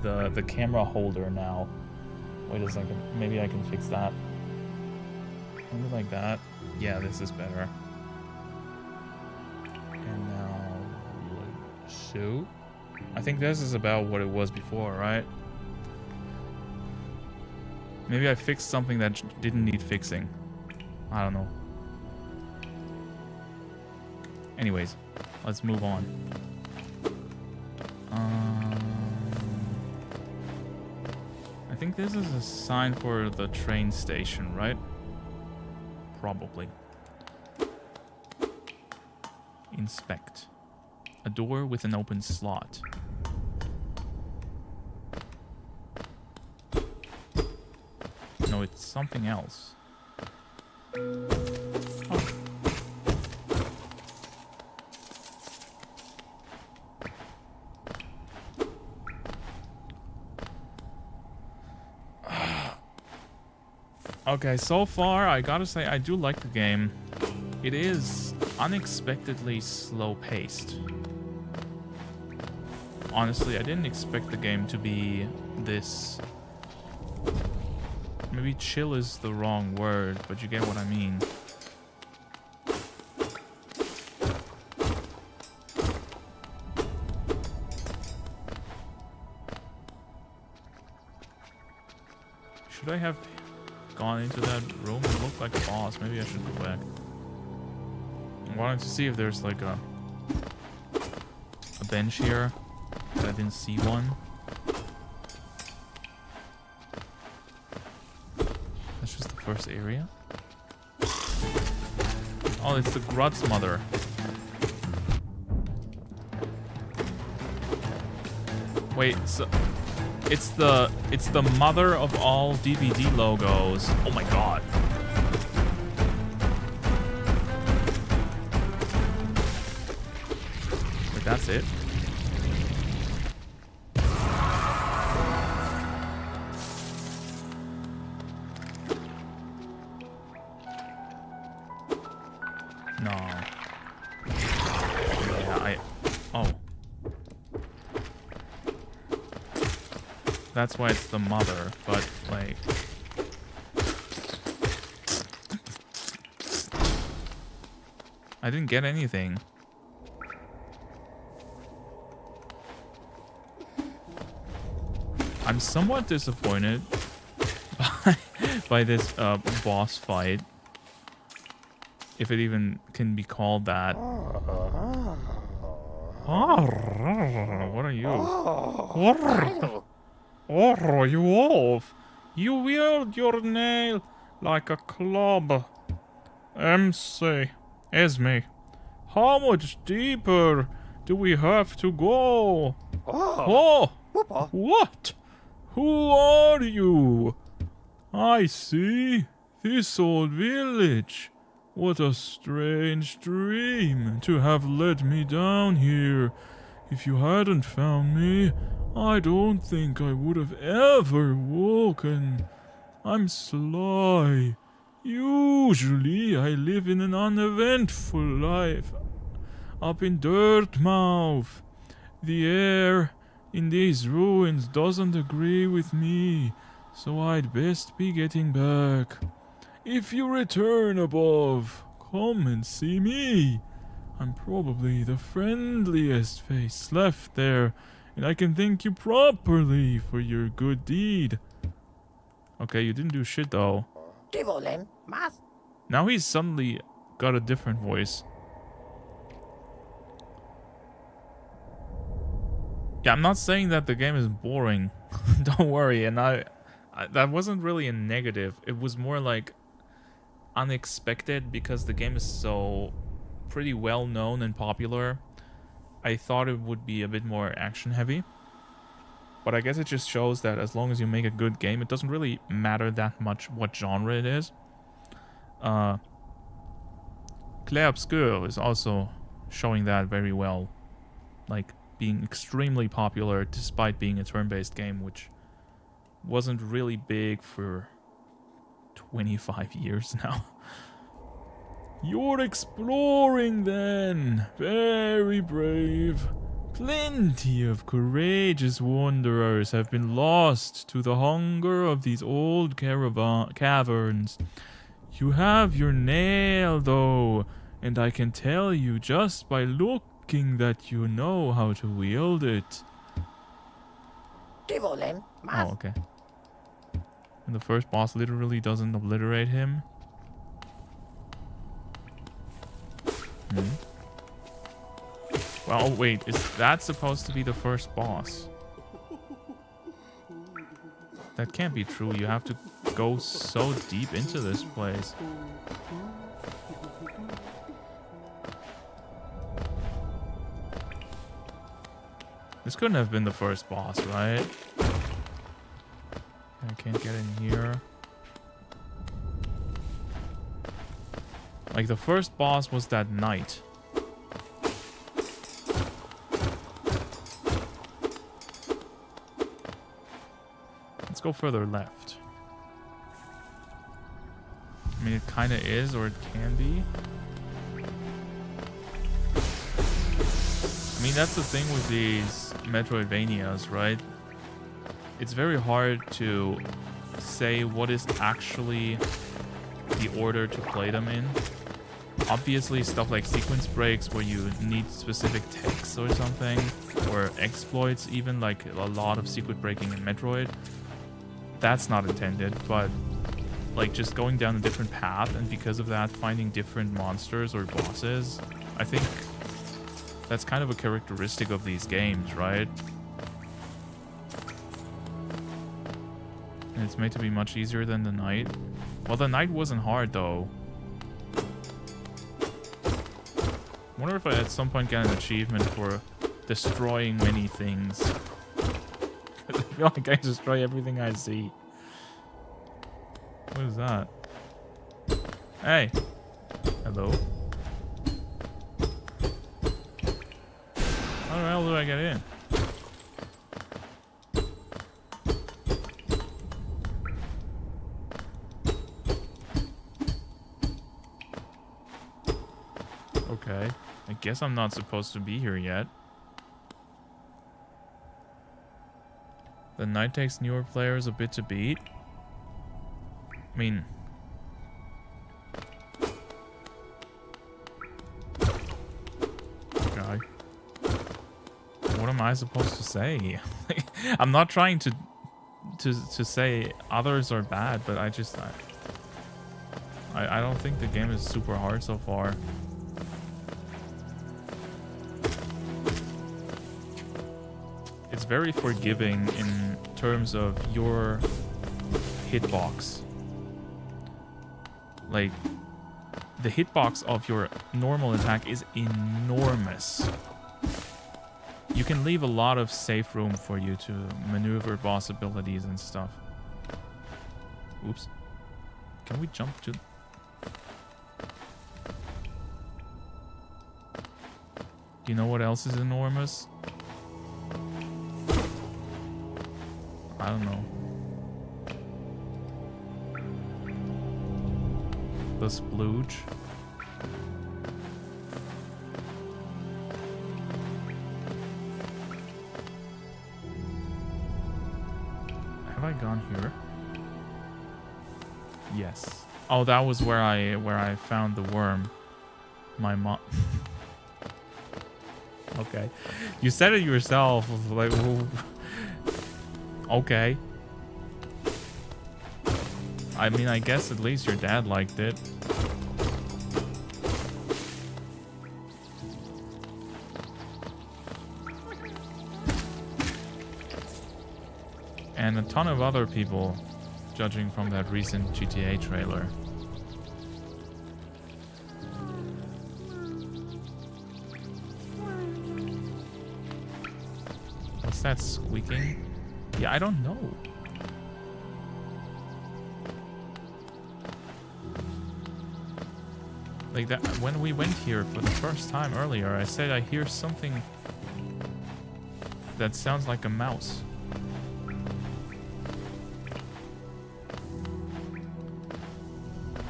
the camera holder now. Wait a second, maybe I can fix that. Maybe like that. Yeah, this is better. And now, so, I think this is about what it was before, right? Maybe I fixed something that didn't need fixing. I don't know. Anyways, let's move on. I think this is a sign for the train station, right? Probably. Inspect. A door with an open slot. No, it's something else. Oh. Okay, so far, I gotta say, I do like the game. It is unexpectedly slow-paced. Honestly, I didn't expect the game to be this... Maybe chill is the wrong word, but you get what I mean. Should I have gone into that room? It looked like a boss. Maybe I should go back. I wanted to see if there's like a bench here, but I didn't see one. That's just the first area. Oh, it's the Grud's mother. Wait, so it's the mother of all DVD logos. Oh my god. Wait, that's it? No. Yeah, oh. That's why it's the mother, but like... I didn't get anything. I'm somewhat disappointed by this boss fight. If it even can be called that. What are you? Oh, you wolf! You wield your nail like a club. Esme, how much deeper do we have to go? Oh! What? Who are you? I see. This old village. What a strange dream to have led me down here. If you hadn't found me, I don't think I would have ever woken. I'm sly. Usually I live in an uneventful life. Up in Dirtmouth. The air in these ruins doesn't agree with me, so I'd best be getting back. If you return above, come and see me. I'm probably the friendliest face left there, and I can thank you properly for your good deed. Okay, you didn't do shit though. Now he's suddenly got a different voice. Yeah, I'm not saying that the game is boring. Don't worry, and I that wasn't really a negative. It was more like unexpected because the game is so pretty well known and popular. I thought it would be a bit more action heavy, but I guess it just shows that as long as you make a good game, it doesn't really matter that much what genre it is. Clair Obscur is also showing that very well, like being extremely popular despite being a turn-based game, which wasn't really big for 25 years now. You're exploring then. Very brave. Plenty of courageous wanderers have been lost to the hunger of these old caverns. You have your nail though, and I can tell you just by looking that you know how to wield it. Oh, okay. And the first boss literally doesn't obliterate him. Well, wait, is that supposed to be the first boss? That can't be true. You have to go so deep into this place. This couldn't have been the first boss, right? I can't get in here. Like, the first boss was that knight. Let's go further left. I mean, it kind of is, or it can be. I mean, that's the thing with these Metroidvanias, right? It's very hard to say what is actually the order to play them in. Obviously, stuff like sequence breaks where you need specific techs or something, or exploits even, like a lot of secret breaking in Metroid, that's not intended, but like just going down a different path and because of that finding different monsters or bosses, I think that's kind of a characteristic of these games, right? And it's made to be much easier than the Knight. Well, the Knight wasn't hard, though. I wonder if I at some point get an achievement for destroying many things. I feel like I destroy everything I see. What is that? Hey! Hello? How the hell do I get in? Okay. I guess I'm not supposed to be here yet. The Knight takes newer players a bit to beat. I mean... Okay. What am I supposed to say? I'm not trying to say others are bad, but I just... I don't think the game is super hard so far. It's very forgiving in terms of your hitbox. Like, the hitbox of your normal attack is enormous. You can leave a lot of safe room for you to maneuver boss abilities and stuff. Oops. Can we jump to... Do you know what else is enormous? I don't know. The splooge. Have I gone here? Yes. Oh, that was where I found the worm. My mom. Okay. You said it yourself. Like, okay. I mean, I guess at least your dad liked it. And a ton of other people, judging from that recent GTA trailer. What's that squeaking? Yeah, I don't know. Like that, when we went here for the first time earlier, I said I hear something that sounds like a mouse.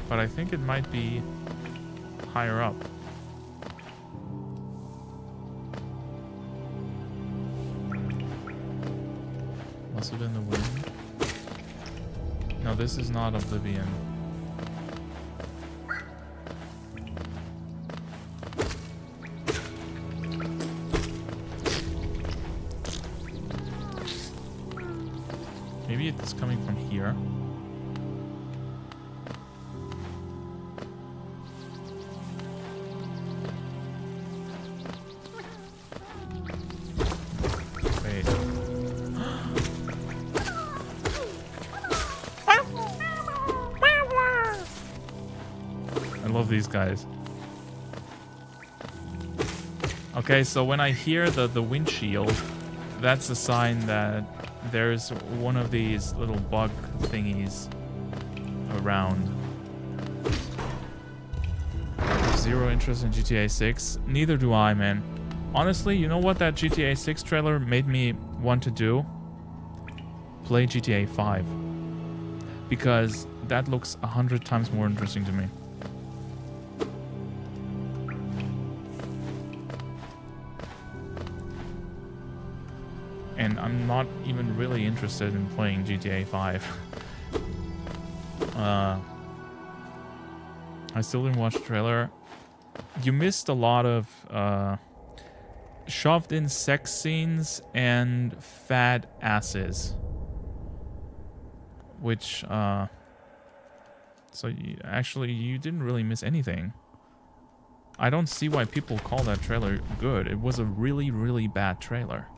But I think it might be higher up. Must have been the wind. No, this is not Oblivion. Maybe it's coming from here. of these guys. Okay, so when I hear the windshield, that's a sign that there's one of these little bug thingies around. Zero interest in GTA 6. Neither do I, man. Honestly, you know what that GTA 6 trailer made me want to do? Play GTA 5. Because that looks 100 times more interesting to me. And I'm not even really interested in playing GTA 5. I still didn't watch the trailer. You missed a lot of shoved in sex scenes and fat asses. Which, so you didn't really miss anything. I don't see why people call that trailer good. It was a really, really bad trailer.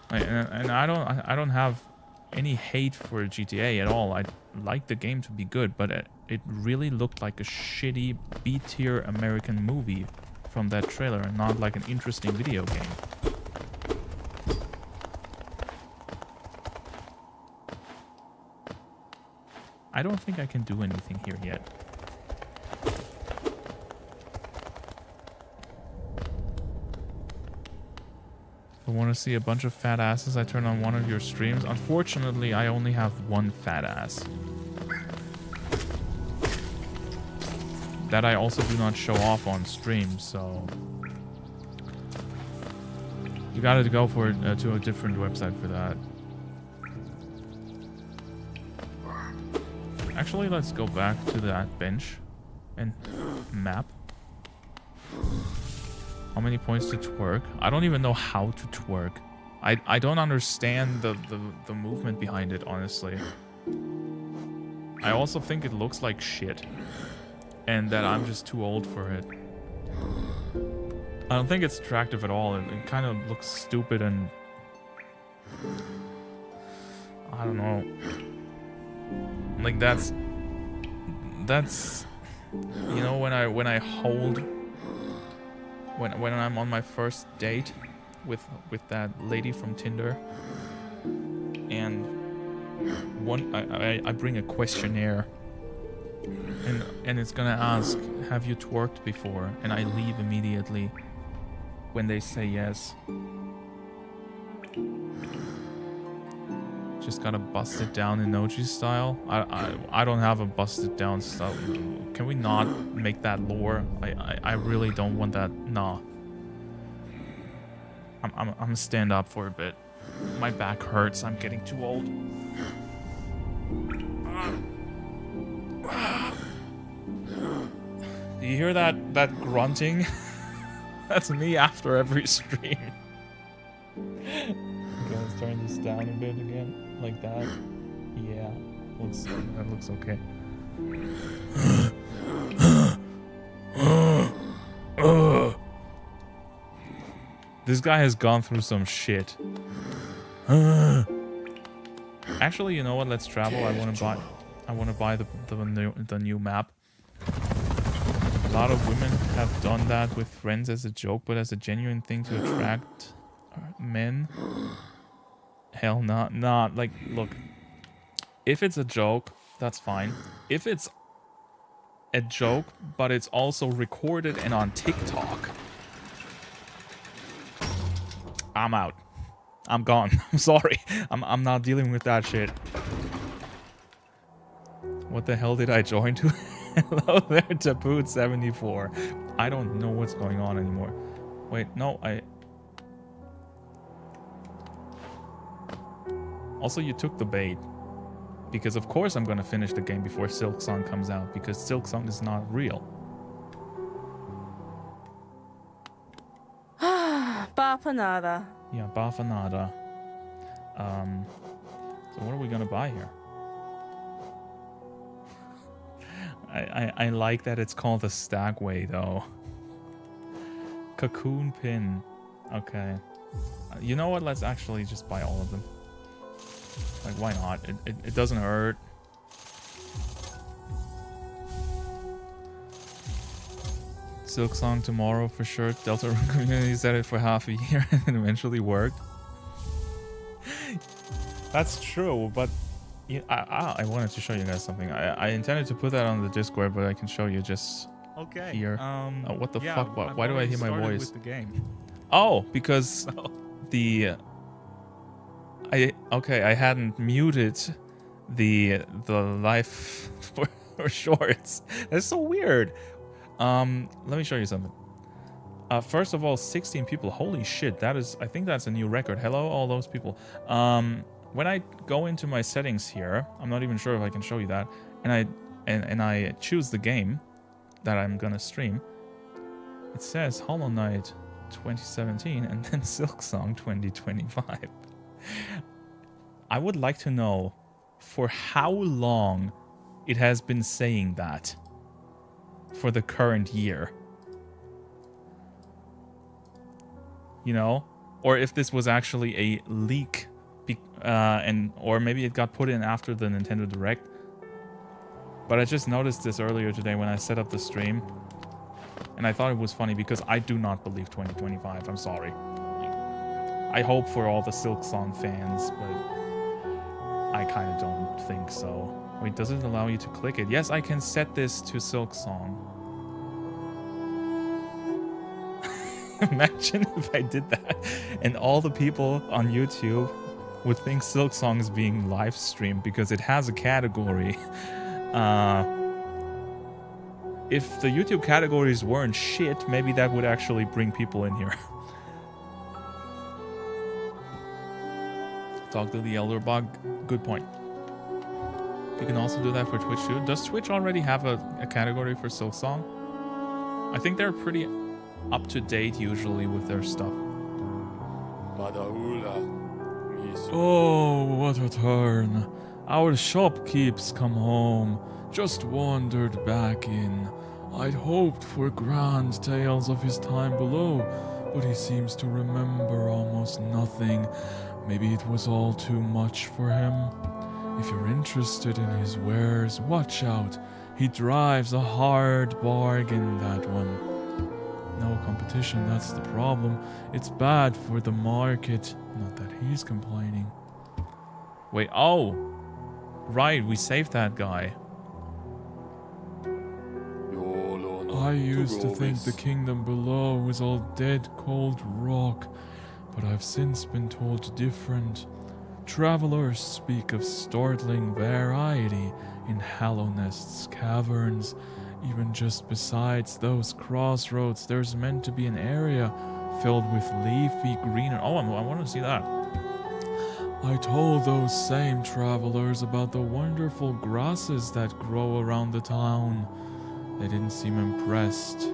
And I don't have any hate for GTA at all. I like the game to be good, but it really looked like a shitty B-tier American movie from that trailer, and not like an interesting video game. I don't think I can do anything here yet. If I want to see a bunch of fat asses, I turn on one of your streams. Unfortunately, I only have one fat ass. That I also do not show off on stream, so... You gotta go for to a different website for that. Actually, let's go back to that bench and map. How many points to twerk? I don't even know how to twerk. I don't understand the movement behind it, honestly. I also think it looks like shit. And that I'm just too old for it. I don't think it's attractive at all. It kind of looks stupid and... I don't know. Like that's... You know, when I hold... When I'm on my first date with that lady from Tinder, and I bring a questionnaire, and it's gonna ask, have you twerked before? And I leave immediately when they say yes. Just gotta bust it down emoji style. I don't have a busted down style. Can we not make that lore? I really don't want that. Nah. I'm gonna stand up for a bit. My back hurts. I'm getting too old. Do you hear that grunting? That's me after every stream. Okay, let's turn this down a bit again. Like that. Yeah. That looks okay. This guy has gone through some shit. Actually, you know what? Let's travel. I want to buy the new map. A lot of women have done that with friends as a joke, but as a genuine thing to attract men. Hell not. Like, look. If it's a joke, that's fine. If it's a joke, but it's also recorded and on TikTok, I'm out. I'm gone. I'm sorry. I'm not dealing with that shit. What the hell did I join to? Hello there, Taboot74. I don't know what's going on anymore. Wait, no, Also, you took the bait. Because of course I'm gonna finish the game before Silksong comes out, because Silksong is not real. Bafanada. Yeah, Bafanada. So what are we gonna buy here? I like that it's called the Stagway though. Cocoon pin. Okay. You know what? Let's actually just buy all of them. Like, why not? It doesn't hurt. Silksong tomorrow for sure. Delta Rune community said it for half a year and it eventually worked. That's true, but yeah, I wanted to show you guys something. I intended to put that on the Discord, but I can show you just here. What the fuck? Why do I hear my voice? With the game. Oh, because the I hadn't muted the live for shorts. That's so weird. Let me show you something. First of all, 16 people. Holy shit, I think that's a new record. Hello, all those people. When I go into my settings here, I'm not even sure if I can show you that, and I choose the game that I'm gonna stream. It says Hollow Knight 2017 and then Silksong 2025. I would like to know for how long it has been saying that for the current year. You know? Or if this was actually a leak, or maybe it got put in after the Nintendo Direct. But I just noticed this earlier today when I set up the stream. And I thought it was funny because I do not believe 2025. I'm sorry. I hope for all the Silksong fans, but I kind of don't think so. Wait, does it allow you to click it? Yes, I can set this to Silksong. Imagine if I did that and all the people on YouTube would think Silksong is being live streamed because it has a category. If the YouTube categories weren't shit, maybe that would actually bring people in here. Talk to the Elder Bug. Good point. You can also do that for Twitch too. Does Twitch already have a category for Silksong? I think they're pretty up to date usually with their stuff. Oh, what a turn. Our shopkeep's come home. Just wandered back in. I'd hoped for grand tales of his time below, but he seems to remember almost nothing. Maybe it was all too much for him. If you're interested in his wares, watch out. He drives a hard bargain, that one. No competition, that's the problem. It's bad for the market. Not that he's complaining. Wait, oh! Right, we saved that guy. I used to think the kingdom below was all dead, cold rock, but I've since been told different. Travelers speak of startling variety in Hallownest's caverns. Even just besides those crossroads, there's meant to be an area filled with leafy green. Oh, I want to see that. I told those same travelers about the wonderful grasses that grow around the town. They didn't seem impressed.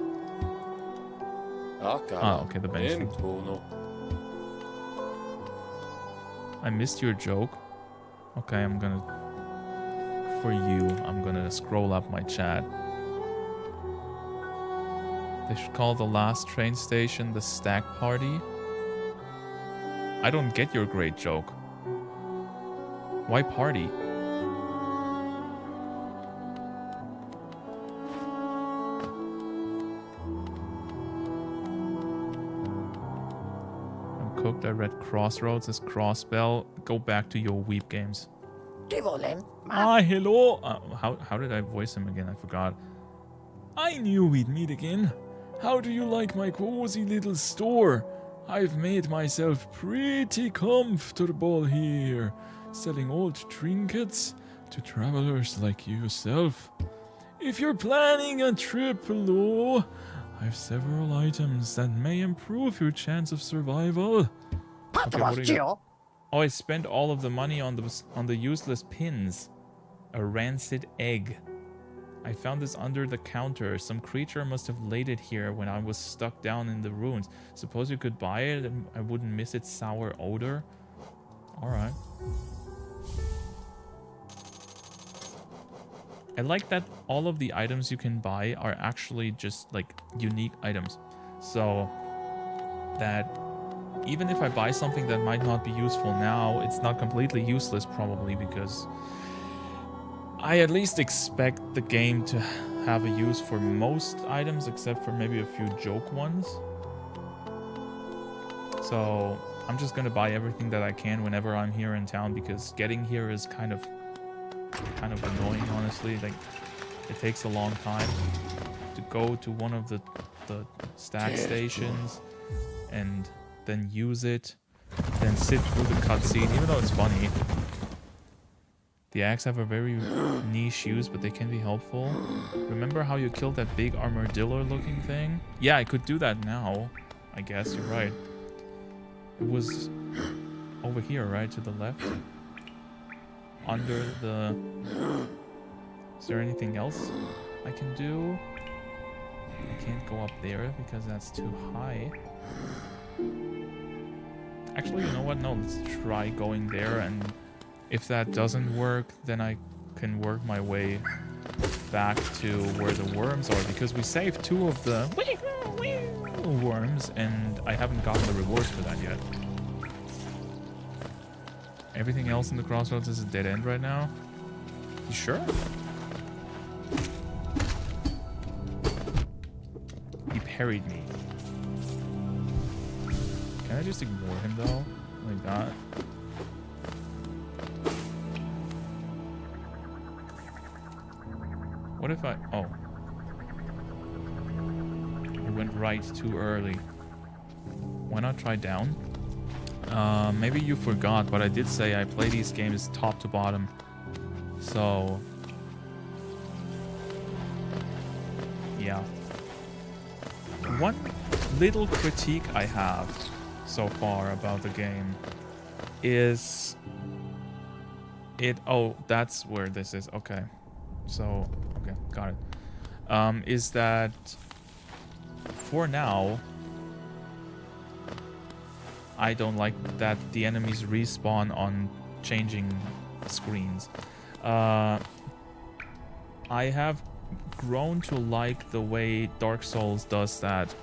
Okay, the bench. I missed your joke. Okay, I'm gonna scroll up my chat. They should call the last train station the Stack Party. I don't get your great joke. Why party? I'm cooked. I read Crossroads as Crossbell. Go back to your weep games. Ah, hello. How did I voice him again? I forgot. I knew we'd meet again. How do you like my cozy little store? I've made myself pretty comfortable here, selling old trinkets to travelers like yourself. If you're planning a trip below, I've several items that may improve your chance of survival. Okay, what do you got? Oh, I spent all of the money on the useless pins. A rancid egg. I found this under the counter. Some creature must have laid it here when I was stuck down in the ruins. Suppose you could buy it and I wouldn't miss its sour odor? Alright. I like that all of the items you can buy are actually just like unique items. So that even if I buy something that might not be useful now, it's not completely useless probably because I at least expect the game to have a use for most items except for maybe a few joke ones. So I'm just gonna buy everything that I can whenever I'm here in town, because getting here is kind of annoying, honestly. Like, it takes a long time to go to one of the stack stations and then use it, then sit through the cutscene, even though it's funny. The axe have a very niche use, but they can be helpful. Remember how you killed that big armadillo-looking thing? Yeah, I could do that now. I guess you're right. It was over here, right? To the left? Under the... Is there anything else I can do? I can't go up there because that's too high. Actually, you know what? No, let's try going there, and if that doesn't work, then I can work my way back to where the worms are, because we saved 2 of the worms, and I haven't gotten the rewards for that yet. Everything else in the crossroads is a dead end right now. You sure? He parried me. Can I just ignore him though? Like that? What if I... Oh. I went right too early. Why not try down? Maybe you forgot, but I did say I play these games top to bottom. So... yeah. One little critique I have so far about the game is... Oh, that's where this is. Okay. So... okay, got it. Is that... for now... I don't like that the enemies respawn on changing screens. I have grown to like the way Dark Souls does that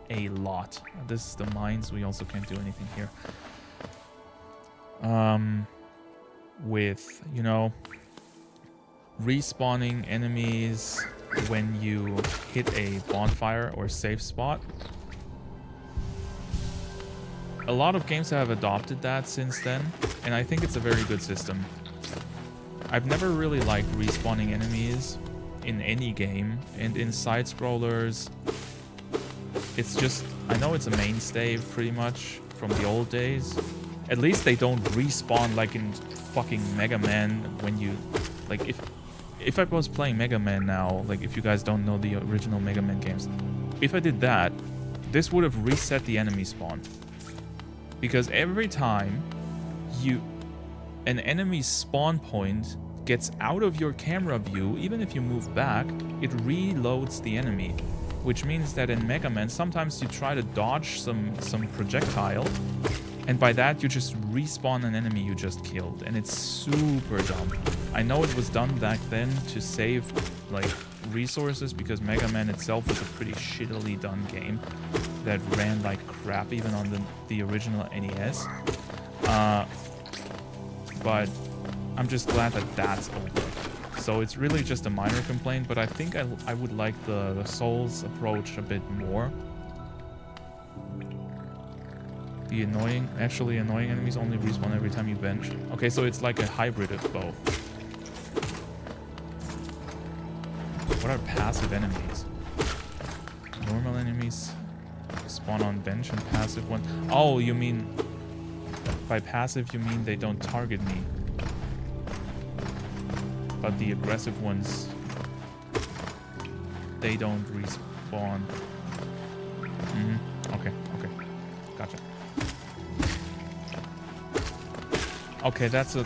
a lot. This is the mines. We also can't do anything here. With, you know, respawning enemies when you hit a bonfire or safe spot. A lot of games have adopted that since then, and I think it's a very good system. I've never really liked respawning enemies in any game, and in side-scrollers, it's just... I know it's a mainstay pretty much from the old days. At least they don't respawn like in fucking Mega Man when you... like, if I was playing Mega Man now, like if you guys don't know the original Mega Man games, if I did that, this would have reset the enemy spawn. Because every time an enemy's spawn point gets out of your camera view, even if you move back, it reloads the enemy. Which means that in Mega Man, sometimes you try to dodge some projectile, and by that you just respawn an enemy you just killed, and it's super dumb. I know it was done back then to save like resources, because Mega Man itself was a pretty shittily done game that ran like crap even on the original NES. But I'm just glad that that's over. So it's really just a minor complaint, but I think I would like the Souls approach a bit more. The annoying enemies only respawn every time you bench. Okay, so it's like a hybrid of both. What are passive enemies? Normal enemies spawn on bench, and passive ones... Oh, you mean... by passive you mean they don't target me. But the aggressive ones... they don't respawn. Okay. Gotcha. Okay, that's a...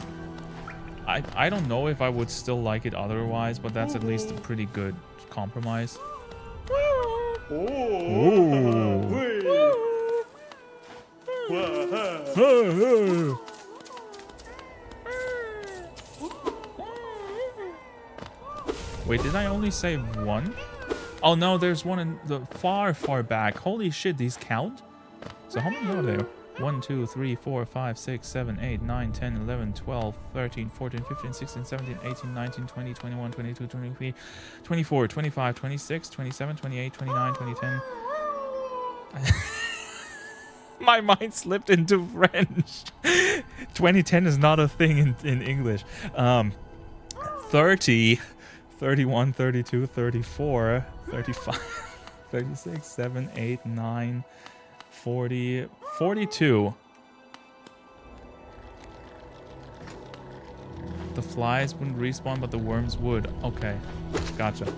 I don't know if I would still like it otherwise, but that's at least a pretty good compromise. Wait, did I only save one? Oh no, there's one in the far back. Holy shit, these count? So how many are there? 1, 2, 3, 4, 5, 6, 7, 8, 9, 10, 11, 12, 13, 14, 15, 16, 17, 18, 19, 20, 21, 22, 23, 24, 25, 26, 27, 28, 29, 2010. My mind slipped into French. 2010 is not a thing in English. 30, 31, 32, 34, 35, 36, 7, 8, 9, 40, 42. The flies wouldn't respawn, but the worms would. Okay, gotcha.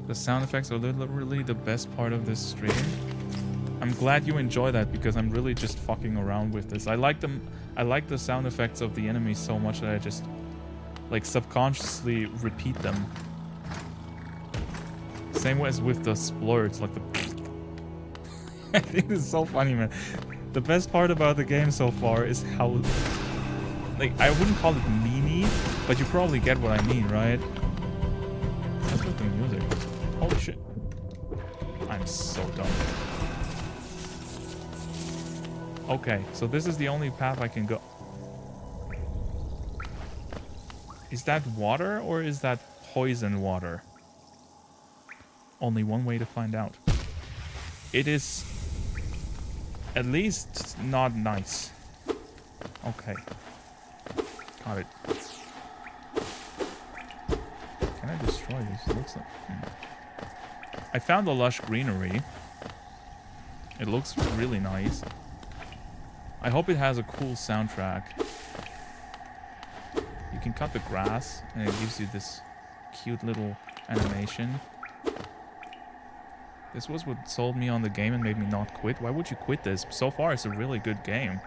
The sound effects are literally the best part of this stream. I'm glad you enjoy that because I'm really just fucking around with this. I like them. I like the sound effects of the enemies so much that I just like subconsciously repeat them. Same as with the splurts, like the. I think this is so funny, man. The best part about the game so far is how, like, I wouldn't call it meany, but you probably get what I mean, right? Let's look at the music. Holy shit. I'm so dumb. Okay, so this is the only path I can go. Is that water or is that poison water? Only one way to find out. It is at least not nice. Okay. Got it. Can I destroy this? It looks like... I found the lush greenery. It looks really nice. I hope it has a cool soundtrack. You can cut the grass and it gives you this cute little animation. This was what sold me on the game and made me not quit. Why would you quit this? So far, it's a really good game.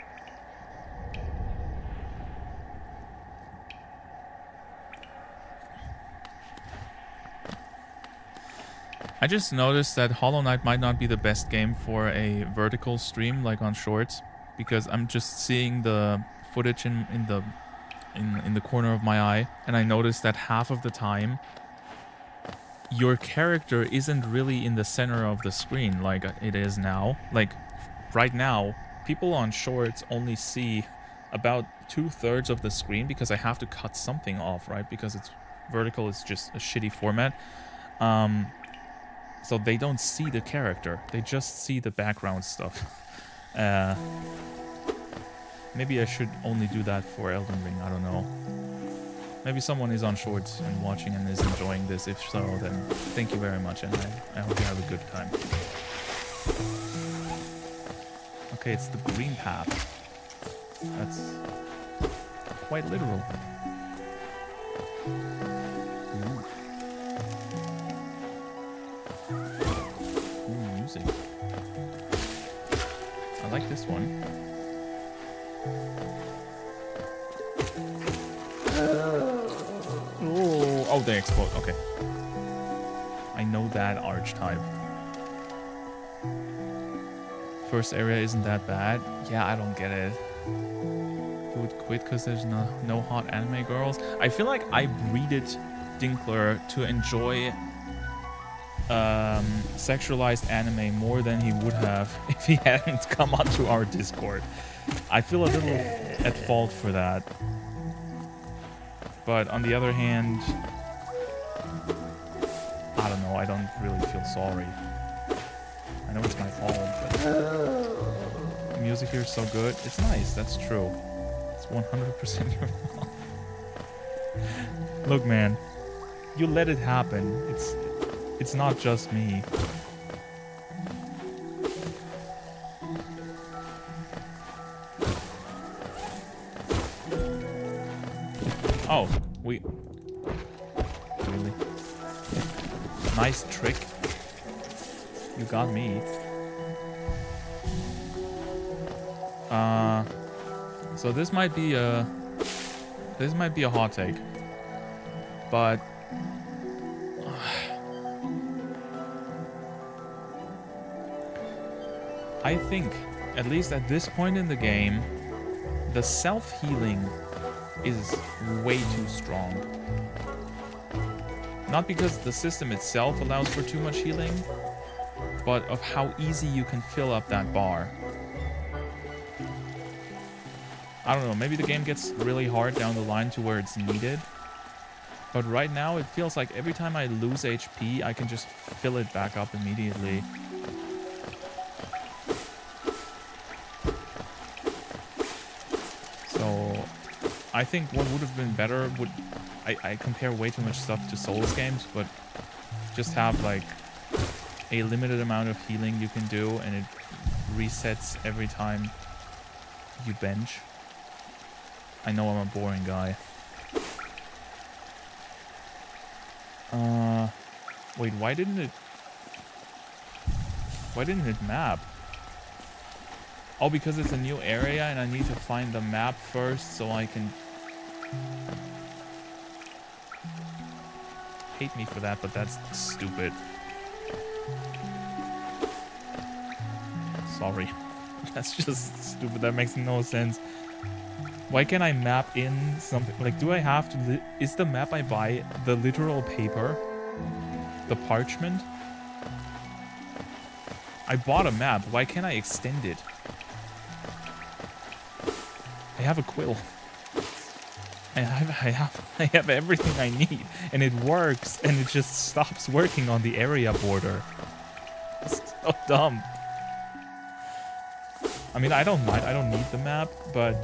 I just noticed that Hollow Knight might not be the best game for a vertical stream like on Shorts, because I'm just seeing the footage in the corner of my eye, and I noticed that half of the time your character isn't really in the center of the screen like it is now. Like right now, people on Shorts only see about 2/3 of the screen because I have to cut something off, right? Because it's vertical, it's just a shitty format. So they don't see the character, they just see the background stuff. Maybe I should only do that for Elden Ring, I don't know. Maybe someone is on Shorts and watching and is enjoying this. If so, then thank you very much, and I hope you have a good time. Okay, it's the green path. That's quite literal. Ooh, music. I like this one. Oh, they explode. Okay. I know that archetype. First area isn't that bad. Yeah, I don't get it. You would quit because there's no hot anime girls. I feel like I breeded Dinkler to enjoy sexualized anime more than he would have if he hadn't come onto our Discord. I feel a little at fault for that. But on the other hand, I don't know, I don't really feel sorry. I know it's my fault, but the music here is so good. It's nice, that's true. It's 100% your fault. Look, man, you let it happen. It's not just me. Oh, we... Really? Nice trick. You got me. So this might be a hot take, but I think, at least at this point in the game, the self-healing is way too strong. Not because the system itself allows for too much healing, but of how easy you can fill up that bar. I don't know, maybe the game gets really hard down the line to where it's needed. But right now, it feels like every time I lose HP, I can just fill it back up immediately. So, I think what would have been better would... I compare way too much stuff to Souls games, but just have like a limited amount of healing you can do, and it resets every time you bench. I know I'm a boring guy. Wait, why didn't it map? Oh, because it's a new area and I need to find the map first so I can... Hate me for that, but that's stupid. Sorry. That's just stupid. That makes no sense. Why can't I map in something? Like, do I have to... Is the map I buy the literal paper? The parchment? I bought a map. Why can't I extend it? I have a quill. I have everything I need. And it works. And it just stops working on the area border. It's so dumb. I mean, I don't mind. I don't need the map, but...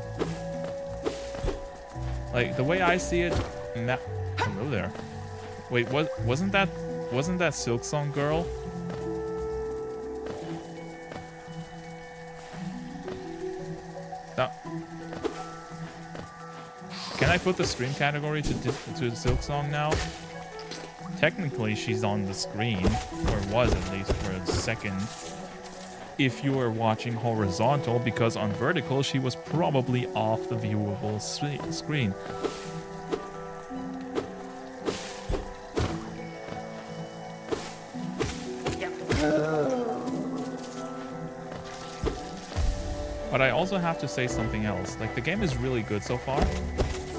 Like, the way I see it... Hello there. Wait, wasn't that Silksong girl? No. Can I put the stream category to Silksong now? Technically, she's on the screen, or was at least for a second. If you were watching horizontal, because on vertical, she was probably off the viewable screen. But I also have to say something else. Like, the game is really good so far,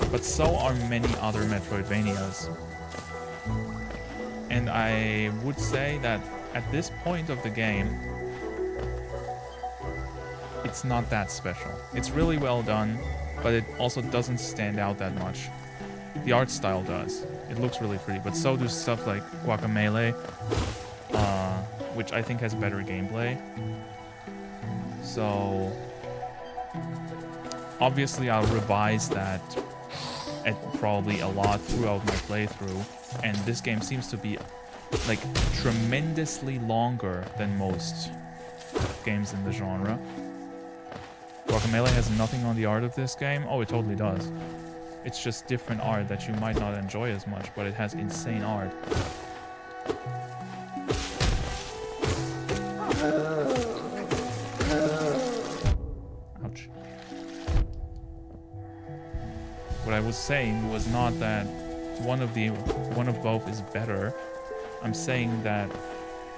but so are many other Metroidvanias. And I would say that at this point of the game, it's not that special. It's really well done, but it also doesn't stand out that much. The art style does. It looks really pretty, but so do stuff like Guacamelee, which I think has better gameplay. So, obviously I'll revise that probably a lot throughout my playthrough, and this game seems to be like tremendously longer than most games in the genre. Guacamelee has nothing on the art of this game. Oh, it totally does. It's just different art that you might not enjoy as much, but it has insane art. Ouch. What I was saying was not that one of both is better. I'm saying that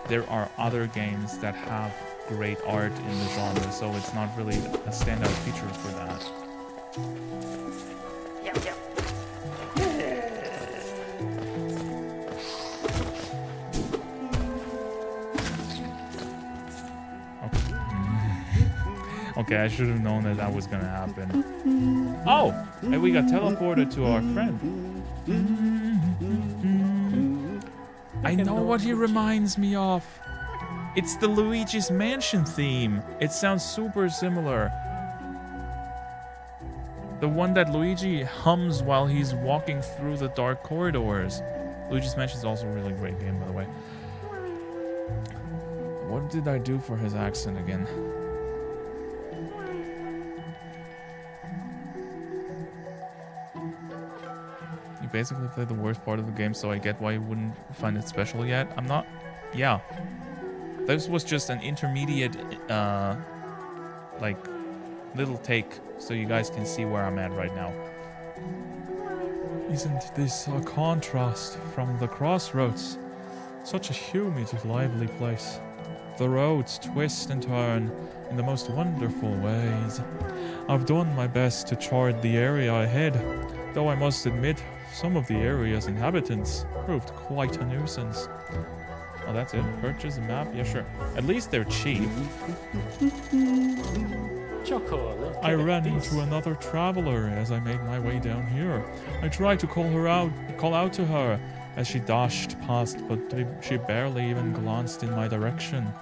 there are other games that have great art in the genre, so it's not really a standout feature for that. Okay, I should have known that that was gonna happen. Oh! And we got teleported to our friend. I know what he reminds me of. It's the Luigi's Mansion theme. It sounds super similar. The one that Luigi hums while he's walking through the dark corridors. Luigi's Mansion is also a really great game, by the way. What did I do for his accent again? You basically played the worst part of the game, so I get why you wouldn't find it special yet. I'm not... Yeah. This was just an intermediate, like, little take, so you guys can see where I'm at right now. Isn't this a contrast from the crossroads? Such a humid, lively place. The roads twist and turn in the most wonderful ways. I've done my best to chart the area ahead, though I must admit some of the area's inhabitants proved quite a nuisance. Oh, that's it? Purchase a map? Yeah, sure. At least they're cheap. I ran into another traveler as I made my way down here. I tried to call out to her as she dashed past, but she barely even glanced in my direction.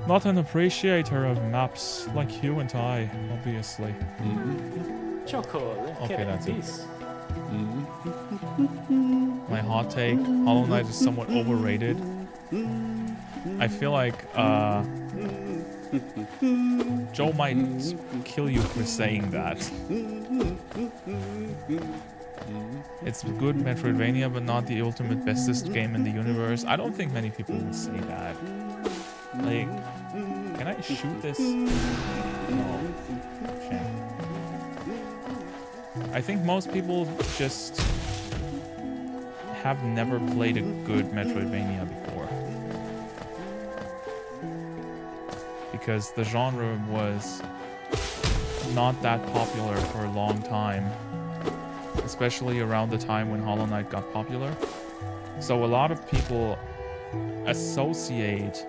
Not an appreciator of maps like you and I, obviously. Okay, that's it. My hot take, Hollow Knight is somewhat overrated. I feel like Joe might kill you for saying that. It's a good Metroidvania, but not the ultimate bestest game in the universe. I don't think many people would say that. Like, can I shoot this? No. Shame. I think most people just have never played a good Metroidvania before. Because the genre was not that popular for a long time. Especially around the time when Hollow Knight got popular. So a lot of people associate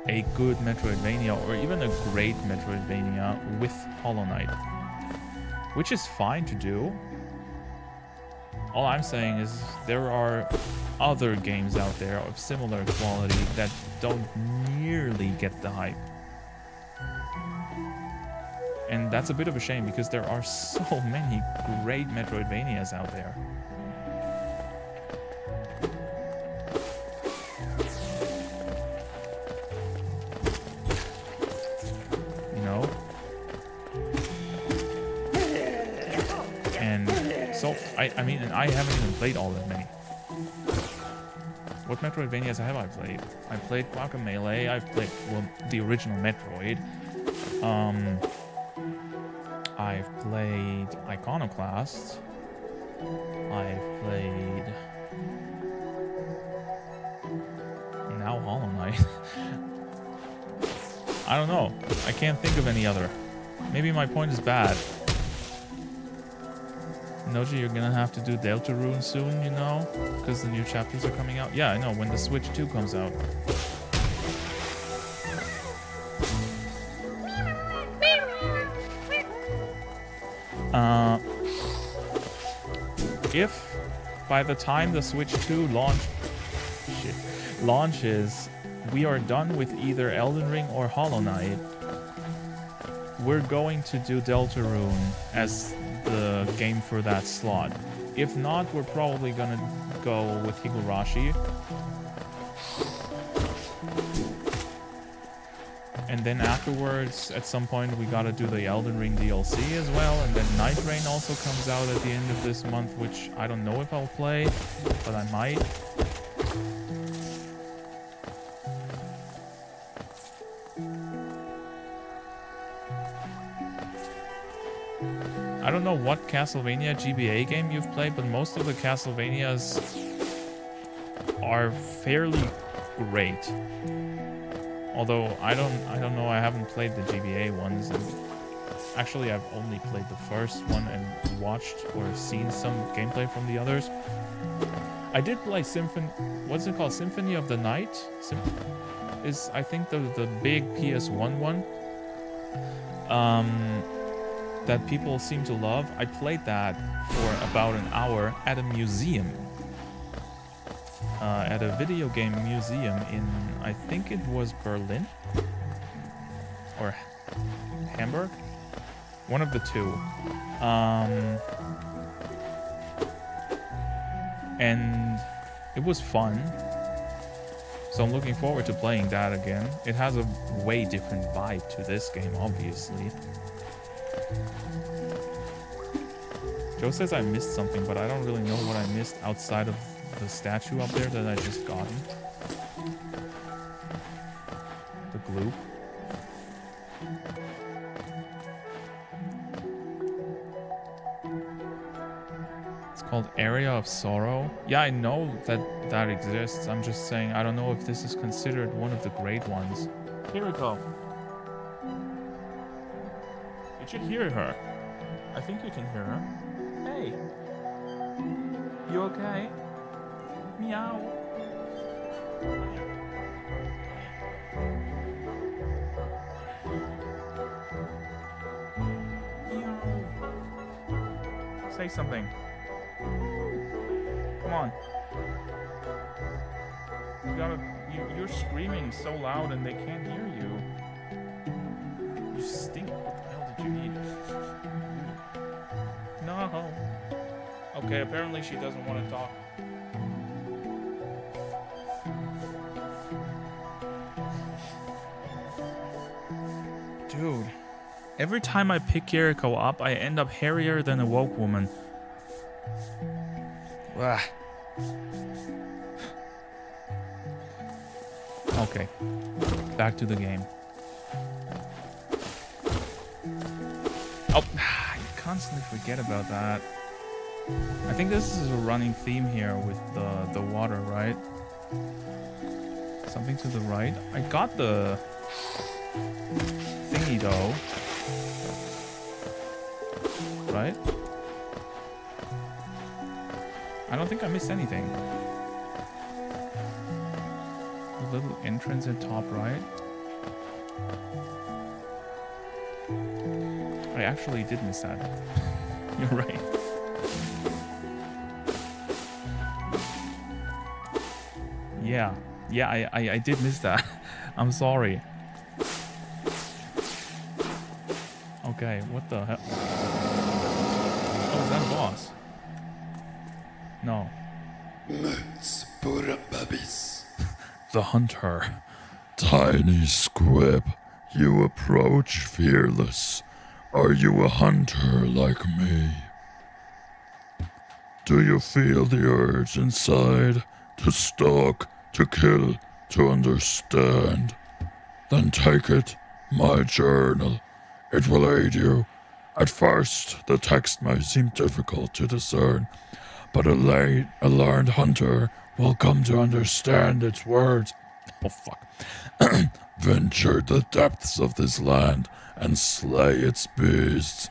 a good Metroidvania or even a great Metroidvania with Hollow Knight. Which is fine to do. All I'm saying is there are other games out there of similar quality that don't nearly get the hype. And that's a bit of a shame because there are so many great Metroidvanias out there. You know? And so, I mean, and I haven't even played all that many. What Metroidvanias have I played? I played Guacamelee, I've played, well, the original Metroid. I've played Iconoclast. I've played... now Hollow Knight. I don't know. I can't think of any other. Maybe my point is bad. Noji, you're gonna have to do Deltarune soon, you know? Because the new chapters are coming out. Yeah, I know, when the Switch 2 comes out. If by the time the Switch 2 launches, we are done with either Elden Ring or Hollow Knight, we're going to do Deltarune as the game for that slot. If not, we're probably gonna go with Higurashi. And then afterwards, at some point, we gotta do the Elden Ring DLC as well. And then Night Rain also comes out at the end of this month, which I don't know if I'll play, but I might. I don't know what Castlevania GBA game you've played, but most of the Castlevanias are fairly great. Although I don't know, I haven't played the GBA ones. And actually, I've only played the first one and watched or seen some gameplay from the others. I did play what's it called? Symphony of the Night? Is I think the big PS1 one. That people seem to love. I played that for about an hour at a museum. At a video game museum in, I think it was Berlin? Or Hamburg? One of the two. And it was fun. So I'm looking forward to playing that again. It has a way different vibe to this game, obviously. Joe says I missed something, but I don't really know what I missed outside of the statue up there that I just got. The glue. It's called Area of Sorrow. Yeah, I know that exists. I'm just saying I don't know if this is considered one of the great ones. Here we go. You should hear her. I think you can hear her. Hey. You okay? Meow. Say something. Come on. You gotta. You're screaming so loud and they can't hear you. You stink. What the hell did you eat? No. Okay, apparently she doesn't want to talk. Dude. Every time I pick Jericho up, I end up hairier than a woke woman. Ugh. Okay. Back to the game. Oh, I constantly forget about that. I think this is a running theme here with the water, right? Something to the right. I got the thingy though. Right? I don't think I missed anything. The little entrance at top right. I actually did miss that. You're right. Yeah. Yeah, I did miss that. I'm sorry. Okay, what the hell? Oh, is that a boss? No. The hunter. Tiny squib, you approach fearless. Are you a hunter like me? Do you feel the urge inside to stalk, to kill, to understand? Then take it, my journal. It will aid you. At first, the text may seem difficult to discern, but a learned hunter will come to understand its words. Oh, fuck. Venture the depths of this land and slay its beasts.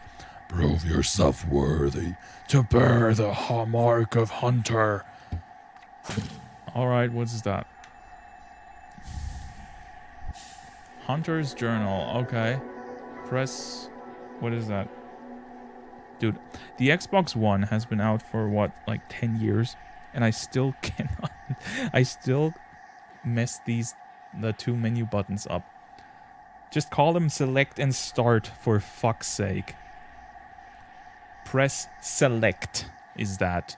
Prove yourself worthy to bear the mark of hunter. Alright, what's that? Hunter's Journal. Okay. Press... What is that? Dude, the Xbox One has been out for, what, like 10 years? And I still cannot... I still mess the two menu buttons up. Just call them select and start, for fuck's sake. Press select is that.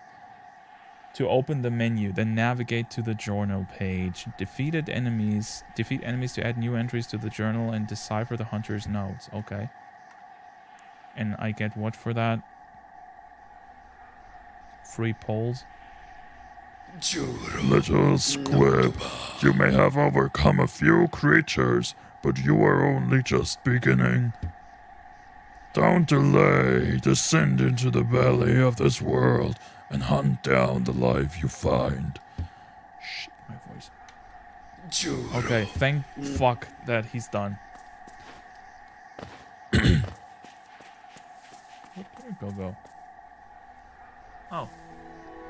To open the menu, then navigate to the journal page. Defeat enemies to add new entries to the journal and decipher the hunter's notes. Okay. And I get what for that? Free polls? Little squib, you may have overcome a few creatures, but you are only just beginning. Don't delay, descend into the belly of this world and hunt down the life you find. Shit, my voice. Okay, thank fuck that he's done. Where'd go? Oh,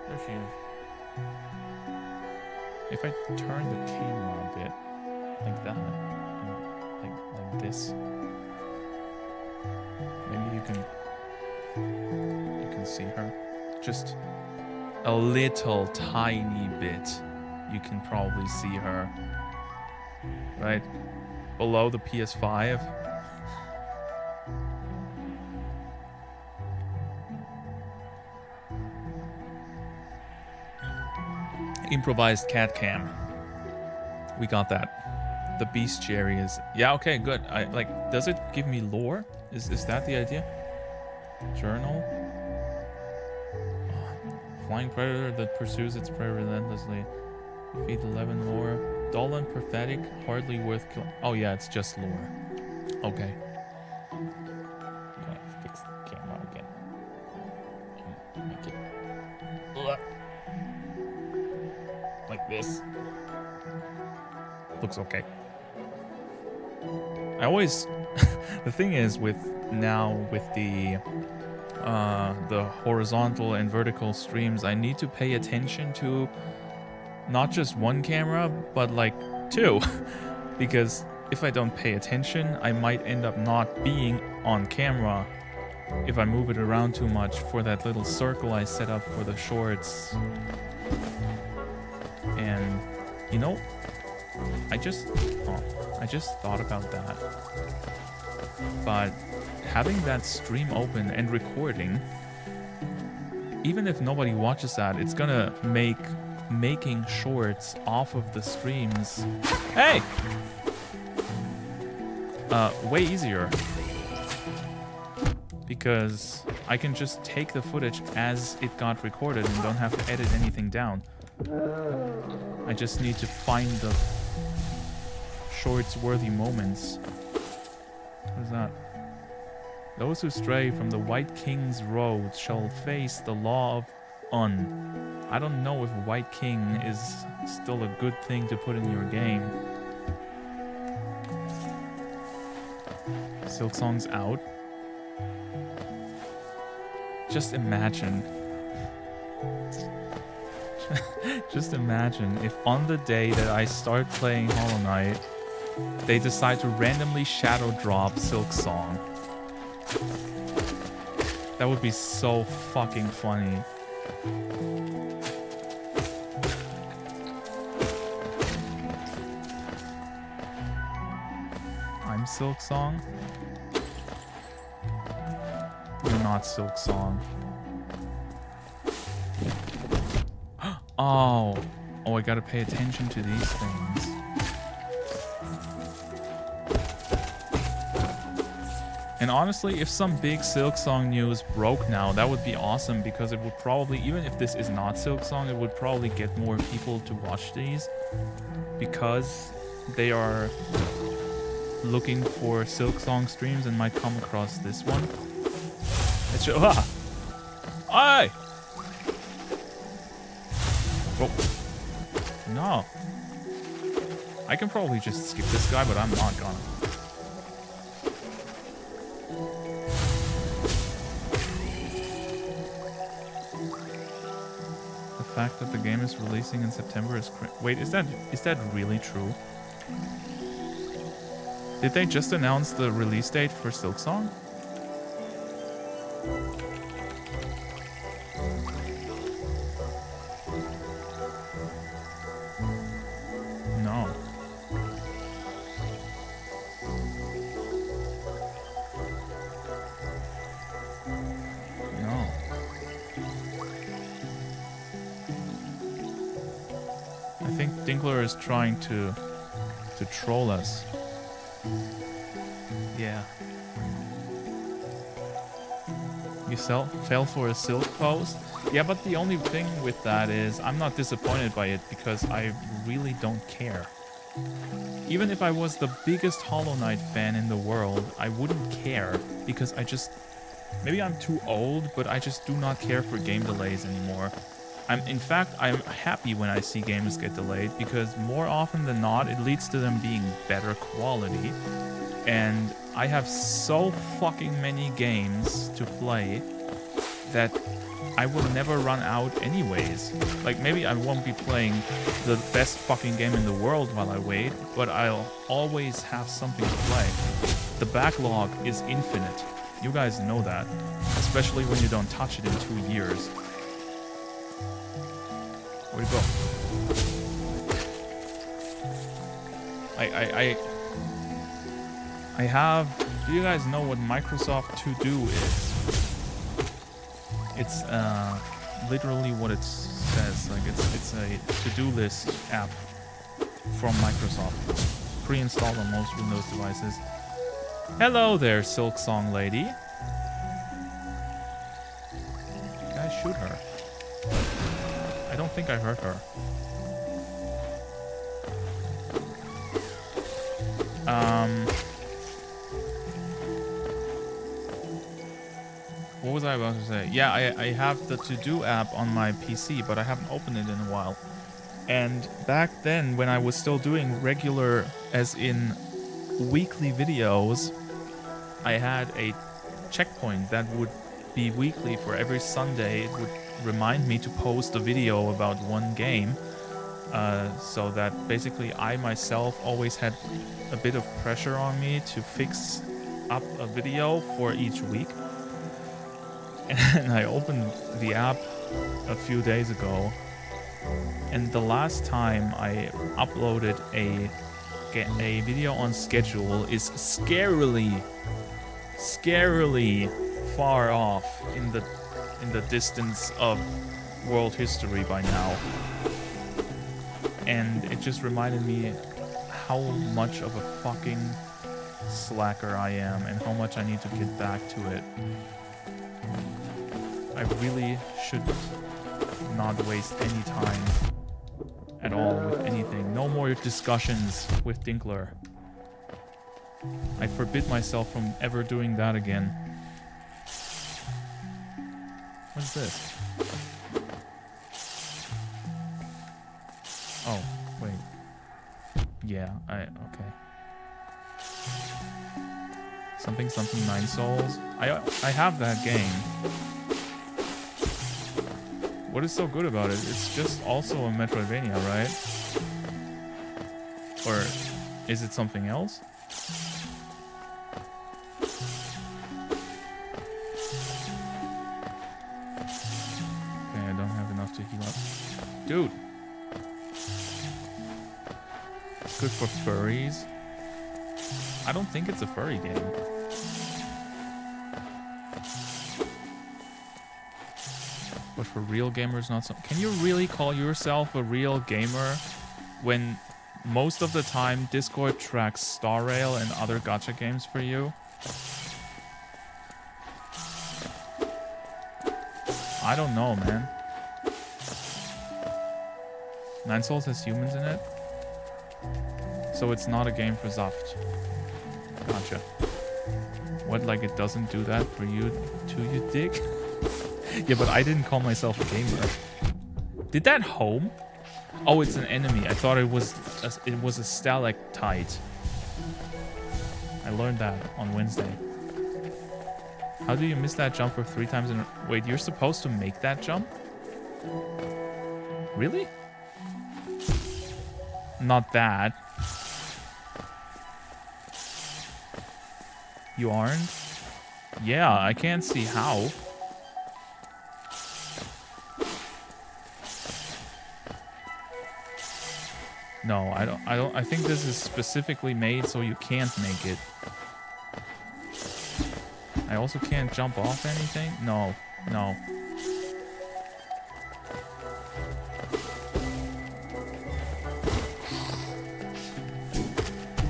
there she is. If I turn the camera a bit, like that, like this, maybe you can see her. Just a little tiny bit. You can probably see her, right below the PS5. Improvised cat cam. We got that. The bestiary is... Yeah, okay, good. Does it give me lore? Is that the idea? Journal? Oh, flying predator that pursues its prey relentlessly. Defeat 11 lore. Dull and pathetic, hardly worth killing. Oh yeah, it's just lore. Okay. Gotta fix the camera again. Make it... like this. Looks okay. I always the thing is with the horizontal and vertical streams, I need to pay attention to not just one camera but like two because if I don't pay attention I might end up not being on camera if I move it around too much for that little circle I set up for the shorts. And, you know, I just thought about that. But having that stream open and recording, even if nobody watches that, it's gonna make making shorts off of the streams, hey, way easier, because I can just take the footage as it got recorded and don't have to edit anything down. I just need to find the shorts-worthy moments. What is that? Those who stray from the White King's road shall face the law of Un. I don't know if White King is still a good thing to put in your game. Silksong's out. Just imagine. Just imagine if on the day that I start playing Hollow Knight, they decide to randomly shadow drop Silksong. That would be so fucking funny. I'm Silksong? You're not Silksong. Oh, I gotta pay attention to these things. And honestly, if some big Silksong news broke now, that would be awesome, because it would probably, even if this is not Silksong, it would probably get more people to watch these, because they are looking for Silksong streams and might come across this one. It's just, Aye! Oh. No. I can probably just skip this guy, but I'm not gonna. The fact that the game is releasing in September is wait, is that really true? Did they just announce the release date for Silksong? No. No. I think Dinkler is trying to troll us. Yeah. You fell for a Silk post? Yeah, but the only thing with that is I'm not disappointed by it because I really don't care. Even if I was the biggest Hollow Knight fan in the world, I wouldn't care because I just... Maybe I'm too old, but I just do not care for game delays anymore. In fact, I'm happy when I see games get delayed because more often than not, it leads to them being better quality. And I have so fucking many games to play that I will never run out anyways. Like, maybe I won't be playing the best fucking game in the world while I wait, but I'll always have something to play. The backlog is infinite. You guys know that, especially when you don't touch it in 2 years. Where'd it go? I have... Do you guys know what Microsoft To Do is? It's literally what it says. Like it's a to-do list app from Microsoft, pre-installed on most Windows devices. Hello there, Silksong lady. Can I shoot her? I don't think I hurt her. What was I about to say? Yeah, I have the To-Do app on my PC, but I haven't opened it in a while. And back then, when I was still doing regular, as in weekly videos, I had a checkpoint that would be weekly for every Sunday. It would remind me to post a video about one game, so that basically I myself always had a bit of pressure on me to fix up a video for each week. And I opened the app a few days ago, and the last time I uploaded a video on schedule is scarily far off in the distance of world history by now. And it just reminded me how much of a fucking slacker I am and how much I need to get back to it. I really should not waste any time at all with anything. No more discussions with Dinkler. I forbid myself from ever doing that again. What's this? Oh, wait. Yeah, okay. Something 9 souls. I have that game. What is so good about it? It's just also a Metroidvania, right? Or is it something else? Okay, I don't have enough to heal up. Dude! Good for furries. I don't think it's a furry game. But for real gamers, not so. Can you really call yourself a real gamer when most of the time Discord tracks Star Rail and other gacha games for you? I don't know, man. 9 Souls has humans in it, so it's not a game for Zaft. Gotcha. What, like it doesn't do that for you too, you dick? Yeah, but I didn't call myself a gamer. Did that home? Oh, it's an enemy. I thought it was a stalactite. I learned that on Wednesday. How do you miss that jump for 3 times in a... Wait, you're supposed to make that jump? Really? Not that. You aren't? Yeah, I can't see how. No, I don't. I think this is specifically made so you can't make it. I also can't jump off anything? No.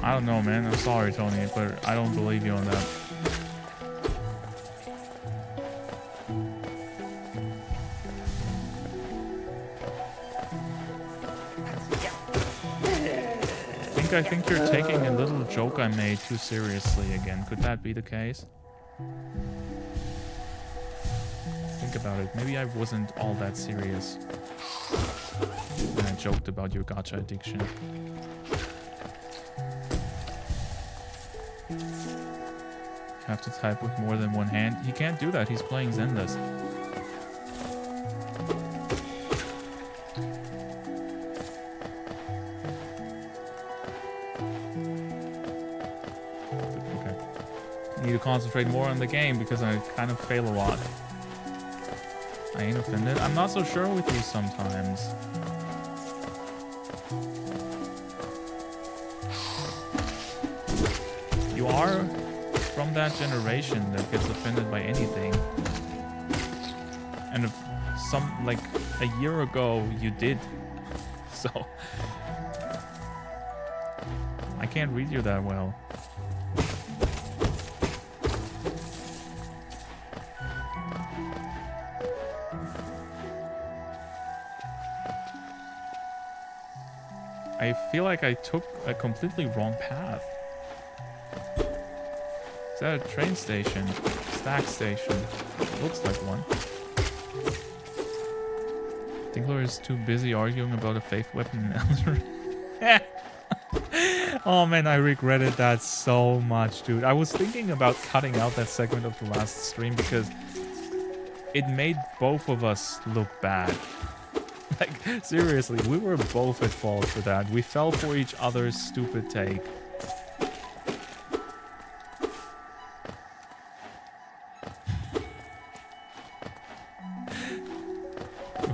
I don't know, man. I'm sorry, Tony, but I don't believe you on that. I think you're taking a little joke I made too seriously again. Could that be the case? Think about it. Maybe I wasn't all that serious when I joked about your gacha addiction. Have to type with more than one hand. He can't do that. He's playing Zendas. Need to concentrate more on the game because I kind of fail a lot. I ain't offended. I'm not so sure with you sometimes. You are from that generation that gets offended by anything. And if like a year ago you did. So I can't read you that well. I feel like I took a completely wrong path. Is that a train station? Stack station? Looks like one. Tinkler is too busy arguing about a faith weapon in Elder. Oh man, I regretted that so much, dude. I was thinking about cutting out that segment of the last stream because it made both of us look bad. Like, seriously, we were both at fault for that. We fell for each other's stupid take.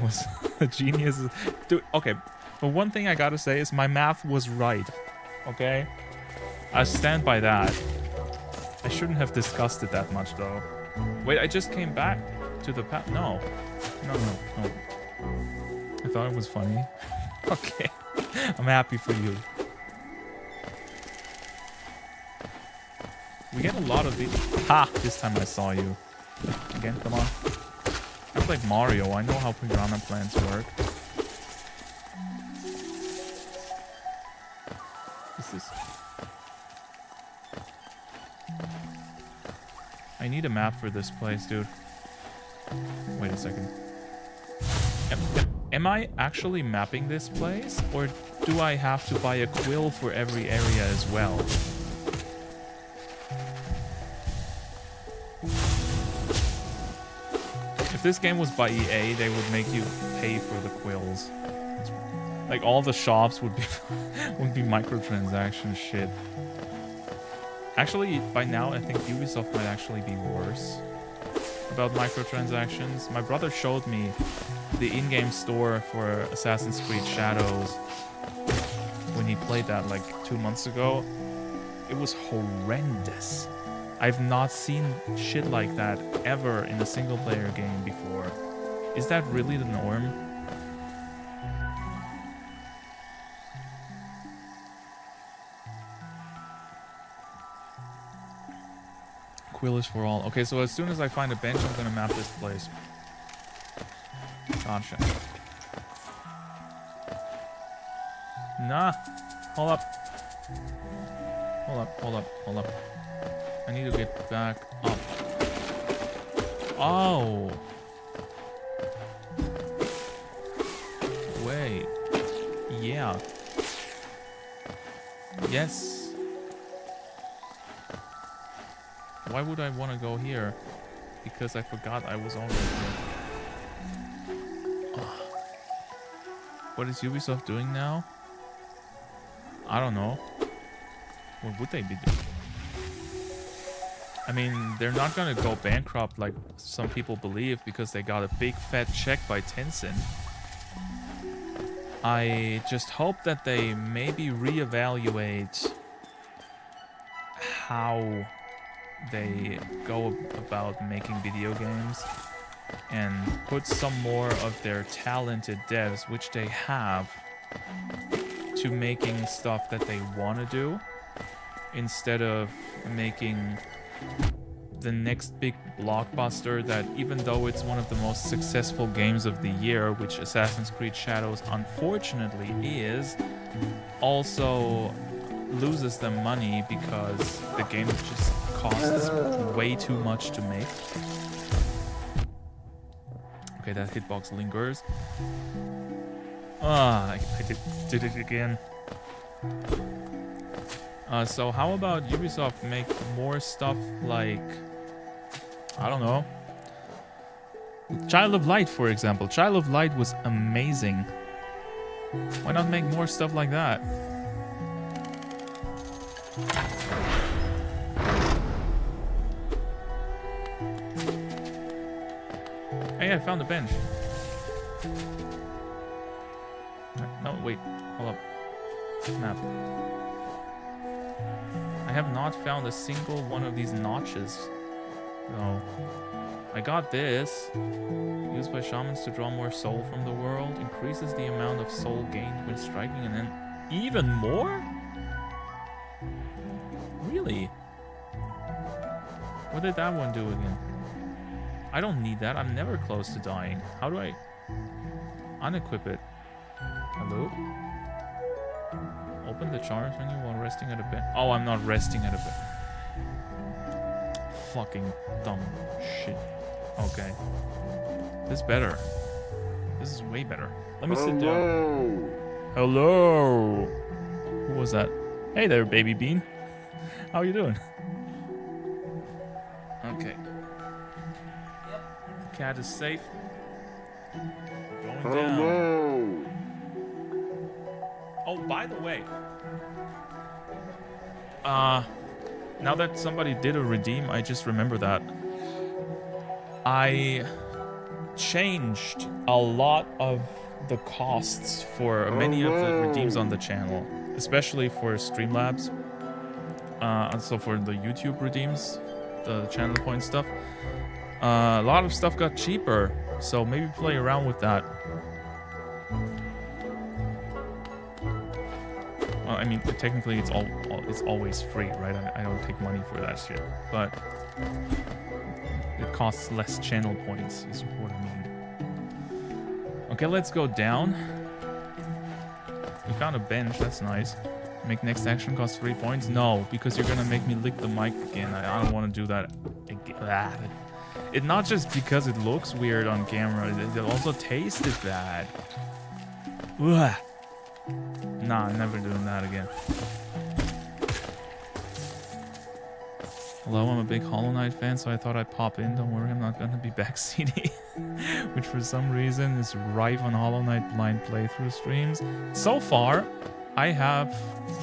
was a genius. Dude, okay. But one thing I gotta say is my math was right. Okay? I stand by that. I shouldn't have discussed it that much, though. Wait, I just came back to the path. No. No. I thought it was funny. Okay. I'm happy for you. We get a lot of these. Ha! This time I saw you. Again, come on. That's like Mario. I know how piranha plants work. Is this... I need a map for this place, dude. Wait a second. Am I actually mapping this place? Or do I have to buy a quill for every area as well? If this game was by EA, they would make you pay for the quills. Like, all the shops would be microtransaction shit. Actually, by now, I think Ubisoft might actually be worse about microtransactions. My brother showed me the in-game store for Assassin's Creed Shadows when he played that like 2 months ago. It was horrendous. I've not seen shit like that ever in a single-player game before. Is that really the norm? Quill is for all. Okay, so as soon as I find a bench, I'm gonna map this place. Gotcha. Nah. Hold up. Hold up. I need to get back up. Oh. Wait. Yeah. Yes. Why would I want to go here? Because I forgot I was already here. Oh. What is Ubisoft doing now? I don't know. What would they be doing? I mean, they're not gonna go bankrupt like some people believe because they got a big fat check by Tencent. I just hope that they maybe reevaluate how they go about making video games and put some more of their talented devs, which they have, to making stuff that they want to do instead of making the next big blockbuster that, even though it's one of the most successful games of the year, which Assassin's Creed Shadows unfortunately is, also loses them money because the game just costs way too much to make. Okay, that hitbox lingers. I did it again. So how about Ubisoft make more stuff like, I don't know, Child of Light, for example. Child of Light was amazing. Why not make more stuff like that? Hey, I found a bench. No, wait. Hold up. Map. I have not found a single one of these notches. No. I got this. Used by shamans to draw more soul from the world. Increases the amount of soul gained when striking, and then even more? Really? What did that one do again? I don't need that. I'm never close to dying. How do I unequip it? Hello? Open the charms menu while resting at a bed. Oh, I'm not resting at a bed. Fucking dumb shit. Okay. This is better. This is way better. Let me sit down. Hello. Who was that? Hey there, baby bean. How you doing? Okay. The cat is safe. Going down. Oh, by the way. Now that somebody did a redeem, I just remember that. I changed a lot of the costs for many of the redeems on the channel, especially for Streamlabs. Also for the YouTube redeems, the channel point stuff. A lot of stuff got cheaper, so maybe play around with that. Well, I mean, technically it's always free, right? I don't take money for that shit, but it costs less channel points, is what I mean. Okay, let's go down. We found a bench, that's nice. Make next action cost 3 points? No, because you're gonna make me lick the mic again. I don't want to do that again. It not just because it looks weird on camera, it also tasted bad. Ugh. Nah, never doing that again. Hello, I'm a big Hollow Knight fan, so I thought I'd pop in. Don't worry, I'm not gonna be backseating. Which for some reason is rife on Hollow Knight blind playthrough streams. So far, I have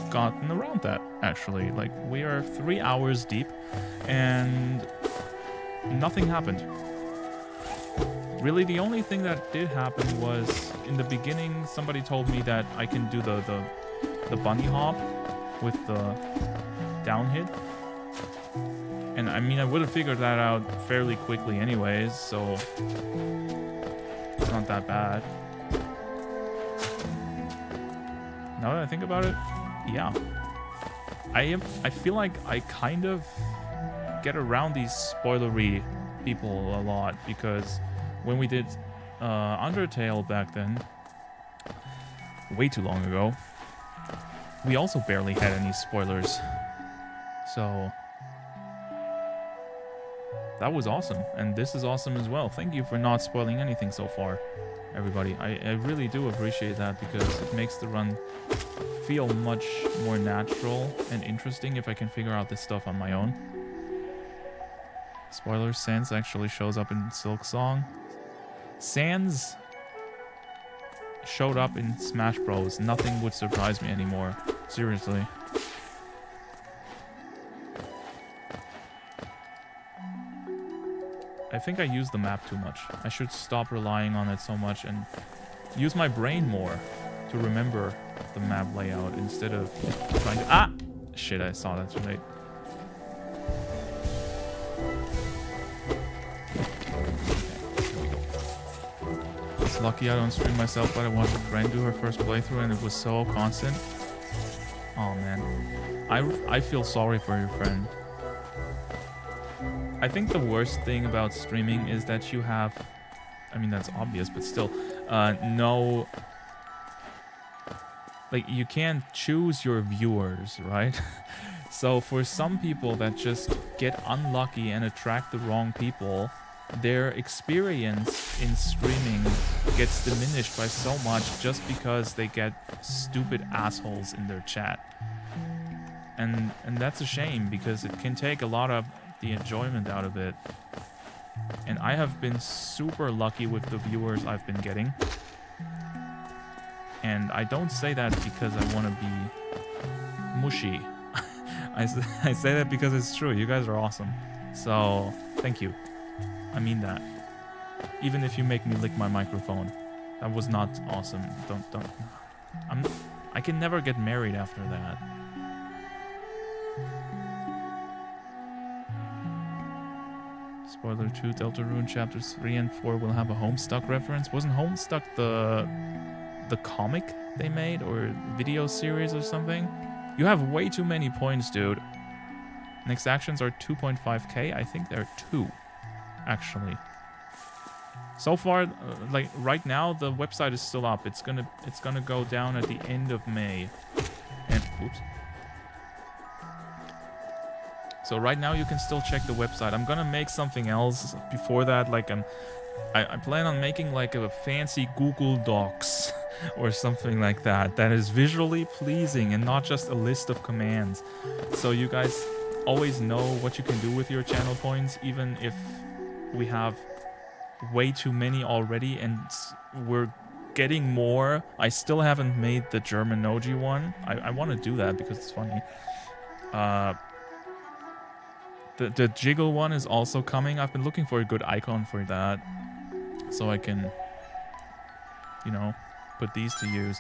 gotten around that, actually. Like, we are 3 hours deep, and nothing happened. Really, the only thing that did happen was, in the beginning, somebody told me that I can do the bunny hop with the down hit. And I mean, I would have figured that out fairly quickly anyways, so it's not that bad. Now that I think about it, yeah. I feel like I kind of get around these spoilery people a lot, because when we did Undertale back then, way too long ago, we also barely had any spoilers. So that was awesome, and this is awesome as well. Thank you for not spoiling anything so far, everybody. I really do appreciate that, because it makes the run feel much more natural and interesting if I can figure out this stuff on my own. Spoiler, Sans actually shows up in Silksong. Sans showed up in Smash Bros. Nothing would surprise me anymore. Seriously. I think I use the map too much. I should stop relying on it so much and use my brain more to remember the map layout instead of trying to... Ah! Shit, I saw that too late. It's lucky I don't stream myself, but I watched a friend do her first playthrough and it was so constant. Oh man. I feel sorry for your friend. I think the worst thing about streaming is that you have, I mean that's obvious, but still, no, like you can't choose your viewers, right? So for some people that just get unlucky and attract the wrong people, their experience in streaming gets diminished by so much just because they get stupid assholes in their chat. And that's a shame, because it can take a lot of the enjoyment out of it. And I have been super lucky with the viewers I've been getting. And I don't say that because I want to be mushy. I say that because it's true. You guys are awesome. So, thank you. I mean that. Even if you make me lick my microphone. That was not awesome. Don't. I can never get married after that. Spoiler 2, Deltarune chapters 3 and 4 will have a Homestuck reference. Wasn't Homestuck the comic they made, or video series or something? You have way too many points, dude. Next actions are 2.5k. I think they're 2, actually. So far, like right now, the website is still up. It's gonna go down at the end of May. And oops. So right now you can still check the website. I'm gonna make something else before that. Like I plan on making like a fancy Google Docs or something like that is visually pleasing and not just a list of commands. So you guys always know what you can do with your channel points, even if we have way too many already and we're getting more. I still haven't made the German Noji one. I want to do that because it's funny. The jiggle one is also coming. I've been looking for a good icon for that. so I can, you know, put these to use.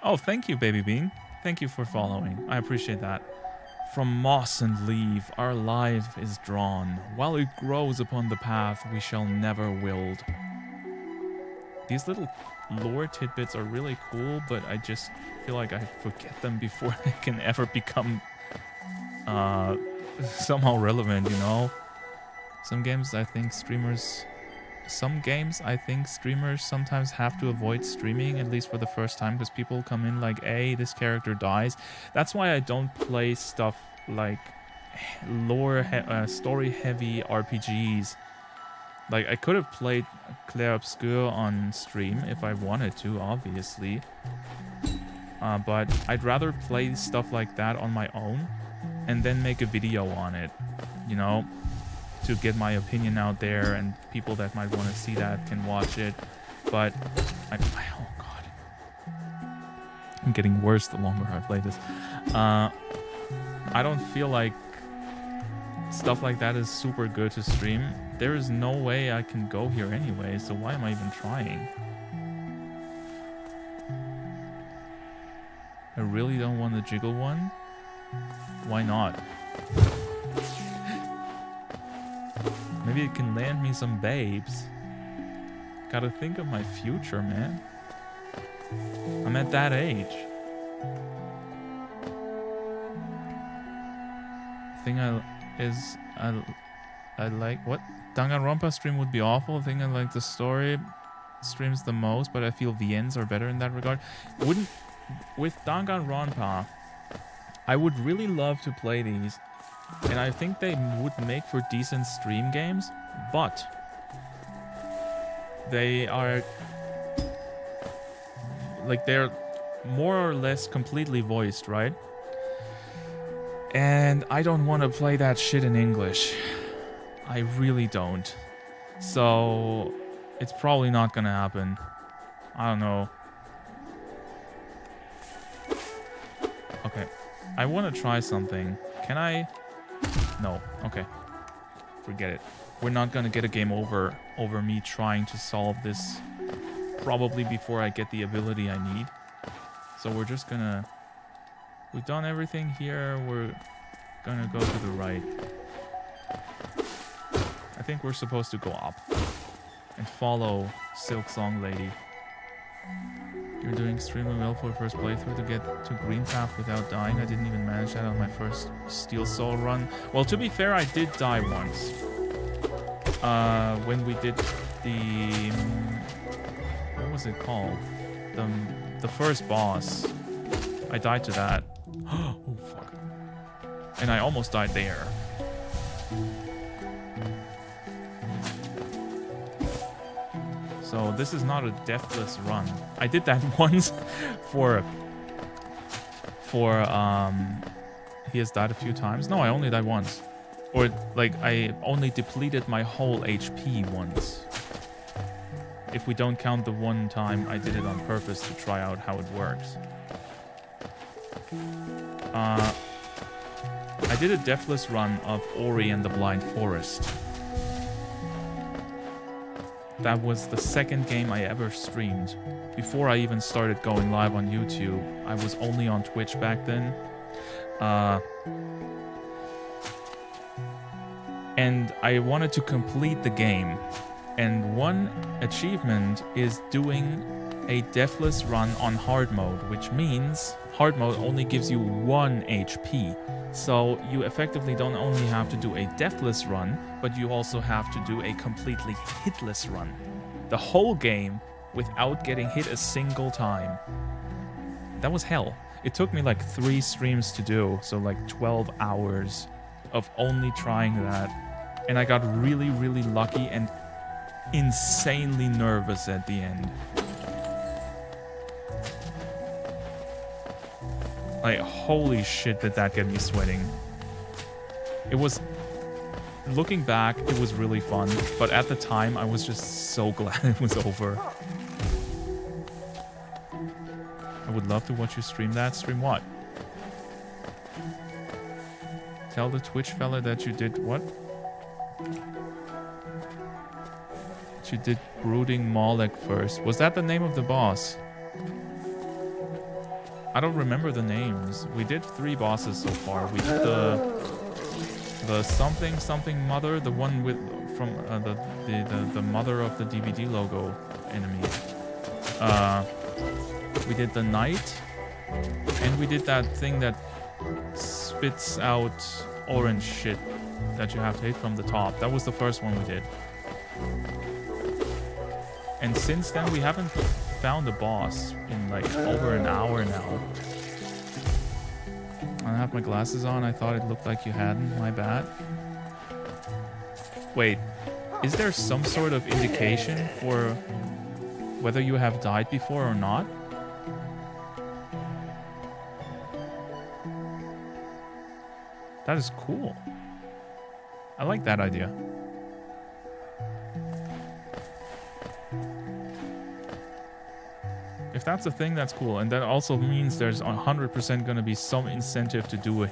Oh, thank you, Baby Bean. Thank you for following. I appreciate that. From moss and leaf, our life is drawn. While it grows upon the path, we shall never wilt. These little lore tidbits are really cool, but I just feel like I forget them before they can ever become somehow relevant, you know? Some games I think streamers sometimes have to avoid streaming, at least for the first time, because people come in like, hey, this character dies. That's why I don't play stuff like story-heavy RPGs. Like, I could have played Clair Obscur on stream if I wanted to, obviously. But I'd rather play stuff like that on my own and then make a video on it, you know? To get my opinion out there, and people that might want to see that can watch it. But oh god, I'm getting worse the longer I play this. I don't feel like stuff like that is super good to stream. There is no way I can go here anyway, so why am I even trying? I really don't want the jiggle one. Why not? Maybe it can land me some babes. Gotta think of my future, man. I'm at that age. I like what? Danganronpa stream would be awful. I think I like the story streams the most, but I feel VNs are better in that regard. With Danganronpa, I would really love to play these. And I think they would make for decent stream games, but they are like, they're more or less completely voiced, right? And I don't want to play that shit in English. I really don't. So it's probably not gonna happen. I don't know. Okay, I want to try something. Can I? No. Okay. Forget it. We're not gonna get a game over me trying to solve this probably before I get the ability I need. So we're just gonna... We've done everything here. We're gonna go to the right. I think we're supposed to go up and follow Silksong Lady. You're doing extremely well for a first playthrough to get to Green Path without dying. I didn't even manage that on my first Steel Soul run. Well, to be fair, I did die once. When we did the... what was it called? The first boss. I died to that. Oh, fuck. And I almost died there. So this is not a deathless run. I did that once for he has died a few times. No, I only died once. Or like I only depleted my whole HP once. If we don't count the one time I did it on purpose to try out how it works. I did a deathless run of Ori and the Blind Forest. That was the second game I ever streamed. Before I even started going live on YouTube, I was only on Twitch back then. And I wanted to complete the game. And one achievement is doing a deathless run on hard mode, which means hard mode only gives you 1 HP. So you effectively don't only have to do a deathless run, but you also have to do a completely hitless run. The whole game without getting hit a single time. That was hell. It took me like 3 streams to do, so like 12 hours of only trying that. And I got really, really lucky and insanely nervous at the end. Like, holy shit, did that get me sweating. It was... Looking back, it was really fun, but at the time, I was just so glad it was over. I would love to watch you stream that. Stream what? Tell the Twitch fella that you did what? you did Brooding Molech first. Was that the name of the boss? I don't remember the names. We did 3 bosses so far. We did the something mother, the one with from the mother of the DVD logo enemy. We did the knight, and we did that thing that spits out orange shit that you have to hit from the top. That was the first one we did. And since then we haven't found a boss in like over an hour now. I have my glasses on. I thought it looked like you hadn't. My bad. Wait, is there some sort of indication for whether you have died before or not? That is cool. I like that idea. If that's a thing, that's cool, and that also means there's 100% going to be some incentive to do a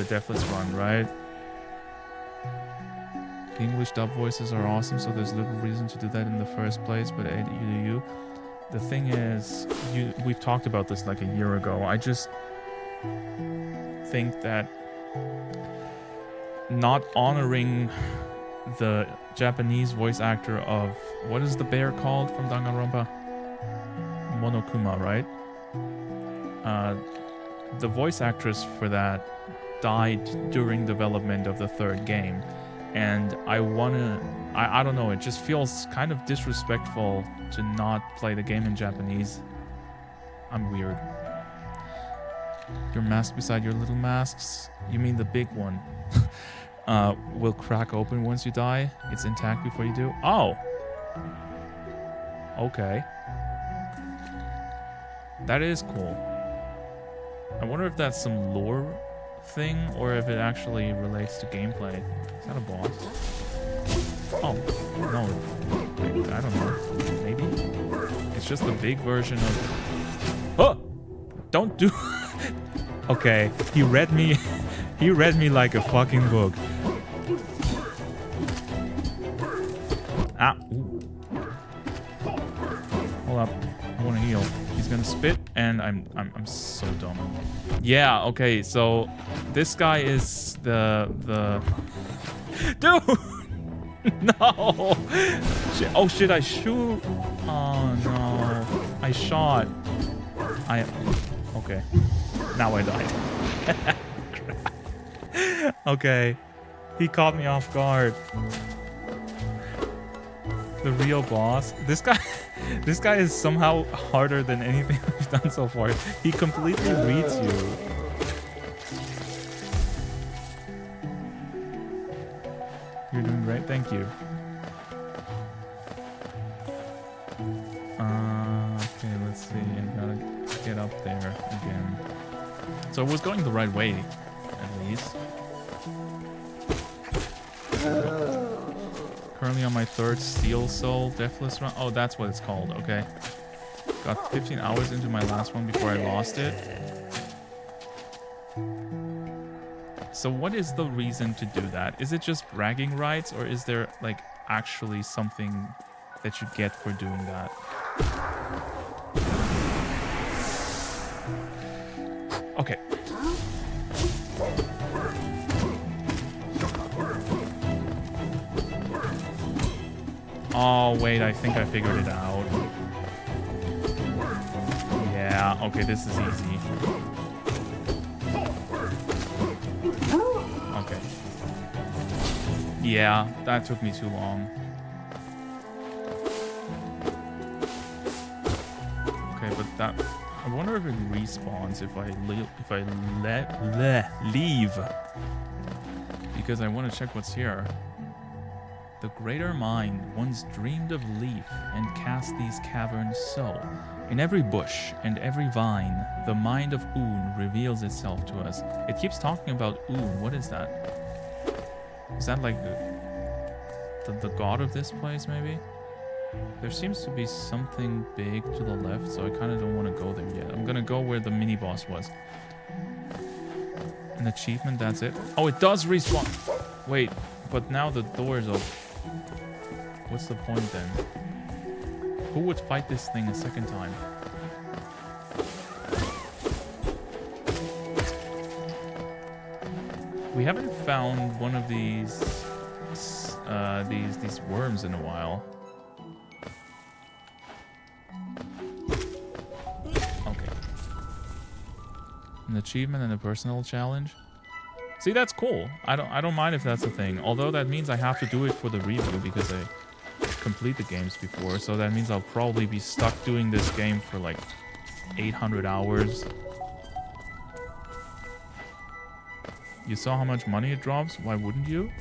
deathless run, right? The English dub voices are awesome, so there's little reason to do that in the first place. But you. The thing is, we've talked about this like a year ago. I just think that not honoring the Japanese voice actor of what is the bear called from Danganronpa? Monokuma, right? The voice actress for that died during development of the 3rd game, and I don't know, it just feels kind of disrespectful to not play the game in Japanese. I'm weird. Your mask beside your little masks? You mean the big one? Will crack open once you die. It's intact before you do. Oh! Okay. That is cool. I wonder if that's some lore thing or if it actually relates to gameplay. Is that a boss? Oh, no. I don't know. Maybe? It's just a big version of... Oh! Don't do... Okay, he read me... He read me like a fucking book. Ah! Ooh. Hold up. I want to heal. He's gonna spit, and I'm so dumb. Yeah, okay, so this guy is the dude. No. Shit. Oh shit! I shoot. Oh no! I shot. Okay. Now I died. Crap. Okay. He caught me off guard. The real boss. This guy is somehow harder than anything we've done so far. He completely reads you. You're doing great, thank you. Okay, let's see. I gotta get up there again. So it was going the right way, at least. Currently on my 3rd Steel Soul Deathless run. Oh, that's what it's called. Okay. Got 15 hours into my last one before I lost it. So what is the reason to do that? Is it just bragging rights, or is there like actually something that you get for doing that? Okay. Oh, wait, I think I figured it out. Yeah, okay, this is easy. Okay. Yeah, that took me too long. Okay, but that... I wonder if it respawns if I leave. Because I want to check what's here. The greater mind once dreamed of leaf and cast these caverns so. In every bush and every vine, the mind of Un reveals itself to us. It keeps talking about Un. What is that? Is that like the god of this place, maybe? There seems to be something big to the left, so I kind of don't want to go there yet. I'm going to go where the mini-boss was. An achievement, that's it. Oh, it does respawn. Wait, but now the door is open. what's the point then? Who would fight this thing a second time? We haven't found one of these worms in a while. Okay. An achievement and a personal challenge. See, that's cool. I don't mind if that's a thing. Although that means I have to do it for the review because I complete the games before. So that means I'll probably be stuck doing this game for like 800 hours. You saw how much money it drops? Why wouldn't you?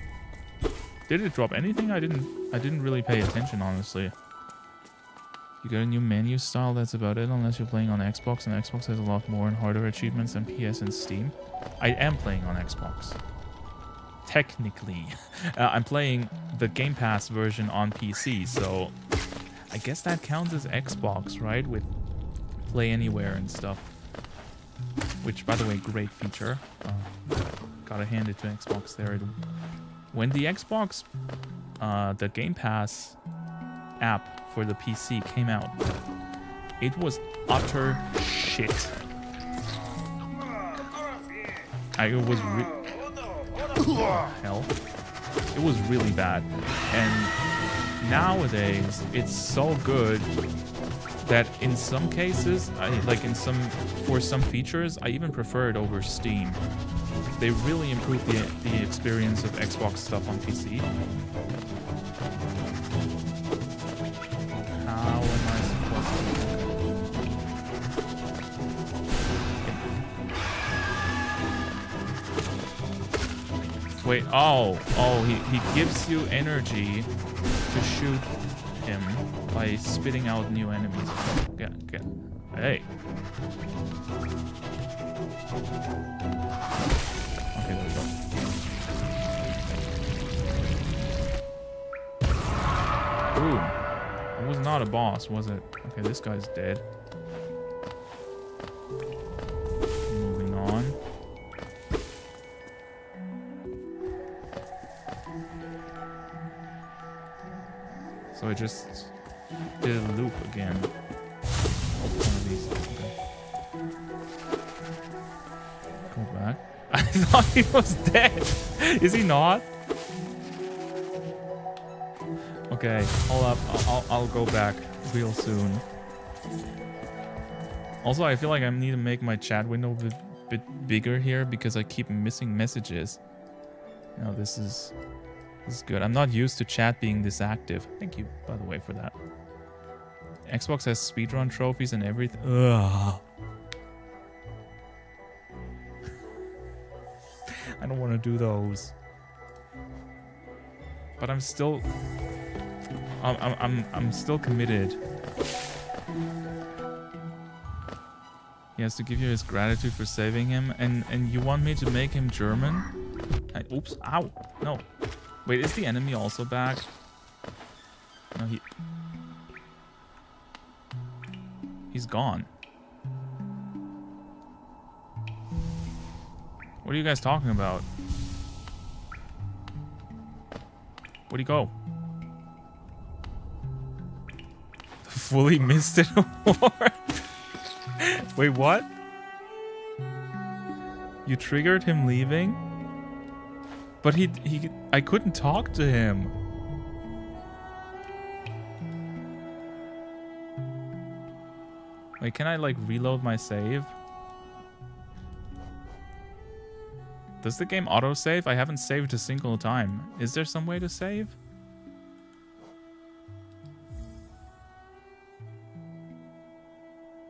Did it drop anything? I didn't really pay attention, honestly. You got a new menu style, that's about it, unless you're playing on Xbox, and Xbox has a lot more and harder achievements than PS and Steam. I am playing on Xbox. Technically. I'm playing the Game Pass version on PC, so I guess that counts as Xbox, right? With Play Anywhere and stuff. Which, by the way, great feature. Gotta hand it to Xbox there. When the Xbox, the Game Pass app for the PC came out, it was utter shit. It was hell. It was really bad. And nowadays, it's so good that in some cases, for some features, I even prefer it over Steam. They really improved the experience of Xbox stuff on PC. How am I supposed to... Wait, oh, he gives you energy to shoot him by spitting out new enemies. Get. Hey. Okay, there we go. Boom. It was not a boss, was it? Okay, this guy's dead. Moving on. So I just did a loop again. One of these. Okay. Go back. I thought he was dead. Is he not? Okay, hold up. I'll go back real soon. Also, I feel like I need to make my chat window a bit bigger here because I keep missing messages. No, this is good. I'm not used to chat being this active. Thank you, by the way, for that. Xbox has speedrun trophies and everything. Ugh. I don't want to do those. But I'm still committed. He has to give you his gratitude for saving him, and you want me to make him German? Oops, ow, no. Wait, is the enemy also back? No, he's gone. What are you guys talking about? Where'd he go? Fully missed it award? Wait, what? You triggered him leaving? But I couldn't talk to him. Wait, can I like reload my save? Does the game autosave? I haven't saved a single time. Is there some way to save?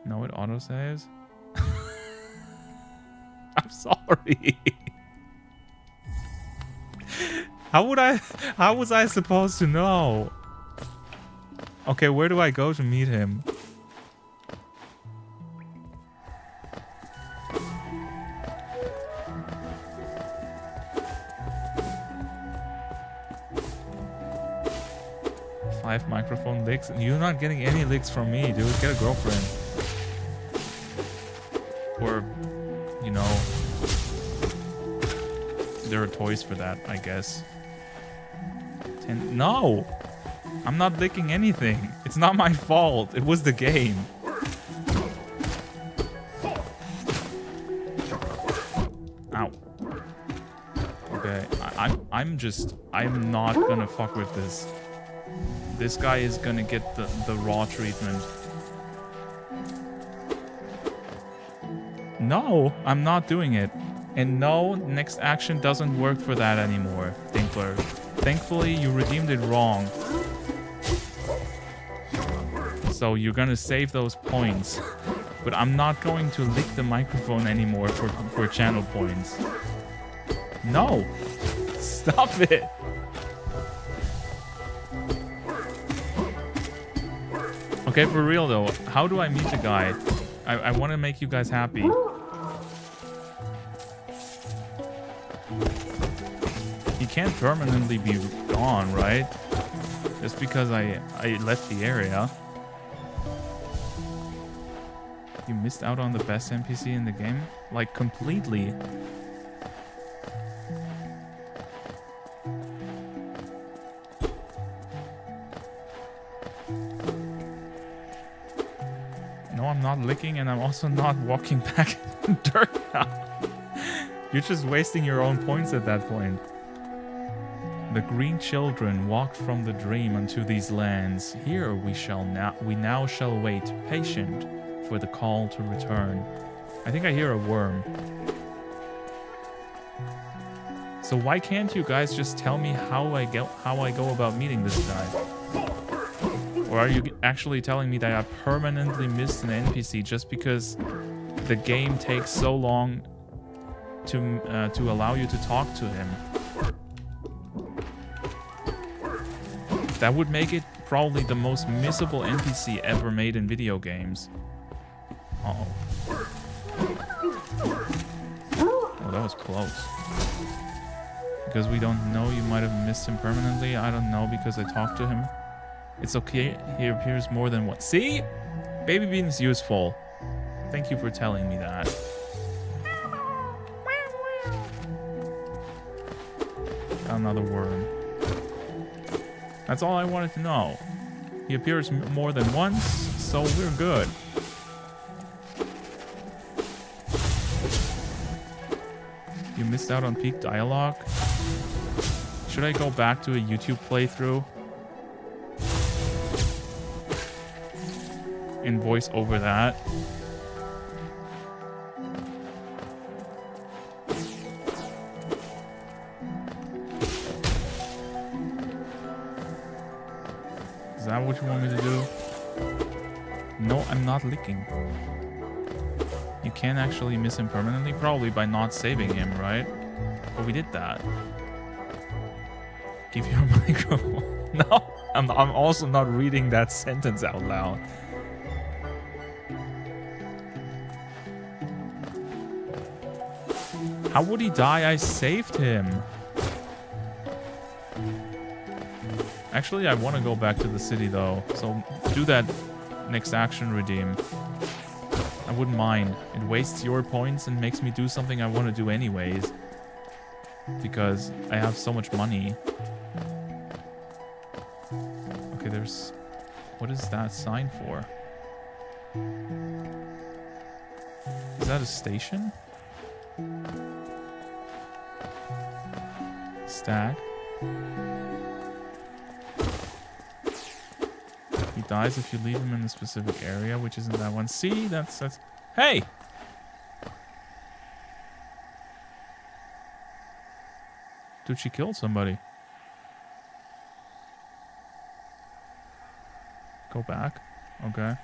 No, it autosaves? I'm sorry. How was I supposed to know? Okay, where do I go to meet him? Five microphone licks. You're not getting any licks from me, dude. Get a girlfriend. Or, you know, there are toys for that, I guess. No! I'm not licking anything. It's not my fault. It was the game. Ow. Okay, I'm not gonna fuck with this. This guy is gonna get the raw treatment. No, I'm not doing it. And no, next action doesn't work for that anymore, Dinkler. Thankfully, you redeemed it wrong. So you're gonna save those points. But I'm not going to lick the microphone anymore for channel points. No! Stop it! Okay, for real though, how do I meet the guy? I want to make you guys happy. He can't permanently be gone, right? Just because I left the area. You missed out on the best NPC in the game? Like, completely. No, I'm not licking, and I'm also not walking back in the dirt now. You're just wasting your own points at that point. The green children walked from the dream unto these lands. Here we now shall wait, patient, for the call to return. I think I hear a worm. So why can't you guys just tell me how I go about meeting this guy? Or are you actually telling me that I permanently missed an NPC just because the game takes so long to allow you to talk to him? That would make it probably the most missable NPC ever made in video games. Uh-oh. Oh, that was close. Because we don't know, you might have missed him permanently. I don't know because I talked to him. It's okay, he appears more than once. See? Baby Bean's useful. Thank you for telling me that. Got another worm. That's all I wanted to know. He appears more than once, so we're good. You missed out on peak dialogue. Should I go back to a YouTube playthrough and voice over that? Is that what you want me to do? No, I'm not licking. You can't actually miss him permanently, probably by not saving him, right? But we did that. Give your microphone. No, I'm also not reading that sentence out loud. How would he die? I saved him. Actually, I want to go back to the city though, so do that next action redeem. I wouldn't mind. It wastes your points and makes me do something I want to do anyways. Because I have so much money. Okay, there's... What is that sign for? Is that a station? Stag? He dies if you leave him in a specific area, which isn't that one. See, that's... Hey! Dude, she killed somebody. Go back. Okay.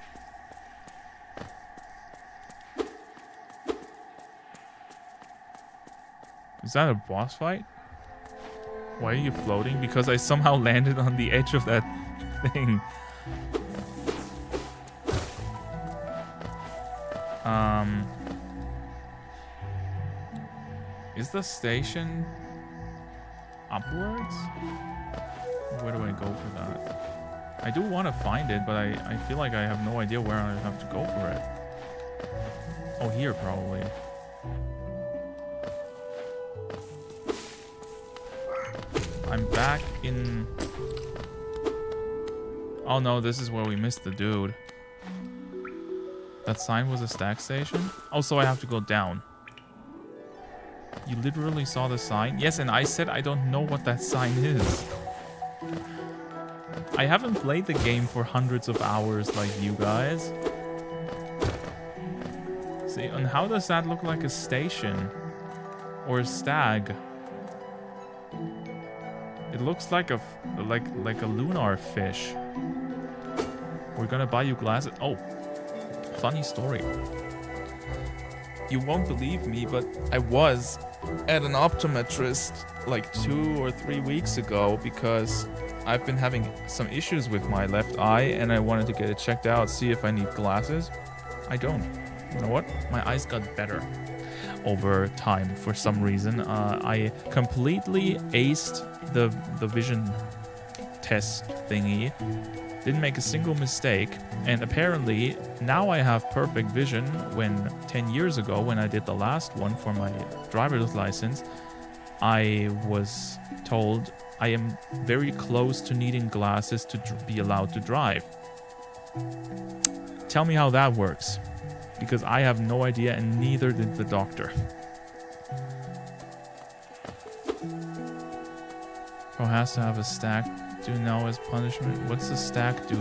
Is that a boss fight? Why are you floating? Because I somehow landed on the edge of that thing. Is the station upwards? Where do I go for that? I do want to find it, but I feel like I have no idea where I have to go for it. Oh, here probably. I'm back in Oh no, this is where we missed the dude. That sign was a stack station? Oh, so I have to go down. You literally saw the sign? Yes, and I said I don't know what that sign is. I haven't played the game for hundreds of hours like you guys. See, and how does that look like a station? Or a stag? It looks like a lunar fish. We're gonna buy you glasses. Oh, funny story. You won't believe me, but I was at an optometrist like 2 or 3 weeks ago because I've been having some issues with my left eye and I wanted to get it checked out, see if I need glasses. I don't. You know what? My eyes got better over time for some reason. I completely aced the vision test thingy. Didn't make a single mistake, and apparently now I have perfect vision when 10 years ago when I did the last one for my driver's license, I was told I am very close to needing glasses to be allowed to drive. Tell me how that works, because I have no idea and neither did the doctor. Who has to have a stack do now as punishment? What's the stack do?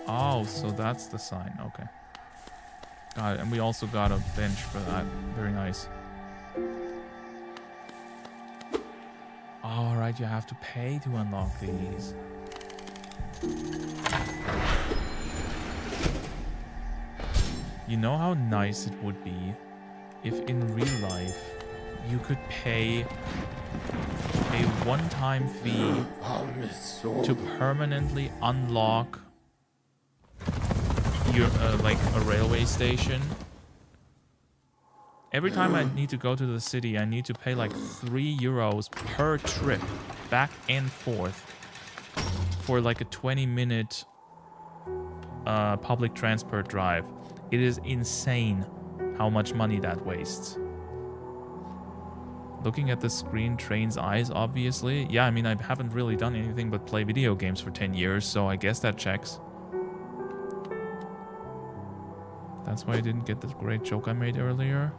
Oh, so that's the sign. Okay. Got it. And we also got a bench for that. Very nice. Alright, you have to pay to unlock these. You know how nice it would be if in real life you could pay a one-time fee to permanently unlock your like a railway station. Every time I need to go to the city, I need to pay like €3 per trip back and forth for like a 20-minute public transport drive. It is insane how much money that wastes. Looking at the screen trains eyes, obviously. Yeah, I mean, I haven't really done anything but play video games for 10 years, so I guess that checks. That's why I didn't get the great joke I made earlier.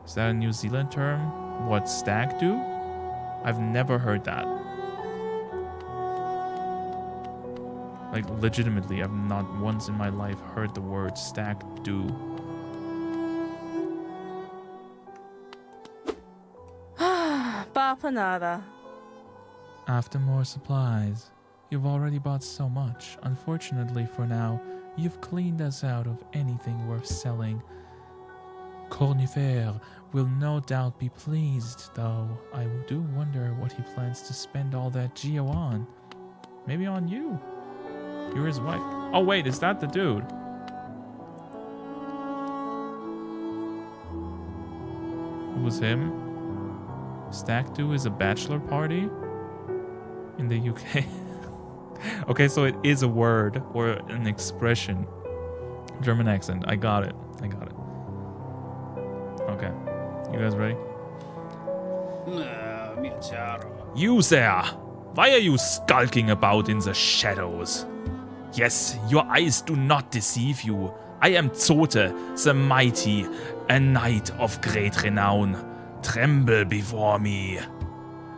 Is that a New Zealand term? What stag do? I've never heard that. Like, legitimately, I've not once in my life heard the word stag do. Bapanada. After more supplies. You've already bought so much. Unfortunately for now, you've cleaned us out of anything worth selling. Cornifer will no doubt be pleased, though I do wonder what he plans to spend all that geo on. Maybe on you. You're his wife. Oh wait, is that the dude? It was him? Stack do is a bachelor party? In the UK? Okay, so it is a word or an expression. German accent. I got it. I got it. Okay. You guys ready? You there! Why are you skulking about in the shadows? Yes, your eyes do not deceive you. I am Zote, the mighty, a knight of great renown. Tremble before me.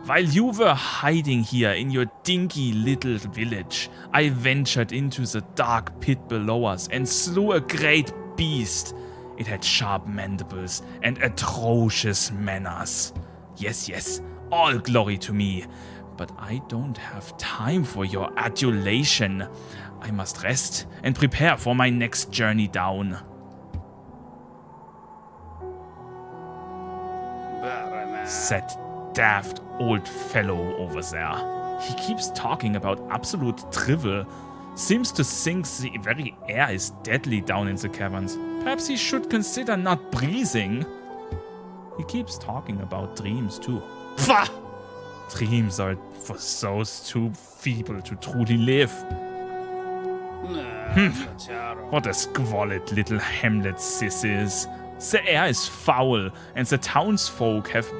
While you were hiding here in your dinky little village, I ventured into the dark pit below us and slew a great beast. It had sharp mandibles and atrocious manners. Yes, yes, all glory to me. But I don't have time for your adulation. I must rest and prepare for my next journey down. That daft old fellow over there. He keeps talking about absolute drivel. Seems to think the very air is deadly down in the caverns. Perhaps he should consider not breathing. He keeps talking about dreams too. Pfah! Dreams are for those too feeble to truly live. What a squalid little hamlet this is. The air is foul, and the townsfolk have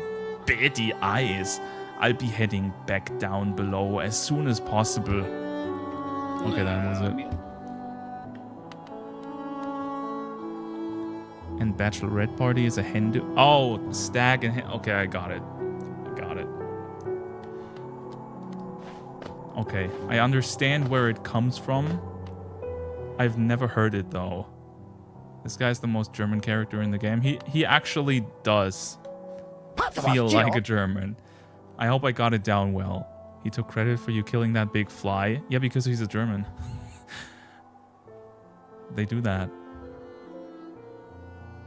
bitty eyes. I'll be heading back down below as soon as possible. Okay, that was it. And bachelorette party is a Hindu. Oh, stag and okay, I got it. Okay, I understand where it comes from. I've never heard it though. This guy's the most German character in the game. He actually does feel like a German. I hope I got it down well. He took credit for you killing that big fly. Yeah, because he's a German. They do that.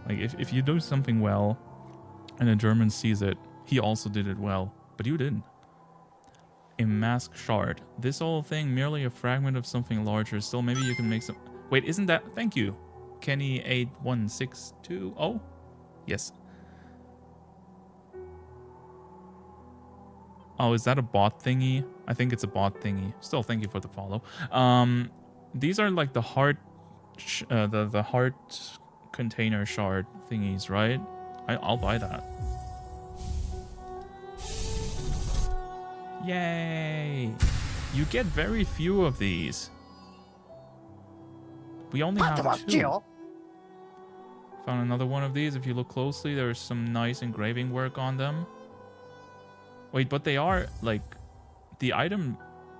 Like, if you do something well, and a German sees it, he also did it well. But you didn't. A mask shard. This whole thing, merely a fragment of something larger. Still, maybe you can make some... Wait, isn't that... Thank you. Kenny81620? Yes. Oh, is that a bot thingy? I think it's a bot thingy. Still, thank you for the follow. These are like the heart... the heart container shard thingies, right? I'll buy that. Yay! You get very few of these. We only have 2. Found another one of these. If you look closely, there's some nice engraving work on them. Wait, but they are, like, the item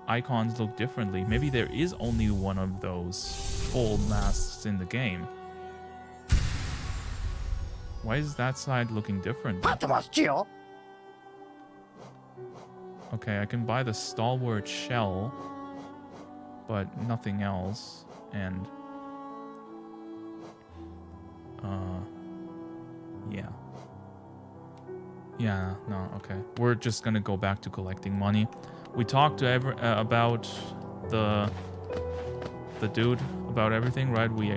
icons look differently. Maybe there is only one of those full masks in the game. Why is that side looking different? Okay, I can buy the stalwart shell, but nothing else. And yeah, no, okay. We're just gonna go back to collecting money. We talked to about the dude about everything, right? We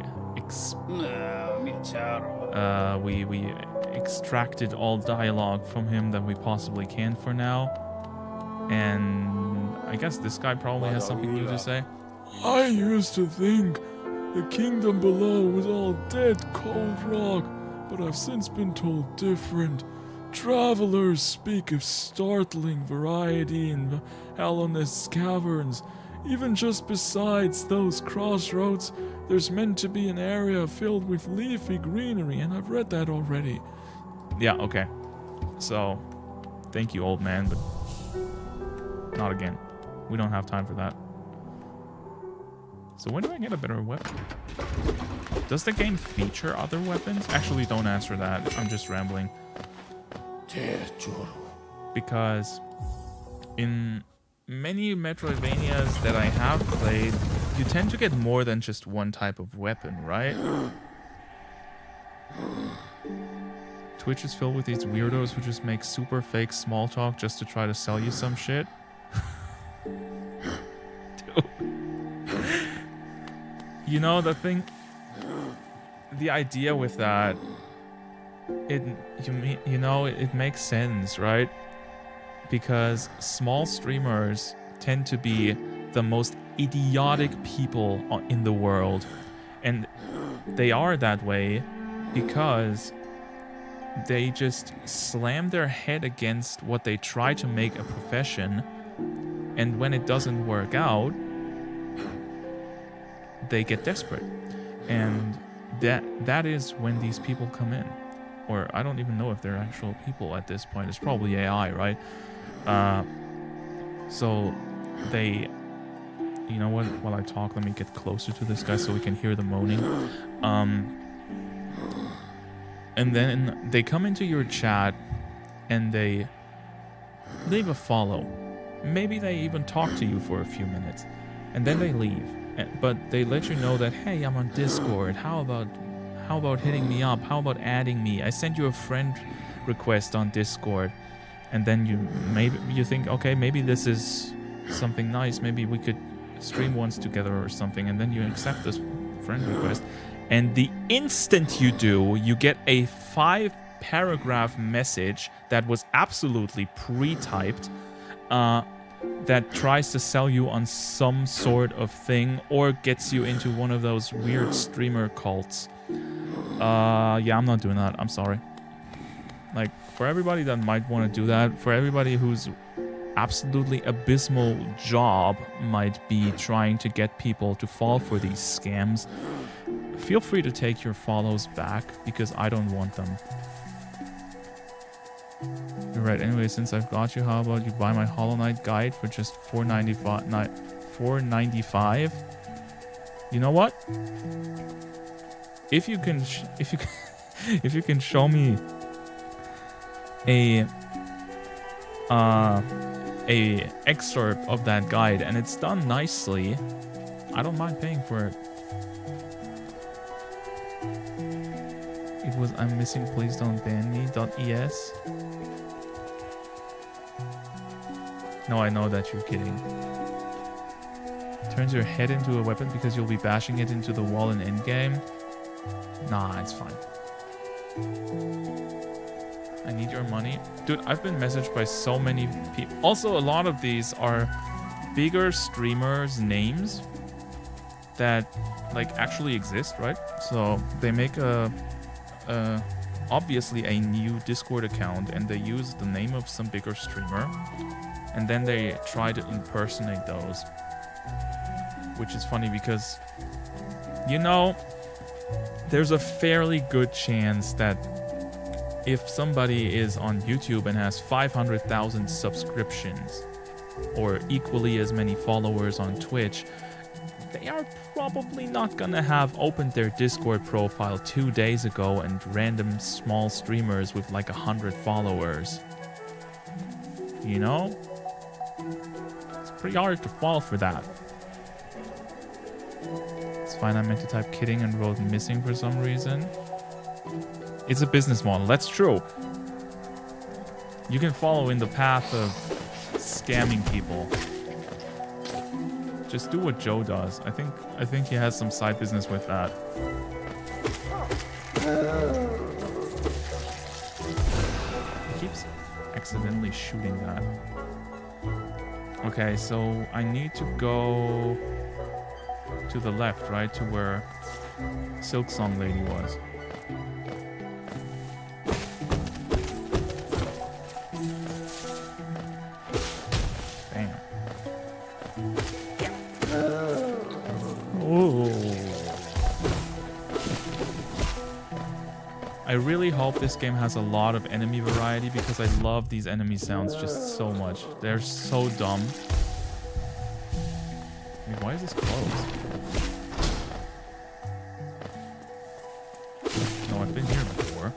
extracted all dialogue from him that we possibly can for now. And I guess this guy probably has something new to say. I used to think the kingdom below was all dead cold rock, but I've since been told different. Travelers speak of startling variety in Hallownest's caverns. Even just besides those crossroads, there's meant to be an area filled with leafy greenery, and I've read that already. Yeah, okay. So, thank you, old man, but not again. We don't have time for that. So when do I get a better weapon? Does the game feature other weapons? Actually, don't answer that. I'm just rambling. Because in many Metroidvanias that I have played, you tend to get more than just one type of weapon, right? Twitch is filled with these weirdos who just make super fake small talk just to try to sell you some shit. You know, the thing, the idea with that, it makes sense, right? Because small streamers tend to be the most idiotic people in the world. And they are that way because they just slam their head against what they try to make a profession. And when it doesn't work out, they get desperate. And that is when these people come in. Or I don't even know if they're actual people at this point. It's probably AI, right? So they, you know what, while I talk, let me get closer to this guy so we can hear the moaning. And then they come into your chat and they leave a follow. Maybe they even talk to you for a few minutes and then they leave. But they let you know that, hey, I'm on Discord. How about hitting me up? How about adding me? I sent you a friend request on Discord. And then you think, okay, maybe this is something nice. Maybe we could stream once together or something. And then you accept this friend request. And the instant you do, you get a 5-paragraph message that was absolutely pre-typed that tries to sell you on some sort of thing or gets you into one of those weird streamer cults. Yeah, I'm not doing that. I'm sorry. Like, for everybody that might want to do that, for everybody whose absolutely abysmal job might be trying to get people to fall for these scams, feel free to take your follows back because I don't want them. You're right. Anyway, since I've got you, how about you buy my Hollow Knight guide for just $4.95? You know what? If you can, if you can show me a excerpt of that guide and it's done nicely, I don't mind paying for it. It was I'm missing, please don't ban me.es. No, I know that you're kidding. Turns your head into a weapon because you'll be bashing it into the wall in endgame. Nah, it's fine. I need your money. Dude, I've been messaged by so many people. Also, a lot of these are bigger streamers' names that like actually exist, right? So they make obviously a new Discord account and they use the name of some bigger streamer and then they try to impersonate those, which is funny because, you know, there's a fairly good chance that if somebody is on YouTube and has 500,000 subscriptions or equally as many followers on Twitch, they are probably not gonna have opened their Discord profile 2 days ago and random small streamers with like 100 followers. You know? It's pretty hard to fall for that. It's fine, I meant to type kidding and wrote missing for some reason. It's a business model, that's true. You can follow in the path of scamming people. Just do what Joe does. I think he has some side business with that. He keeps accidentally shooting that. Okay, so I need to go to the left, right? To where Silksong lady was. I really hope this game has a lot of enemy variety because I love these enemy sounds just so much. They're so dumb. Wait, why is this closed? No, I've been here before.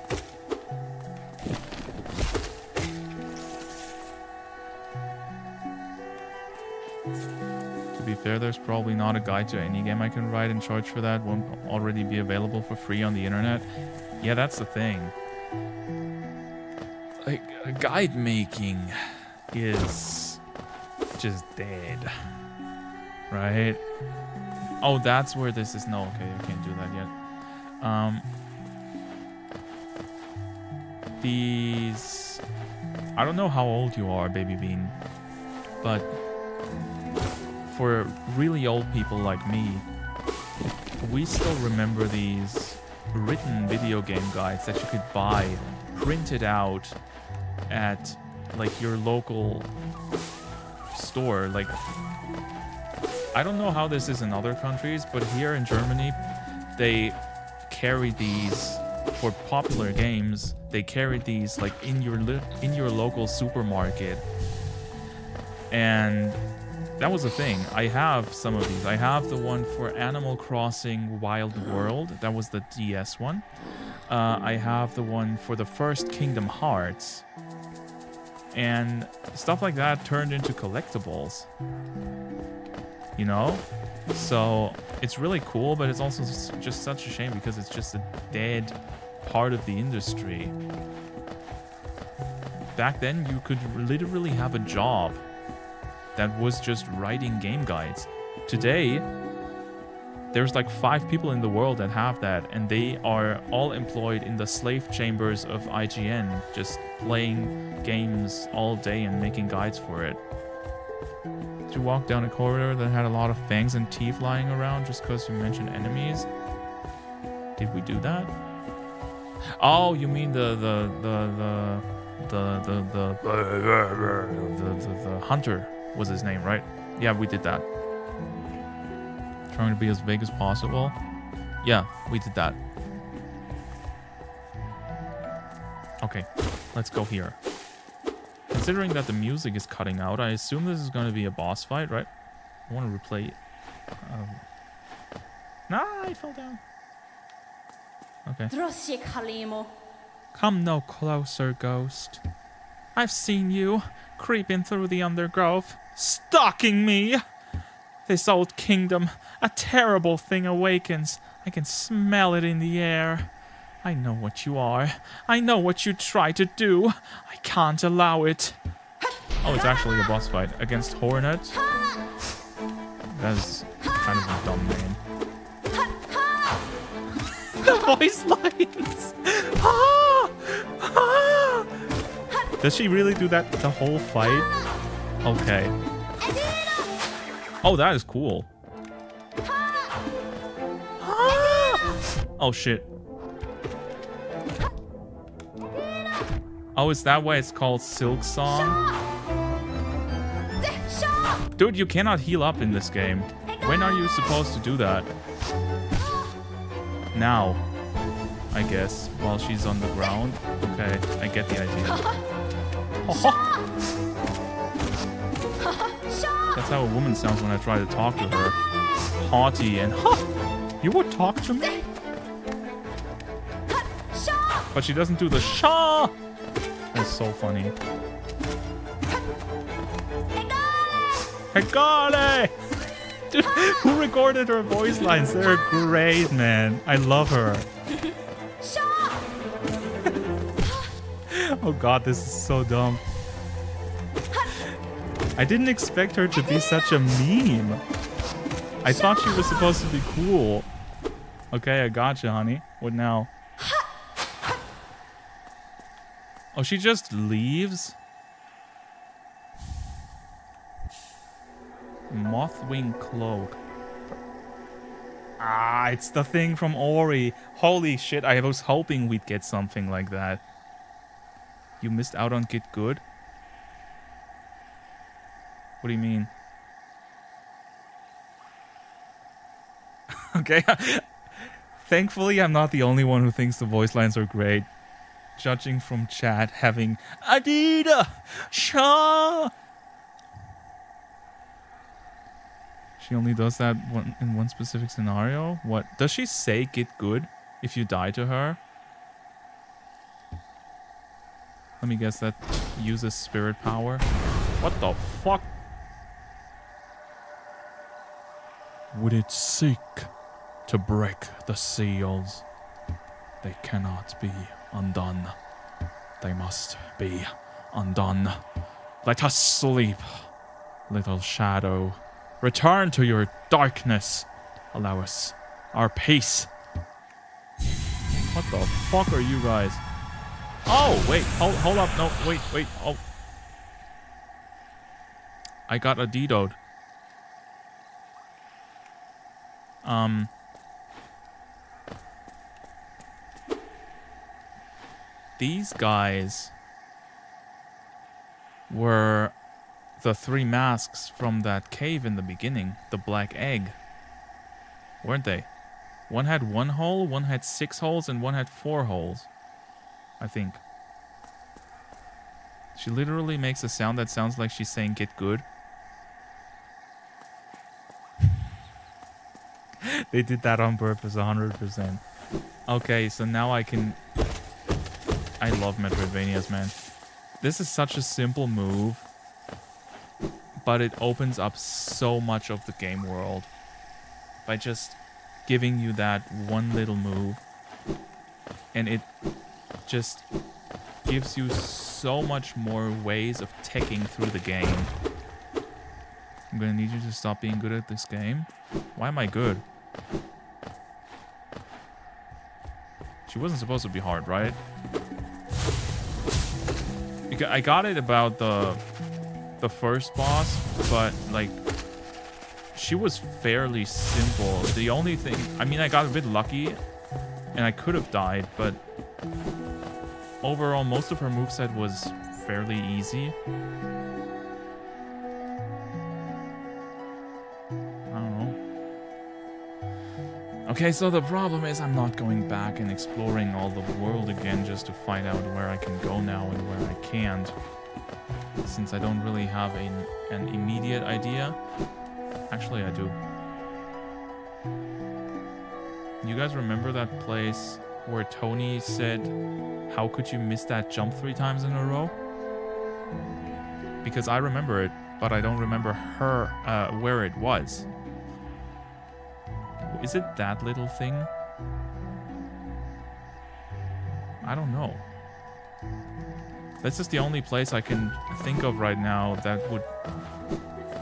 To be fair, there's probably not a guide to any game I can write and charge for that. Won't already be available for free on the internet. Yeah, that's the thing. Like, guide making is just dead. Right? Oh, that's where this is. No, okay, I can't do that yet. These... I don't know how old you are, Baby Bean, but for really old people like me, we still remember these written video game guides that you could buy printed out at like your local store. Like, I don't know how this is in other countries, but here in Germany they carry these for popular games. They carry these like in your local supermarket, and that was the thing. I have some of these. I have the one for Animal Crossing Wild World. That was the DS one. I have the one for the first Kingdom Hearts. And stuff like that turned into collectibles. You know? So it's really cool, but it's also just such a shame because it's just a dead part of the industry. Back then, you could literally have a job that was just writing game guides. Today, there's like 5 people in the world that have that, and they are all employed in the slave chambers of IGN, just playing games all day and making guides for it. Did you walk down a corridor that had a lot of fangs and teeth lying around just because you mentioned enemies? Did we do that? Oh, you mean the hunter was his name, right? Yeah, we did that. Trying to be as vague as possible. Yeah, we did that. Okay, let's go here. Considering that the music is cutting out, I assume this is going to be a boss fight, right? I want to replay. Nah, I fell down. Okay. Come no closer, ghost. I've seen you creeping through the undergrowth, stalking me. This old kingdom, a terrible thing awakens. I can smell it in the air. I know what you are. I know what you try to do. I can't allow it. Oh, it's actually a boss fight against Hornet. That's kind of a dumb name. The voice lines. Does she really do that the whole fight? Okay. Oh, that is cool. Oh, shit. Oh, is that why it's called Silksong? Dude, you cannot heal up in this game. When are you supposed to do that? Now, I guess, while she's on the ground. Okay, I get the idea. That's how a woman sounds when I try to talk to her. Haughty and you would talk to me? But she doesn't do the sha. That's so funny. Hegale! Dude, who recorded her voice lines? They're great, man. I love her. Oh god, this is so dumb. I didn't expect her to be such a meme. I thought she was supposed to be cool. Okay, I gotcha, honey. What now? Oh, she just leaves? Mothwing cloak. Ah, it's the thing from Ori. Holy shit, I was hoping we'd get something like that. You missed out on Get Good? What do you mean? Okay. Thankfully, I'm not the only one who thinks the voice lines are great. Judging from chat, having Adida Shaw. She only does that in one specific scenario. What does she say? Get good if you die to her. Let me guess that uses spirit power. What the fuck? Would it seek to break the seals? They cannot be undone. They must be undone. Let us sleep, little shadow. Return to your darkness. Allow us our peace. What the fuck are you guys? Oh, wait. Hold up. No, wait. Oh. I got a D-doed. These guys were the three masks from that cave in the beginning, the black egg, weren't they? One had 1 hole, one had 6 holes, and one had 4 holes, I think. She literally makes a sound that sounds like she's saying get good. They did that on purpose, 100%. Okay, so now I can... I love Metroidvanias, man. This is such a simple move, but it opens up so much of the game world by just giving you that one little move, and it just gives you so much more ways of teching through the game. I'm gonna need you to stop being good at this game. Why am I good? She wasn't supposed to be hard, right? I got it about the first boss, but like she was fairly simple. The only thing, I mean, I got a bit lucky and I could have died, but overall, most of her moveset was fairly easy. I don't know. Okay, so the problem is I'm not going back and exploring all the world again just to find out where I can go now and where I can't. Since I don't really have an immediate idea. Actually, I do. You guys remember that place where Tony said, "How could you miss that jump 3 times in a row?" Because I remember it, but I don't remember where it was. Is it that little thing? I don't know. This is the only place I can think of right now that would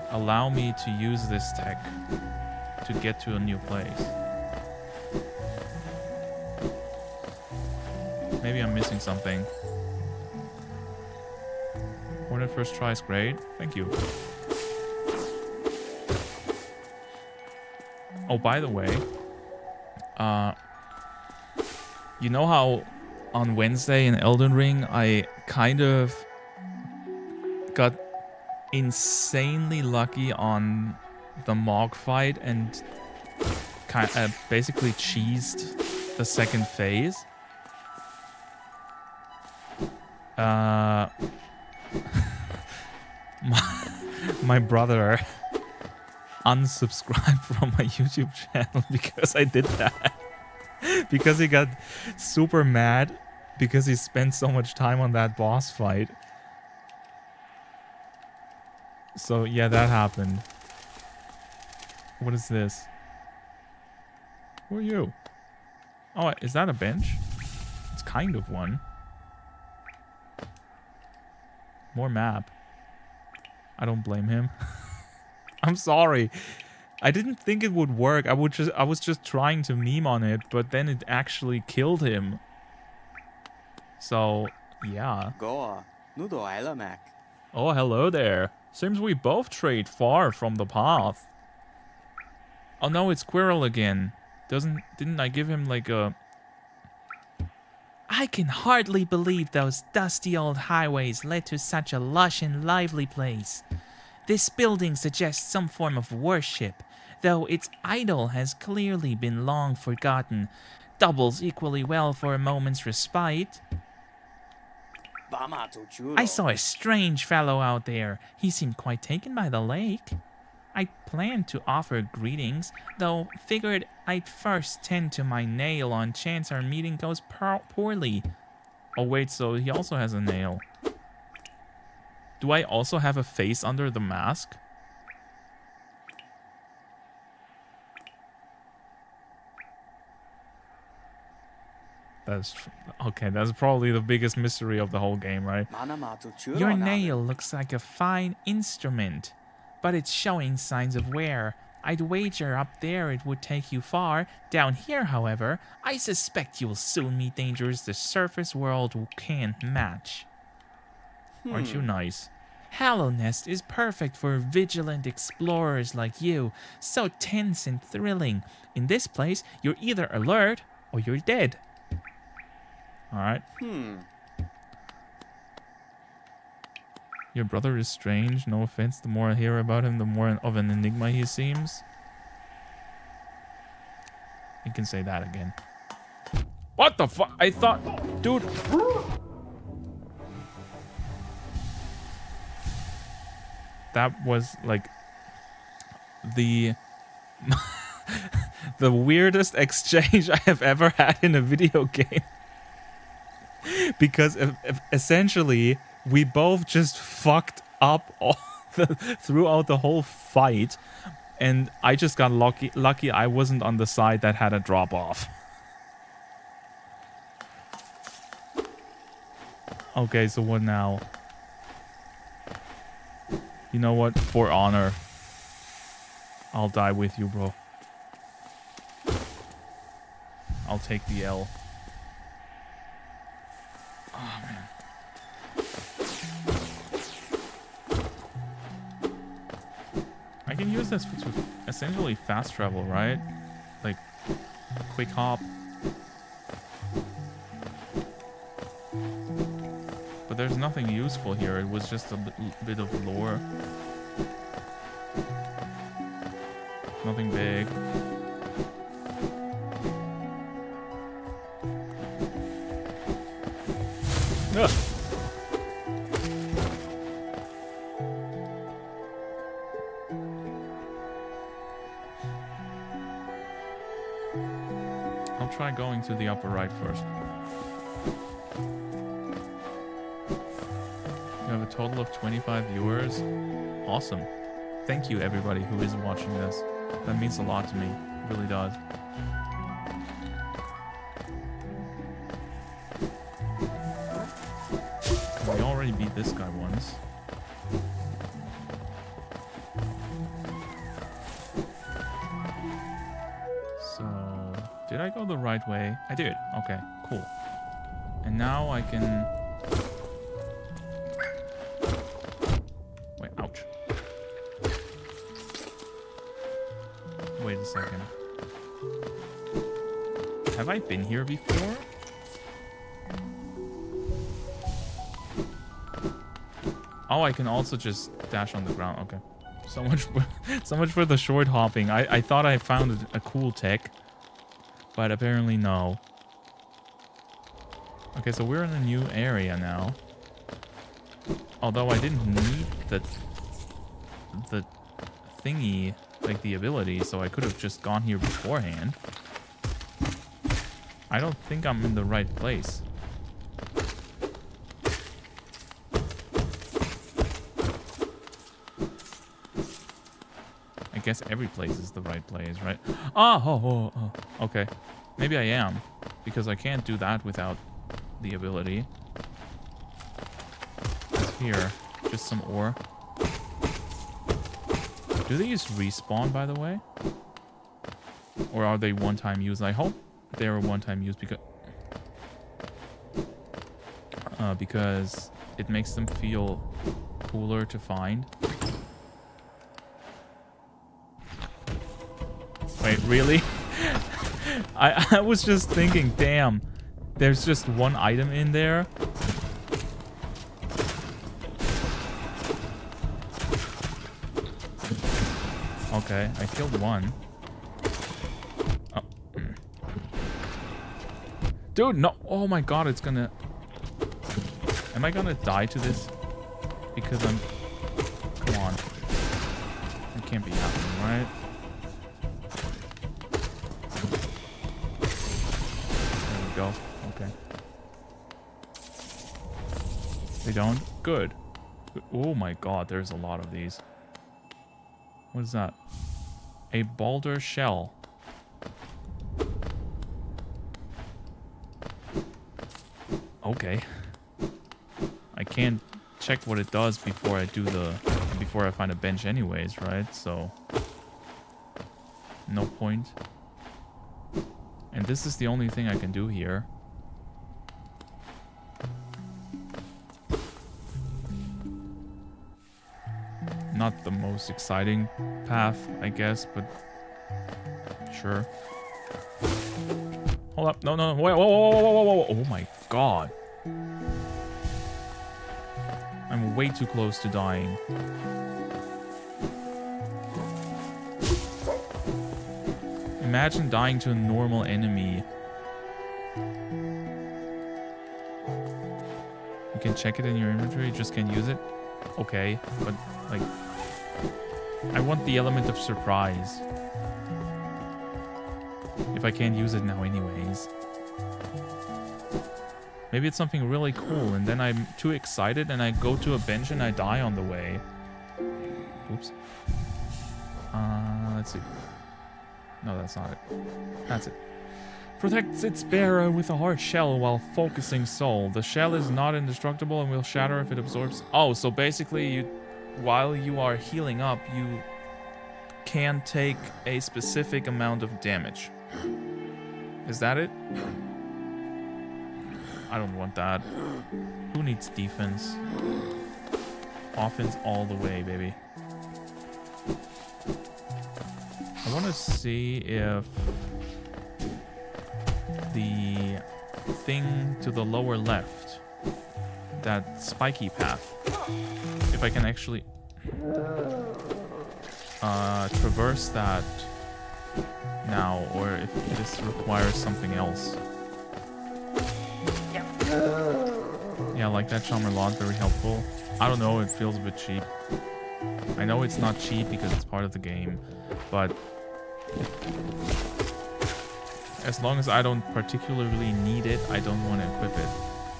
allow me to use this tech to get to a new place. Maybe I'm missing something. Hornet first try is great. Thank you. Oh, by the way, you know how on Wednesday in Elden Ring I kind of got insanely lucky on the Mog fight and basically cheesed the second phase? My brother unsubscribed from my YouTube channel because I did that. Because he got super mad because he spent so much time on that boss fight. So yeah, that happened. What is this? Who are you? Oh, is that a bench? It's kind of one. More map. I don't blame him. I'm sorry. I didn't think it would work. I was just trying to meme on it, but then it actually killed him. So, yeah. Goa, Nudo Isla Mac. Oh, hello there. Seems we both trade far from the path. Oh no, it's Squirrel again. Didn't I give him like a... I can hardly believe those dusty old highways led to such a lush and lively place. This building suggests some form of worship, though its idol has clearly been long forgotten. Doubles equally well for a moment's respite. I saw a strange fellow out there. He seemed quite taken by the lake. I planned to offer greetings, though figured I'd first tend to my nail on chance our meeting goes poorly. Oh wait, so he also has a nail. Do I also have a face under the mask? Okay, that's probably the biggest mystery of the whole game, right? Your nail looks like a fine instrument, but it's showing signs of wear. I'd wager up there it would take you far. Down here, however, I suspect you'll soon meet dangers the surface world can't match. Aren't you nice? Hallow Nest is perfect for vigilant explorers like you, so tense and thrilling. In this place, you're either alert or you're dead. Alright. Your brother is strange, no offense. The more I hear about him, the more of an enigma he seems. You can say that again. What the fuck? I thought... Dude... That was like... The weirdest exchange I have ever had in a video game. Because essentially... We both just fucked up throughout the whole fight, and I just got lucky I wasn't on the side that had a drop off. Okay, so what now? You know what? For honor, I'll die with you, bro. I'll take the L. Oh, man. I can use this to essentially fast travel, right? Like, quick hop. But there's nothing useful here. It was just a bit of lore. Nothing big. Ugh. I'll try going to the upper right first. You have a total of 25 viewers. Awesome. Thank you, everybody who is watching this. That means a lot to me. It really does. We already beat this guy once. So, did I go the right way? I did. Okay, cool. And now I can... Wait, ouch. Wait a second. Have I been here before? Oh, I can also just dash on the ground. Okay. So much for the short hopping. I thought I found a cool tech, but apparently no. Okay, so we're in a new area now. Although I didn't need the thingy, like the ability, so I could have just gone here beforehand. I don't think I'm in the right place. I guess every place is the right place, right? Oh, okay. Maybe I am, because I can't do that without the ability. What's here? Just some ore. Do these respawn, by the way? Or are they one-time use? I hope they're one-time use because it makes them feel cooler to find. Wait, really? I was just thinking, damn, there's just one item in there. Okay, I killed one. Oh. Dude, no. Oh my god, it's gonna... Am I gonna die to this? Because I'm... Come on. It can't be happening, right? There we go. Okay. They don't? Good. Oh my god, there's a lot of these. What is that? A boulder shell. Okay. I can't check what it does before I find a bench anyways, right? So no point. And this is the only thing I can do here. Not the most exciting path, I guess, but sure. Hold up. No, no, no. Wait, whoa, whoa, whoa, whoa, whoa. Oh my god. I'm way too close to dying. Imagine dying to a normal enemy. You can check it in your inventory, you just can't use it. Okay, but like... I want the element of surprise. If I can't use it now anyways. Maybe it's something really cool and then I'm too excited and I go to a bench and I die on the way. Oops. Let's see. No, that's not it. That's it. Protects its bearer with a hard shell while focusing soul. The shell is not indestructible and will shatter if it absorbs... Oh, so basically while you are healing up, you can take a specific amount of damage. Is that it? I don't want that. Who needs defense? Offense all the way, baby. I want to see if the thing to the lower left that spiky path. If I can actually traverse that now, or if this requires something else. Yeah, like that charmer lot, very helpful. I don't know, it feels a bit cheap. I know it's not cheap because it's part of the game, but as long as I don't particularly need it, I don't want to equip it.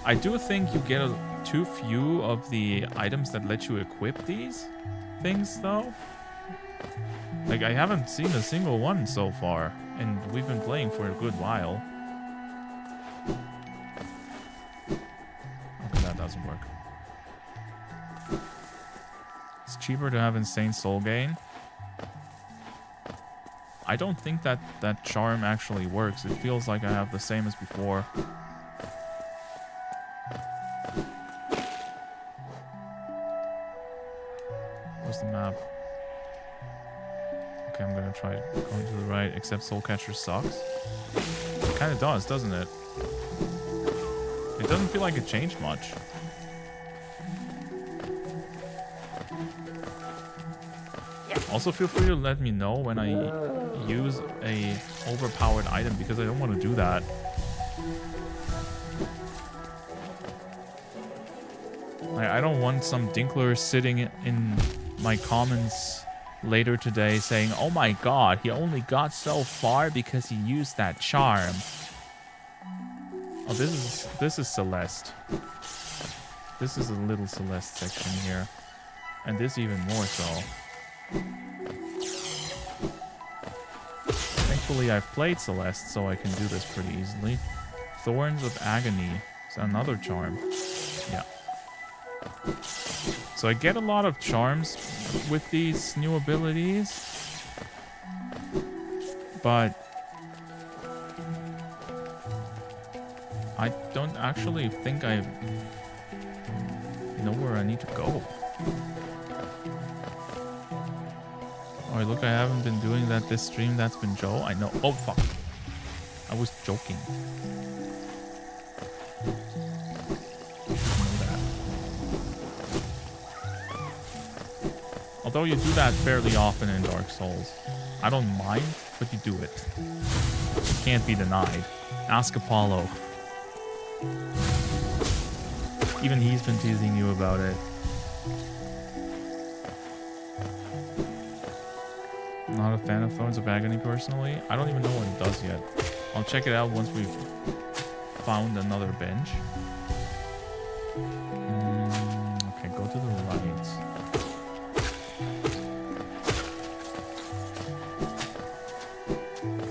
I do think you get too few of the items that let you equip these things, though. Like, I haven't seen a single one so far, and we've been playing for a good while. Okay, that doesn't work. It's cheaper to have insane soul gain. I don't think that that charm actually works. It feels like I have the same as before. Where's the map? Okay, I'm gonna try going to the right, except Soul Catcher sucks. It kinda does, doesn't it? It doesn't feel like it changed much. Also, feel free to let me know when I use a overpowered item, because I don't want to do that. I don't want some dinkler sitting in my comments later today saying, oh my god, he only got so far because he used that charm. Oh, this is Celeste. This is a little Celeste section here. And this even more so. Thankfully, I've played Celeste, so I can do this pretty easily. Thorns of Agony is another charm. Yeah. So I get a lot of charms with these new abilities, but I don't actually think I know where I need to go. Oh, look, I haven't been doing that this stream. That's been Joe. I know. Oh, fuck. I was joking. Although you do that fairly often in Dark Souls. I don't mind, but you do it. Can't be denied. Ask Apollo. Even he's been teasing you about it. Not a fan of Thorns of Agony personally. I don't even know what it does yet. I'll check it out once we've found another bench. Okay, go to the right.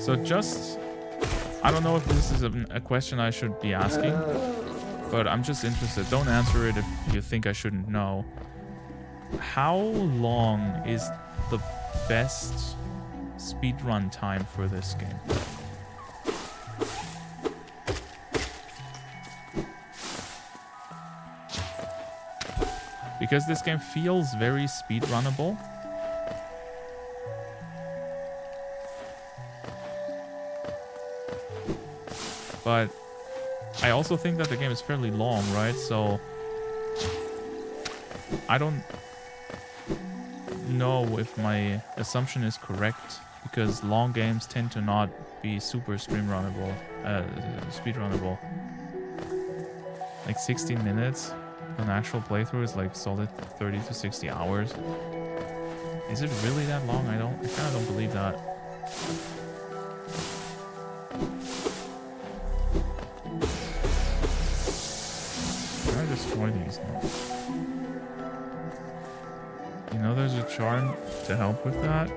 So just... I don't know if this is a question I should be asking, but I'm just interested. Don't answer it if you think I shouldn't know. How long is the best speedrun time for this game? Because this game feels very speedrunnable. But I also think that the game is fairly long, right? So I don't know if my assumption is correct, because long games tend to not be super speedrunnable. Like 16 minutes, an actual playthrough is like solid 30 to 60 hours. Is it really that long? I kind of don't believe that. Can I destroy these now? You know there's a charm to help with that?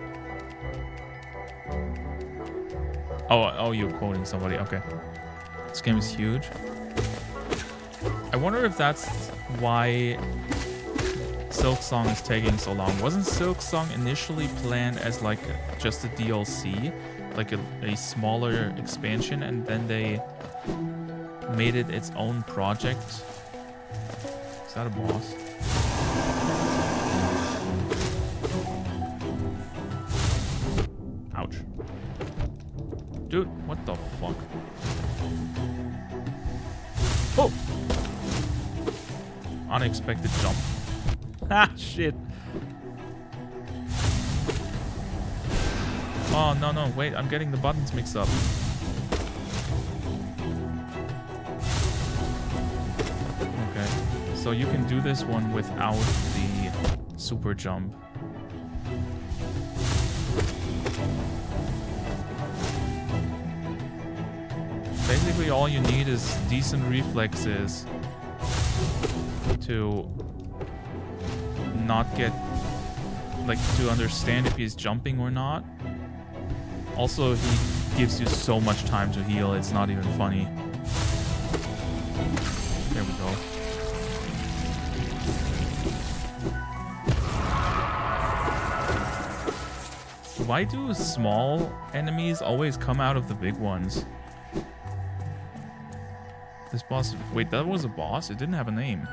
Oh, you're quoting somebody. Okay. This game is huge. I wonder if that's why Silksong is taking so long. Wasn't Silksong initially planned as like just a DLC? Like a smaller expansion, and then they made it its own project? Is that a boss? Ouch. Dude, what the fuck? Oh! unexpected jump. Ah, shit. Oh, no, wait, I'm getting the buttons mixed up. Okay, so you can do this one without the super jump. Basically, all you need is decent reflexes to not get, like, to understand if he's jumping or not. Also, he gives you so much time to heal, it's not even funny. There we go. Why do small enemies always come out of the big ones? This boss... Wait, that was a boss? It didn't have a name.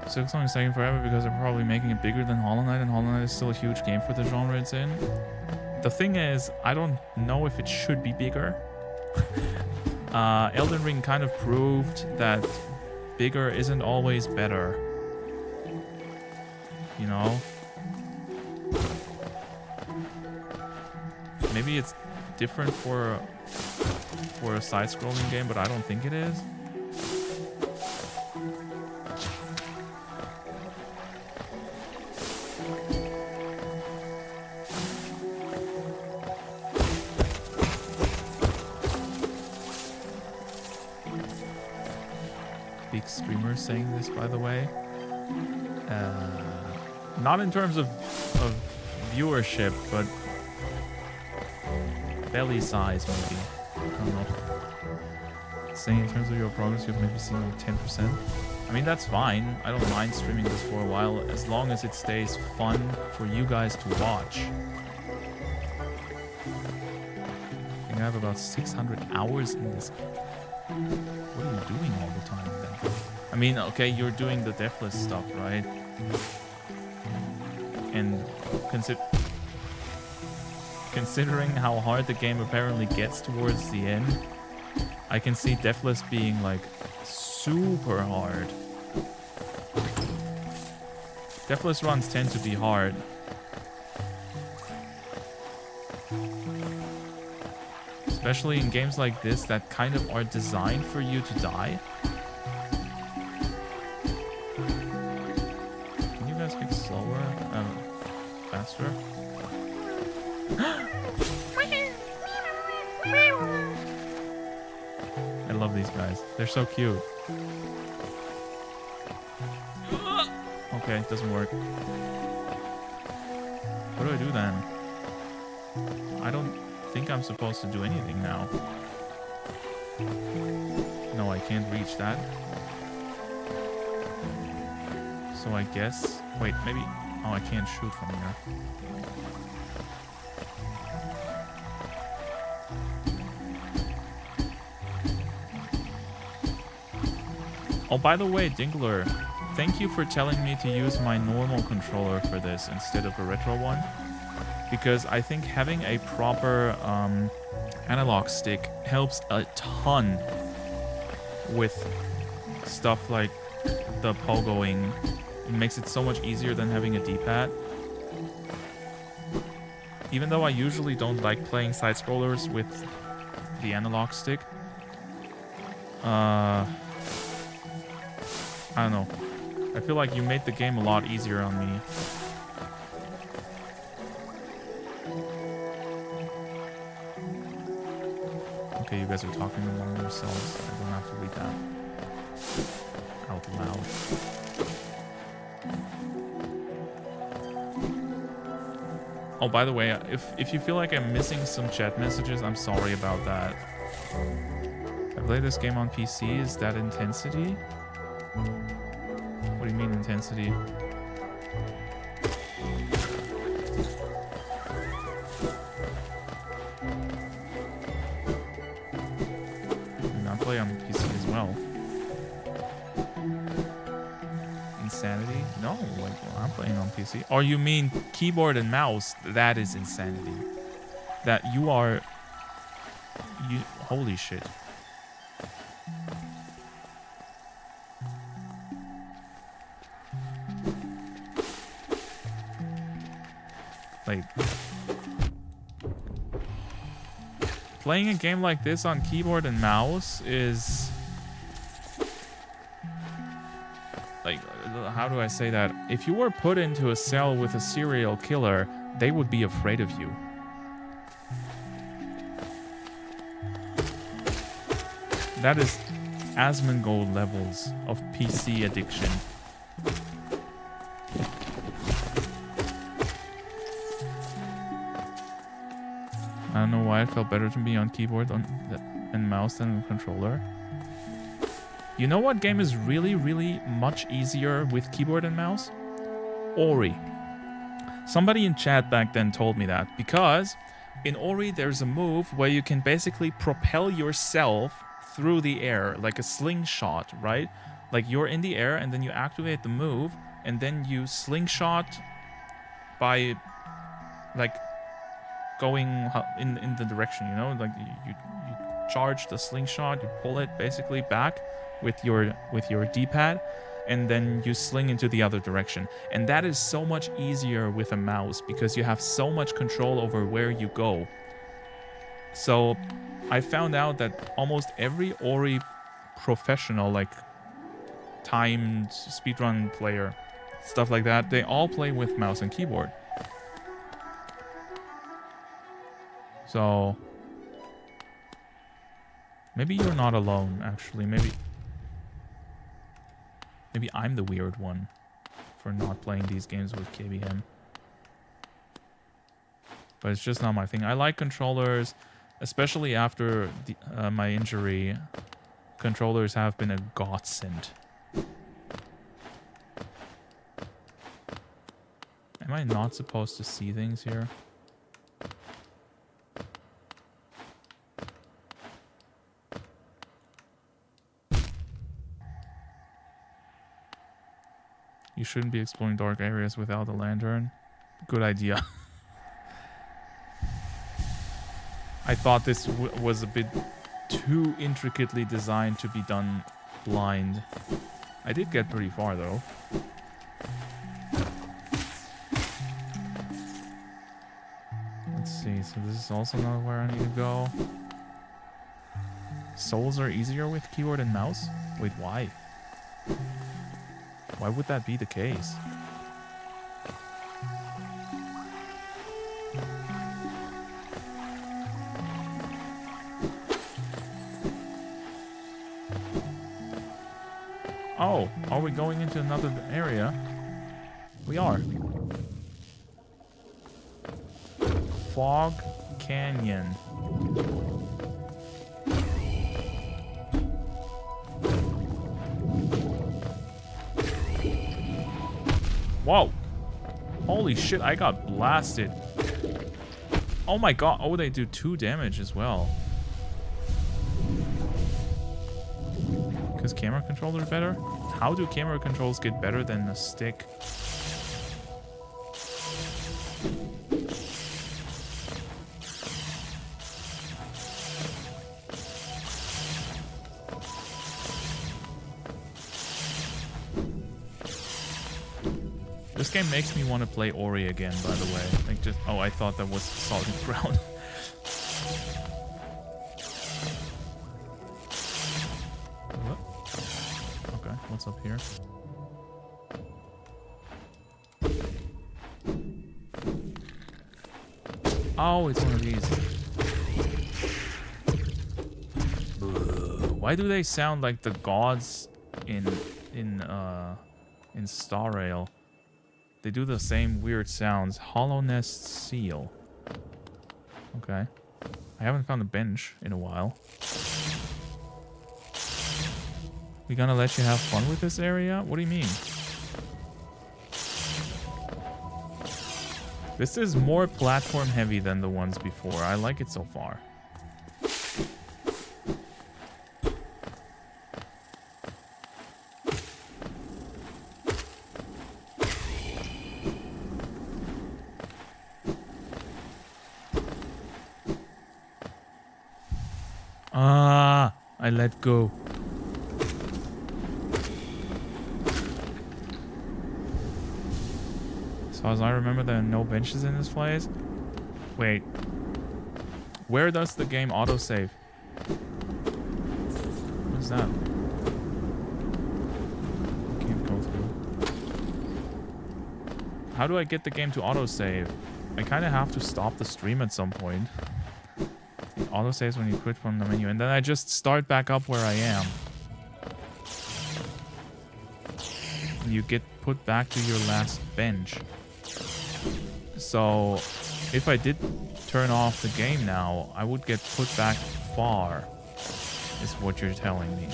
Silksong is taking forever because they're probably making it bigger than Hollow Knight, and Hollow Knight is still a huge game for the genre it's in. The thing is, I don't know if it should be bigger. Elden Ring kind of proved that bigger isn't always better. You know? Maybe it's different for a side-scrolling game, but I don't think it is. Big streamer saying this, by the way. Not in terms of viewership, but belly size, maybe. I don't know. Saying in terms of your progress, you've maybe seen like 10%. I mean, that's fine. I don't mind streaming this for a while, as long as it stays fun for you guys to watch. I think I have about 600 hours in this. What are you doing all the time then? I mean, okay, you're doing the deathless stuff, right? And considering how hard the game apparently gets towards the end, I can see deathless being like super hard. Deathless runs tend to be hard. Especially in games like this that kind of are designed for you to die. Can you guys get slower? Faster? I love these guys. They're so cute. Okay, it doesn't work. What do I do then? I don't think I'm supposed to do anything now. No, I can't reach that. So I guess... Wait, maybe... Oh, I can't shoot from here. Oh, by the way, Dingler, thank you for telling me to use my normal controller for this instead of a retro one. Because I think having a proper analog stick helps a ton with stuff like the pogoing. It makes it so much easier than having a D-pad. Even though I usually don't like playing side-scrollers with the analog stick. I don't know. I feel like you made the game a lot easier on me. Okay, you guys are talking among yourselves. I don't have to read that out loud. Oh, by the way, if you feel like I'm missing some chat messages, I'm sorry about that. I play this game on PC. Is that intensity? What do you mean intensity? I play on PC as well. Insanity? No, like, well, I'm playing on PC. Or you mean keyboard and mouse? That is insanity. That you are... Holy shit. Like, playing a game like this on keyboard and mouse is... Like, how do I say that? If you were put into a cell with a serial killer, they would be afraid of you. That is Asmongold levels of PC addiction. I don't know why it felt better to be on keyboard and mouse than on controller. You know what game is really, really much easier with keyboard and mouse? Ori. Somebody in chat back then told me that, because in Ori there's a move where you can basically propel yourself through the air like a slingshot, right? Like you're in the air and then you activate the move and then you slingshot by like going in the direction, you know, like you charge the slingshot, you pull it basically back with your D-pad, and then you sling into the other direction. And that is so much easier with a mouse because you have so much control over where you go. So I found out that almost every Ori professional, like timed speedrun player, stuff like that, they all play with mouse and keyboard. So maybe you're not alone, actually. Maybe I'm the weird one for not playing these games with KBM. But it's just not my thing. I like controllers, especially after my injury. Controllers have been a godsend. Am I not supposed to see things here? You shouldn't be exploring dark areas without a lantern. Good idea. I thought this was a bit too intricately designed to be done blind. I did get pretty far though. Let's see, so this is also not where I need to go. Souls are easier with keyboard and mouse? Wait, why? Why would that be the case? Oh, are we going into another area? We are. Fog Canyon. Whoa. Holy shit, I got blasted. Oh my god. Oh, they do 2 damage as well. Because camera controls are better? How do camera controls get better than a stick? This game makes me want to play Ori again, by the way. Like just, oh, I thought that was solid ground. Okay, what's up here? Oh, it's one of these. Why do they sound like the gods in Star Rail? They do the same weird sounds. Hollow Nest Seal. Okay. I haven't found a bench in a while. We gonna let you have fun with this area? What do you mean? This is more platform heavy than the ones before. I like it so far. I let go. So as I remember, there are no benches in this place. Wait. Where does the game autosave? What is that? Can't go through. How do I get the game to autosave? I kind of have to stop the stream at some point. It autosaves when you quit from the menu. And then I just start back up where I am. You get put back to your last bench. So, if I did turn off the game now, I would get put back far, is what you're telling me.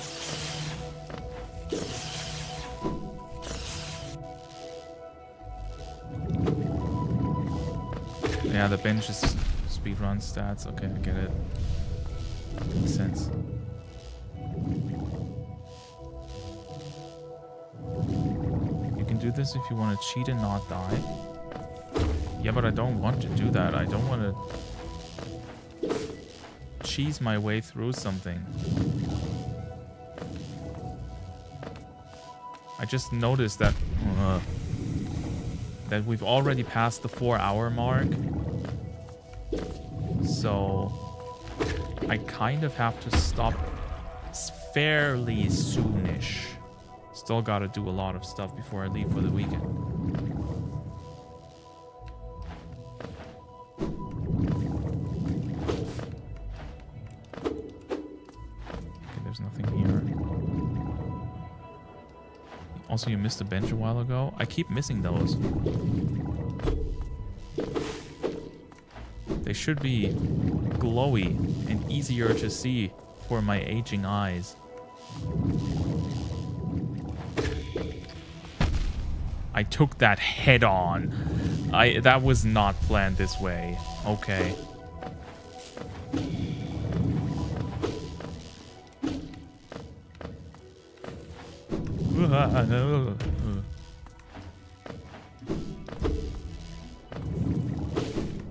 Yeah, the bench is speedrun stats. Okay, I get it. Makes sense. You can do this if you want to cheat and not die. Yeah, but I don't want to do that. I don't want to cheese my way through something. I just noticed that that we've already passed the 4-hour mark. So I kind of have to stop fairly soonish. Still gotta do a lot of stuff before I leave for the weekend. Okay, there's nothing here. Also, you missed a bench a while ago. I keep missing those. They should be glowy and easier to see for my aging eyes. I took that head on. That was not planned this way. Okay.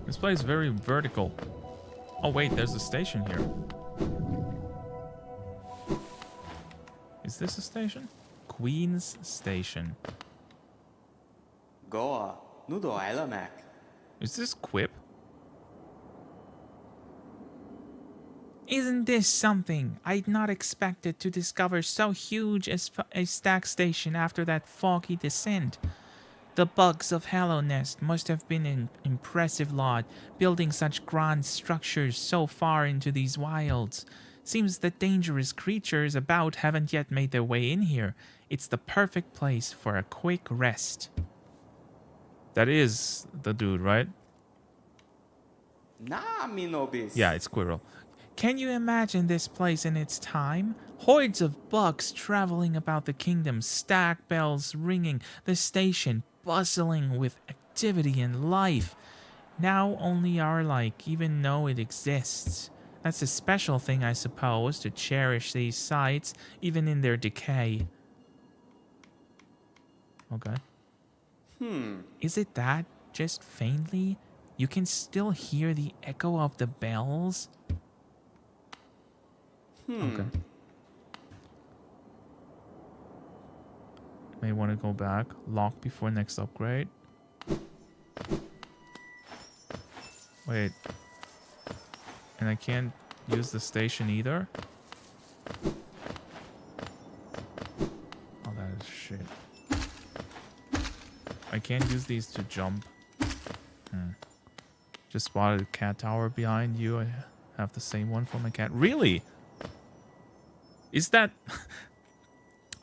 This place is very vertical. Oh wait, there's a station here. Is this a station? Queen's Station. Go 啊，你都来了 Mac。 Is this Quip? Isn't this something? I'd not expected to discover so huge a stack station after that foggy descent. The bugs of Hallownest must have been an impressive lot, building such grand structures so far into these wilds. Seems the dangerous creatures about haven't yet made their way in here. It's the perfect place for a quick rest. That is the dude, right? Nah, me no bis. Yeah, it's Squirrel. Can you imagine this place in its time? Hordes of bugs traveling about the kingdom, stag bells ringing, the station bustling with activity and life. Now only our like even know it exists. That's a special thing, I suppose, to cherish these sites, even in their decay. Okay. Is it that, just faintly, you can still hear the echo of the bells? Okay. May want to go back. Lock before next upgrade. Wait. And I can't use the station either? Oh, that is shit. I can't use these to jump. Just spotted a cat tower behind you. I have the same one for my cat. Really? Is that...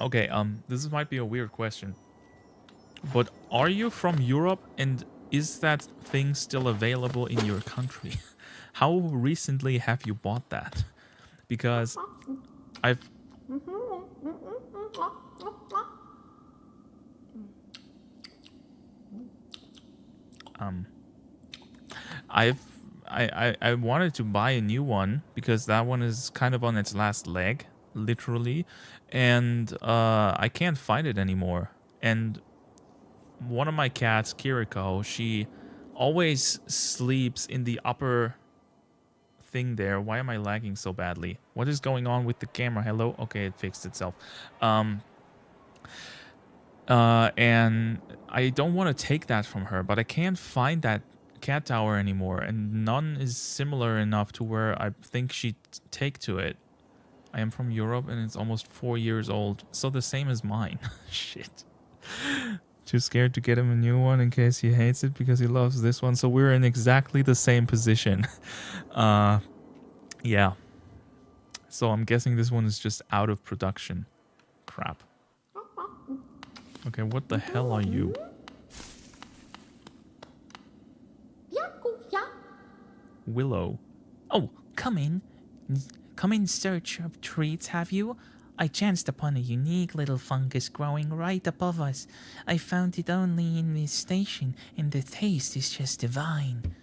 Okay, this might be a weird question. But are you from Europe and is that thing still available in your country? How recently have you bought that? Because I've... I wanted to buy a new one because that one is kind of on its last leg, literally, and I can't find it anymore. And one of my cats, Kiriko, she always sleeps in the upper thing there. Why am I lagging so badly? What is going on with the camera? Hello? Okay, it fixed itself. And I don't want to take that from her, but I can't find that cat tower anymore, and none is similar enough to where I think she'd take to it. I am from Europe, and it's almost 4 years old, so the same as mine. Shit. Too scared to get him a new one in case he hates it because he loves this one. So we're in exactly the same position. Yeah. So I'm guessing this one is just out of production. Crap. Okay, what the hell are you? Willow. Oh, come in. Come in search of treats, have you? I chanced upon a unique little fungus growing right above us. I found it only in this station, and the taste is just divine.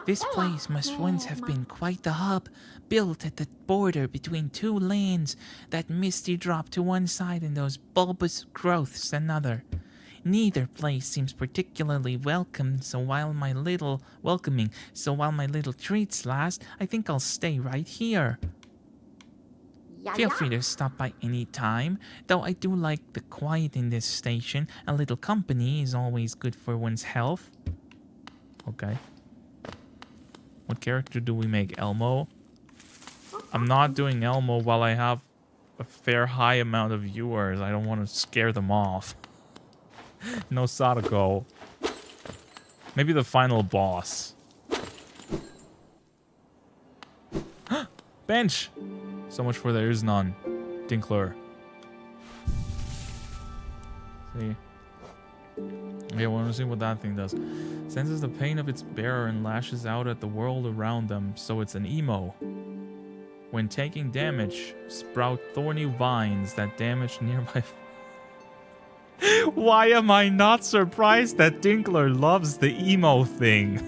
This place must once have been quite the hub, built at the border between two lands, that misty drop to one side and those bulbous growths another. Neither place seems particularly welcoming, so while my little treats last, I think I'll stay right here. Feel free to stop by any time, though I do like the quiet in this station. A little company is always good for one's health. Okay. What character do we make? Elmo? I'm not doing Elmo while I have a fair high amount of viewers. I don't want to scare them off. No Sadako. Maybe the final boss. Bench! So much for there is none. Dinkler. See? Okay, I want to see what that thing does. Senses the pain of its bearer and lashes out at the world around them, so it's an emo. When taking damage, sprout thorny vines that damage nearby. Why am I not surprised that Dinkler loves the emo thing?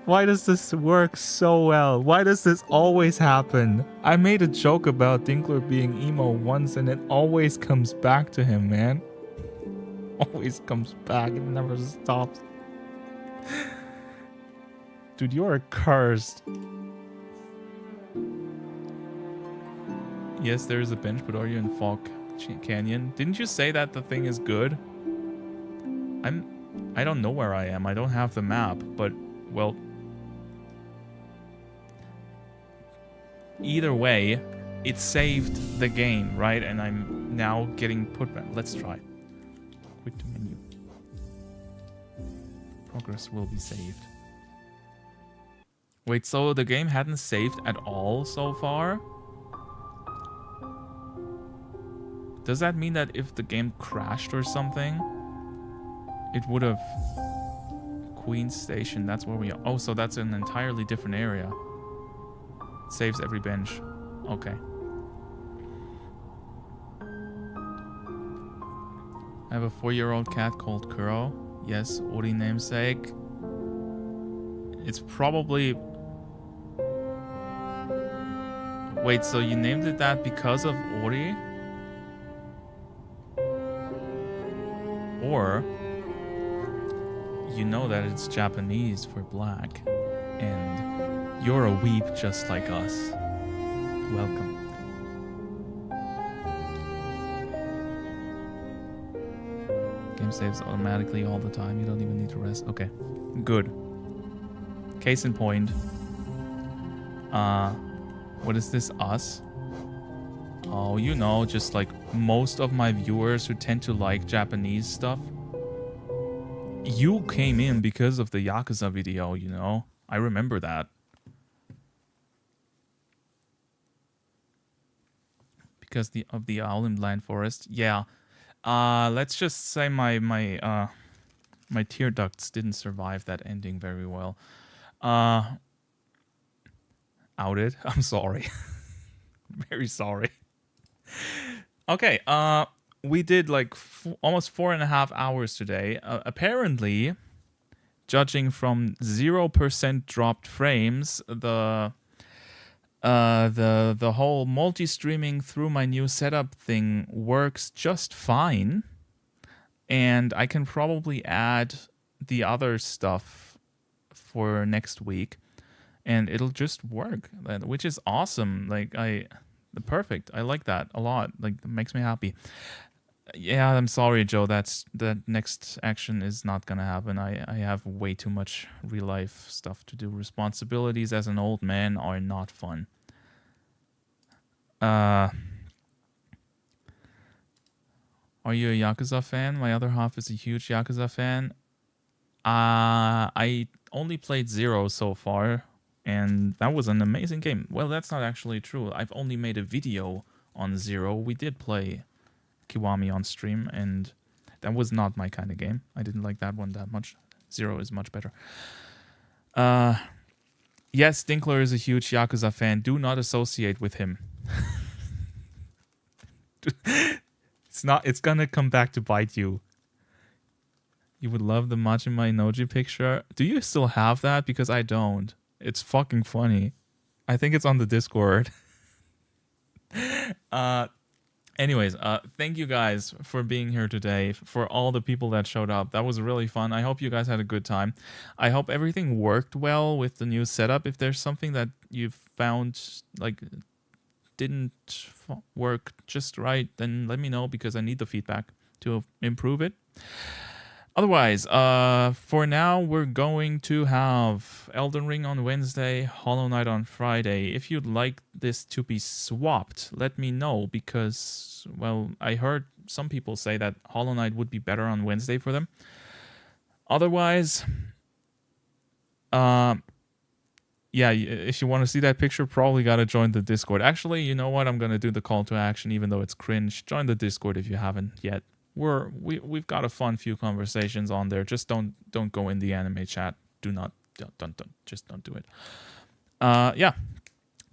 Why does this work so well? Why does this always happen? I made a joke about Dinkler being emo once and it always comes back to him, man. Always comes back. It never stops. Dude, you are cursed. Yes, there is a bench, but are you in Falk Canyon? Didn't you say that the thing is good? I don't know where I am. I don't have the map, but, well... Either way, it saved the game, right? And I'm now getting put back. Let's try. Quick to menu. Progress will be saved. Wait, so the game hadn't saved at all so far? Does that mean that if the game crashed or something, it would have... Queen's Station, that's where we are. Oh, so that's an entirely different area. It saves every bench. Okay. I have a 4-year-old cat called Kuro. Yes, Ori namesake. It's probably... Wait, so you named it that because of Ori? Or you know that it's Japanese for black, and you're a weeb just like us. Welcome. Game saves automatically all the time. You don't even need to rest. Okay, good. Case in point. What is this? Us? Oh, you know, just like most of my viewers who tend to like Japanese stuff. You came in because of the Yakuza video, you know? I remember that. Because of the owl in Blind Forest. Yeah. Let's just say my tear ducts didn't survive that ending very well. Outed? I'm sorry. Very sorry. Okay, we did like almost 4.5 hours today. Apparently, judging from 0% dropped frames, the whole multi-streaming through my new setup thing works just fine, and I can probably add the other stuff for next week. and it'll just work, which is awesome. Like perfect. I like that a lot. Like it makes me happy. Yeah, I'm sorry, Joe. That next action is not gonna happen. I have way too much real life stuff to do. Responsibilities as an old man are not fun. Are you a Yakuza fan? My other half is a huge Yakuza fan. I only played 0 so far, and that was an amazing game. Well, that's not actually true. I've only made a video on 0. We did play Kiwami on stream, and that was not my kind of game. I didn't like that one that much. 0 is much better. Yes, Dinkler is a huge Yakuza fan. Do not associate with him. It's gonna come back to bite you. You would love the Majima Inoji picture. Do you still have that? Because I don't. It's fucking funny. I think it's on the Discord. Anyways, thank you guys for being here today, for all the people that showed up. That was really fun. I hope you guys had a good time. I hope everything worked well with the new setup. If there's something that you've found like didn't work just right, then let me know, because I need the feedback to improve it. Otherwise, for now, we're going to have Elden Ring on Wednesday, Hollow Knight on Friday. If you'd like this to be swapped, let me know, because, well, I heard some people say that Hollow Knight would be better on Wednesday for them. Otherwise, yeah, if you want to see that picture, probably got to join the Discord. Actually, you know what? I'm going to do the call to action, even though it's cringe. Join the Discord if you haven't yet. We've got a fun few conversations on there. Just don't go in the anime chat. Don't do it. Yeah,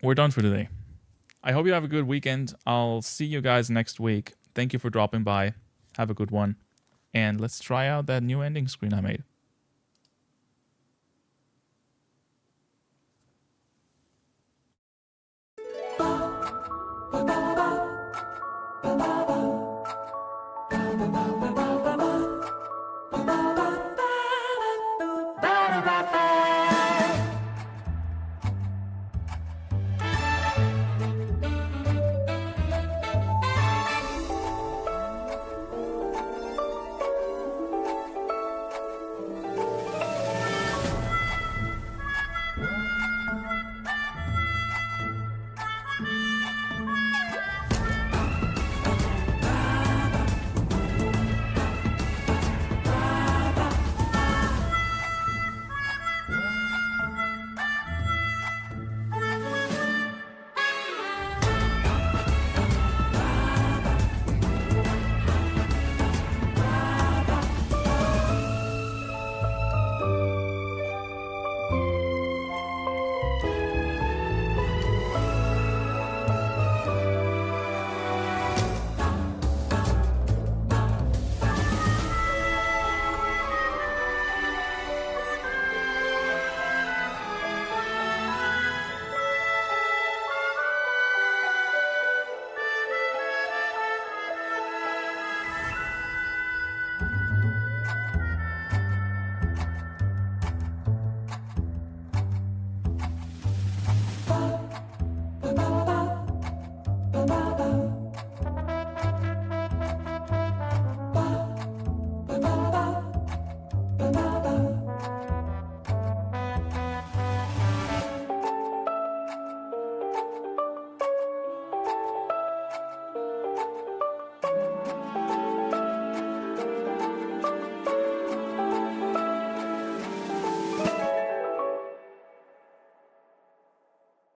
we're done for today. I hope you have a good weekend. I'll see you guys next week. Thank you for dropping by. Have a good one. And let's try out that new ending screen I made.